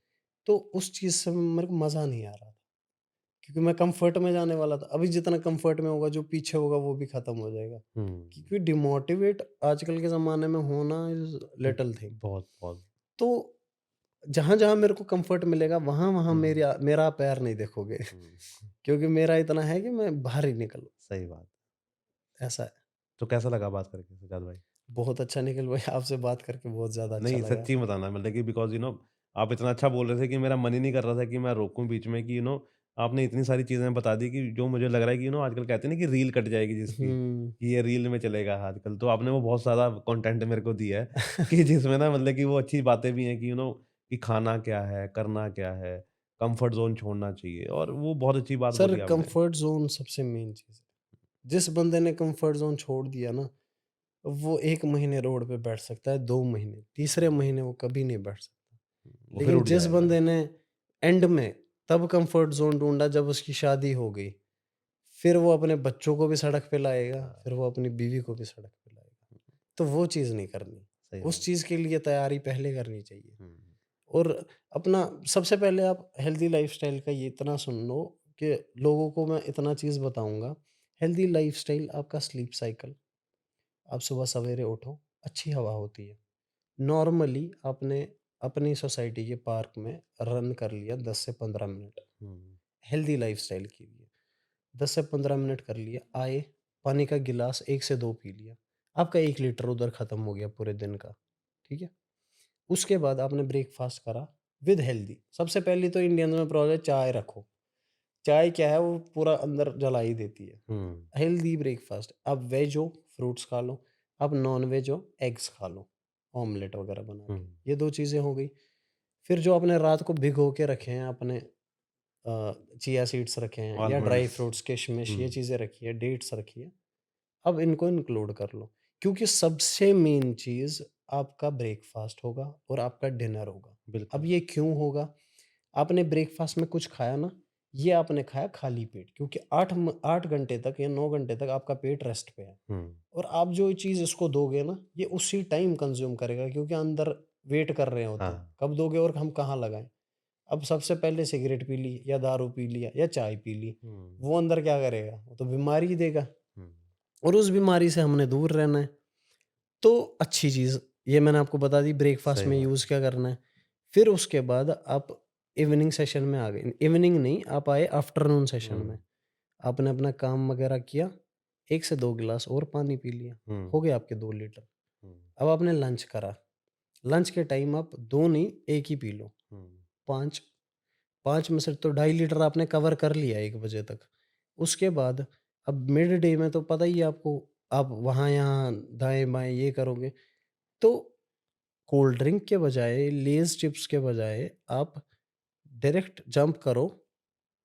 तो उस चीज़ से मेरे को मज़ा नहीं आ रहा था, क्योंकि मैं कम्फ़र्ट में जाने वाला था। अभी जितना कम्फ़र्ट में होगा, जो पीछे होगा वो भी खत्म हो जाएगा। हुँ। क्योंकि डिमोटिवेट आजकल के ज़माने में होना इज़ हुँ, लिटिल थिंग। बहुत, बहुत। तो जहाँ-जहाँ मेरे को कम्फ़र्ट मिलेगा, वहाँ-वहाँ हुँ, मेरा पैर नहीं देखोगे। हुँ, क्योंकि मेरा इतना है कि मैं बाहर ही निकलूँ, सही बात। ऐसा है। तो कैसा लगा बात करके सज्जाद भाई? बहुत अच्छा निखिल भाई, आपसे बात करके बहुत ज़्यादा अच्छा नहीं, लगा। सच्ची बताना मतलब कि बिकॉज़ आप इतना अच्छा बोल रहे थे कि मेरा मन ही नहीं कर रहा था कि मैं रोकूँ बीच में कि आपने इतनी सारी चीज़ें बता दी कि जो मुझे लग रहा है कि आजकल कहते हैं ना कि रील कट जाएगी जिसकी, हुँ। कि ये रील में चलेगा आजकल। तो आपने वो बहुत सारा कंटेंट मेरे को दिया है कि जिसमें ना मतलब कि वो अच्छी बातें भी हैं कि कि खाना क्या है, करना क्या है, कम्फर्ट ज़ोन छोड़ना चाहिए और वो बहुत अच्छी बात सर बोली आपने। कम्फ़र्ट ज़ोन सबसे मेन चीज़ है। जिस बंदे ने कम्फ़र्ट ज़ोन छोड़ दिया ना, वो 1 महीने रोड पे बैठ सकता है, 2 महीने, तीसरे महीने वो कभी नहीं बैठ सकता। वो फिर लेकिन उठ जिस जाएगा। बंदे ने एंड में तब कम्फ़र्ट ज़ोन ढूँढा जब उसकी शादी हो गई, फिर वो अपने बच्चों को भी सड़क पे लाएगा, हाँ, फिर वो अपनी बीवी को भी सड़क पे लाएगा। तो वो चीज़ नहीं करनी। सही उस बात। चीज़ के लिए तैयारी पहले करनी चाहिए। हुँ, और अपना सबसे पहले आप हेल्दी लाइफ़स्टाइल का ये इतना सुन लो कि लोगों को मैं इतना चीज़ बताऊँगा, हेल्दी लाइफ़स्टाइल आपका स्लीप साइकिल, आप सुबह सवेरे उठो, अच्छी हवा होती है। नॉर्मली आपने अपनी सोसाइटी के पार्क में रन कर लिया 10 से 15 मिनट, हुँ, हेल्दी लाइफ़स्टाइल के लिए। 10 से 15 मिनट कर लिया, आए, पानी का गिलास 1 से 2 पी लिया। आपका 1 लीटर उधर खत्म हो गया पूरे दिन का, ठीक है? उसके बाद आपने ब्रेकफ़ास्ट करा विद हेल्दी। सबसे पहली तो इंडियंस में प्रॉब्लम है, चाय रखो। चाय क्या है, वो पूरा अंदर जला ही देती है। हुँ, हेल्दी ब्रेकफ़ास्ट, आप वेज हो, फ्रूट्स खा लो, आप नॉन-वेज हो, एग्स खा लो, ऑमलेट वगैरह बना हुँ, के। ये 2 चीज़ें हो गई। फिर जो आपने रात को भिगो के रखे हैं अपने चिया सीड्स रखे हैं या ड्राई आलमंड्स। फ्रूट्स, किशमिश, हुँ, ये चीज़ें रखी है, डेट्स रखी है। अब इनको इंक्लूड कर लो, क्योंकि सबसे मेन चीज़ आपका ब्रेकफ़ास्ट होगा और आपका डिनर होगा। अब बिल्कुल। ये क्यों होगा? आपने ब्रेकफ़ास्ट में कुछ खाया ना, ये आपने खाया खाली पेट, क्योंकि 8 घंटे तक या 9 घंटे तक आपका पेट रेस्ट पे है। हुँ, और आप जो चीज़ इसको दोगे ना, ये उसी टाइम कंज़्यूम करेगा, क्योंकि अंदर वेट कर रहे होते हैं, हाँ, कब दोगे और हम कहाँ लगाएँ? अब सबसे पहले सिगरेट पी ली या दारू पी लिया या चाय पी ली, हुँ, वो अंदर क्या करेगा? वो तो बीमारी ही देगा हुँ, और उस बीमारी से हमने दूर रहना है। तो अच्छी चीज़, ये मैंने आपको बता दी ब्रेकफ़ास्ट सही में बात यूज़ है। क्या करना है। फिर उसके बाद आप इवनिंग सेशन में आ गए, इवनिंग नहीं, आप आए आफ्टरनून सेशन हुँ, में। आपने अपना काम वगैरह किया, 1 से 2 गिलास और पानी पी लिया, हुँ, हो गए आपके 2 लीटर। हुँ, अब आपने लंच करा, लंच के टाइम आप 2 नहीं 1 ही पी लो, हुँ, 5 5 में से तो 2.5 लीटर आपने कवर कर लिया 1 बजे तक। उसके बाद अब मिड डे में तो पता ही है आपको, आप वहाँ-यहाँ, दाएँ-बाएँ ये करोगे, तो कोल्ड ड्रिंक के बजाय, लेज़ चिप्स के बजाय आप डायरेक्ट जंप करो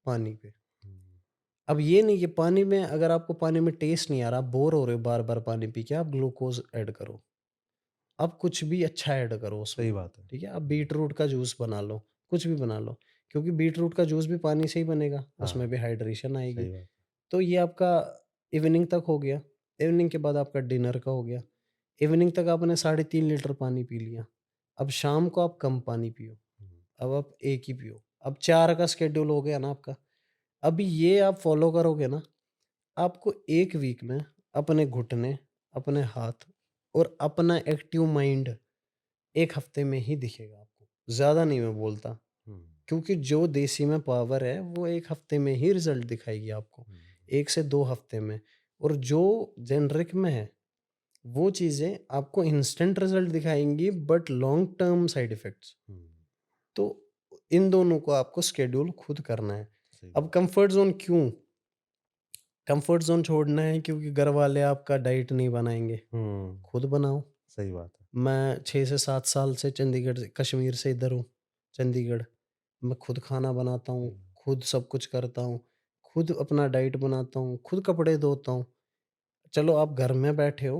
पानी पे। हुँ, अब ये नहीं कि पानी में, अगर आपको पानी में टेस्ट नहीं आ रहा, आप बोर हो रहे हो बार-बार पानी पी के, आप ग्लूकोज़ ऐड करो। आप कुछ भी अच्छा ऐड करो सही उसमें, बात है। ठीक है? आप हुँ, बीट रूट का जूस बना लो, कुछ भी बना लो, क्योंकि बीट रूट का जूस भी पानी से ही बनेगा, उसमें हाँ, भी हाइड्रेशन आएगी। सही बात। तो ये आपका इवनिंग तक हो गया, इवनिंग के बाद आपका डिनर का हो गया। इवनिंग तक आपने 3.5 लीटर पानी पी लिया। अब शाम को आप कम पानी पियो, हुँ, अब आप 1 ही पियो। अब 4 का शेड्यूल हो गया ना आपका। अभी ये आप फ़ॉलो करोगे ना, आपको 1 वीक में अपने घुटने, अपने हाथ और अपना एक्टिव माइंड 1 हफ्ते में ही दिखेगा आपको। ज़्यादा नहीं मैं बोलता। हुँ, क्योंकि जो देसी में पावर है वो 1 हफ्ते में ही रिज़ल्ट दिखाएगी आपको, हुँ, 1 से 2 हफ्ते में। और जो जेनेरिक में है, वो चीज़ें आपको इंस्टेंट रिज़ल्ट दिखाएँगी but long term side effects. Hmm, तो इन दोनों को आपको शेड्यूल खुद करना है। सही अब बात। कंफर्ट ज़ोन क्यों? कंफर्ट ज़ोन छोड़ना है क्योंकि घर वाले आपका डाइट नहीं बनाएँगे, हुँ, खुद बनाओ। सही बात है। मैं 6 से 7 साल से चंडीगढ़ से कश्मीर से इधर हूँ, चंडीगढ़। मैं खुद खाना बनाता हूँ, हुँ, खुद सब कुछ करता हूँ, खुद अपना डाइट बनाता हूँ, खुद कपड़े धोता हूँ। चलो आप घर में बैठे हो,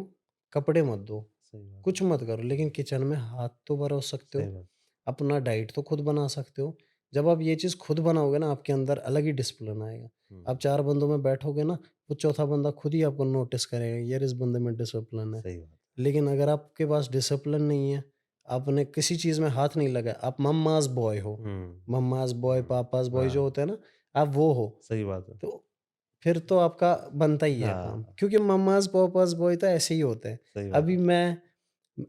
कपड़े मत धो, सही बात है। कुछ मत करो, लेकिन किचन में हाथ तो परोस सकते सही हो, बात। अपना डाइट तो खुद बना सकते हो। जब आप ये चीज़ खुद बनाओगे ना, आपके अंदर अलग ही डिसिप्लिन आएगा। हुँ, आप 4 बंदों में बैठोगे ना, वो चौथा बंदा खुद ही आपको नोटिस करेगा, यार इस बंदे में डिसिप्लिन है। सही बात। लेकिन अगर आपके पास डिसिप्लिन नहीं है, आपने किसी चीज़ में हाथ नहीं लगाया, आप मम्माज़ बॉय हो, हुँ, मम्माज़ बॉय, हुँ, पापाज़ बॉय जो हाँ, होते हैं ना, आप वो हो। सही बात है। तो फिर तो आपका बनता ही है काम, हाँ, क्योंकि मम्माज़ पापाज़ बॉय तो ऐसे ही होते हैं। सही बात अभी है।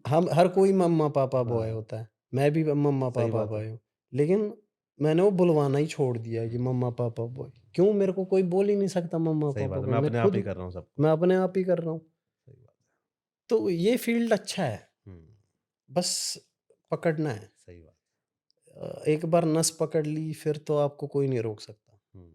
हम हर कोई मम्मा पापा बॉय हाँ, होता है, मैं भी मम्मा सही पापा बात है। बॉय हूँ। लेकिन मैंने वो बुलवाना ही छोड़ दिया कि हुँ, मम्मा पापा बॉय, क्यों? मेरे को कोई बोल ही नहीं सकता मम्मा सही पापा बात है। बॉय, मैं मैं अपने आप ही खुद कर रहा हूँ सब कुछ। मैं अपने आप ही कर रहा हूँ। सही बात है। तो ये फ़ील्ड अच्छा है, हुँ, बस पकड़ना है। सही बात। एक बार नस पकड़ ली फिर तो आपको कोई नहीं रोक सकता। हुँ,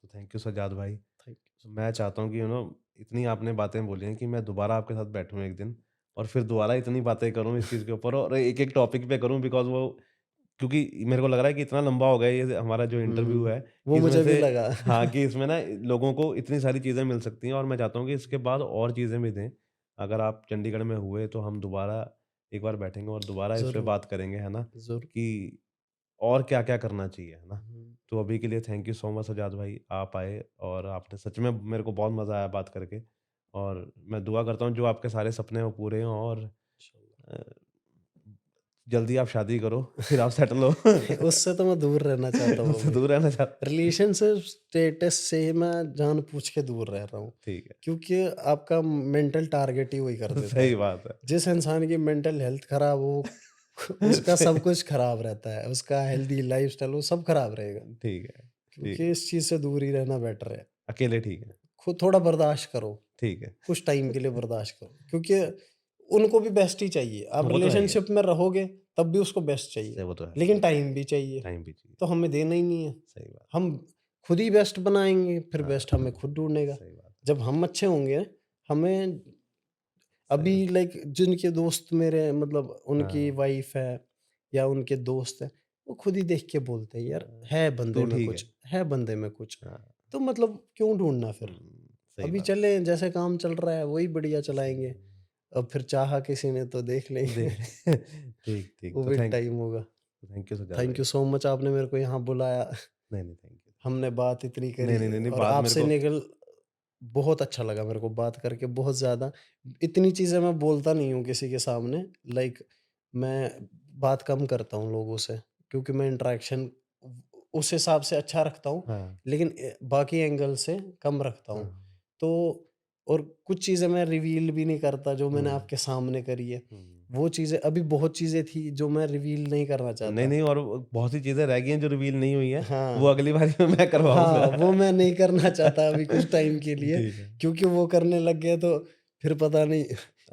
तो थैंक यू सज्जाद भाई। थैंक तो मैं चाहता हूँ कि इतनी आपने बातें बोली हैं कि मैं दोबारा आपके साथ बैठूँ एक दिन और फिर दोबारा इतनी बातें करूँ इस चीज़ के ऊपर और एक-एक टॉपिक पे करूँ बिकॉज़ वो क्योंकि मेरे को लग रहा है कि इतना लंबा हो गया ये हमारा जो इंटरव्यू हुँ, है वो कि इसमें मुझे भी से लगा। हाँ, कि इसमें ना लोगों को इतनी सारी चीज़ें मिल सकती हैं और मैं चाहता हूँ कि इसके बाद और चीज़ें भी दें। अगर आप चंडीगढ़ में हुए तो हम दोबारा एक बार बैठेंगे और दोबारा इस पे ज़रूर, बात करेंगे, है ना? ज़रूर। कि और क्या-क्या करना चाहिए, है ना? हुँ, तो अभी के लिए thank you so much Sajjad भाई, आप आए और आपने सच में मेरे को बहुत मज़ा आया बात करके और मैं दुआ करता हूँ जो आपके सारे सपने हैं वो पूरे हों और इंशाल्लाह। अ, जल्दी आप शादी करो, फिर आप सेटल हो। उससे तो मैं दूर रहना चाहता हूँ उससे अभी। दूर रहना चाहते रिलेशनशिप स्टेटस से मैं जानबूझ के दूर रह रहा हूँ, ठीक है। क्योंकि आपका मेंटल टारगेट ही वही कर देता सही है। बात है। जिस इंसान की मेंटल हेल्थ खराब हो, उसका सब सही कुछ खराब रहता है, उसका हेल्दी लाइफ़स्टाइल वो सब खराब रहेगा, ठीक है, ठीक क्योंकि है। इस चीज़ से दूर ही रहना बेटर है। अकेले ठीक है, खुद थोड़ा बर्दाश्त करो, ठीक है। कुछ टाइम के लिए बर्दाश्त करो, क्योंकि उनको भी बेस्ट ही चाहिए। आप वो तो है ही है। रिलेशनशिप में रहोगे, तब भी उसको बेस्ट चाहिए, सही वो तो है, लेकिन टाइम भी चाहिए, टाइम भी चाहिए। तो हमें देना ही नहीं है। सही बात। हम खुद ही बेस्ट बनाएँगे, फिर हाँ, बेस्ट हमें खुद ढूँढेगा। सही बात है, जब हम अच्छे होंगे, हमें सही अभी बात। लाइक जिनके दोस्त मेरे मतलब उनकी हाँ, वाइफ़ है या उनके दोस्त हैं, वो खुद ही देख के बोलते हैं, "यार, है बंदे तू में ठीक है। कुछ, है बंदे में कुछ।" हाँ, तो मतलब क्यों ढूँढना फिर? सही अभी बात। चलें, जैसे काम चल रहा है, वही बढ़िया सही चलाएँगे। है। अब फिर चाहा किसी ने तो देख लेंगे। देख ले ठीक, ठीक। वो तो भी टाइम होगा। थैंक यू सज्जाद थैंक भाई। यू सो मच, आपने मेरे को यहाँ बुलाया। नहीं, नहीं, थैंक यू। हमने बात इतनी नहीं, करी नहीं, नहीं, नहीं, और बात मेरे आपसे को निकल बहुत अच्छा लगा मेरे को बात करके, बहुत ज़्यादा। इतनी चीज़ें मैं बोलता नहीं हूँ किसी के सामने, लाइक मैं बात कम करता हूँ लोगों से, क्योंकि मैं इंटरेक्शन उस हिसाब से अच्छा रखता हूँ, हाँ, लेकिन बाकी एंगल से कम रखता हाँ, हूँ। तो और कुछ चीज़ें मैं रिवील भी नहीं करता जो मैंने हुँ, आपके सामने करी है। हुँ। वो चीज़ें अभी बहुत चीज़ें थी जो मैं रिवील नहीं करना नहीं, चाहता। नहीं और बहुत सी चीज़ें रह गई हैं जो रिवील नहीं हुई हैं, वो हाँ। अगली बारी में मैं हाँ, करवाऊँगा। वो मैं नहीं करना चाहता अभी कुछ टाइम के लिए, ठीक है। क्योंकि वो करने लग गए तो फिर पता नहीं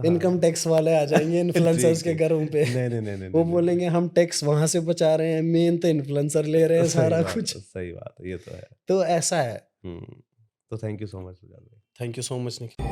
इनकम हाँ। टैक्स वाले आ जाएँगे इन्फ्लुएंसर्स ठीक, के ठीक। घरों पे। नहीं, नहीं, नहीं, नहीं, वो नहीं, नहीं, नहीं। बोलेंगे हम टैक्स वहाँ से बचा रहे हैं, मेन तो इन्फ्लुएंसर ले रहे हैं सही सारा बात कुछ। है, सही बात है, ये तो है। तो ऐसा है। हुँ, तो thank you so much Sujal भाई। Thank you so much Nikhil.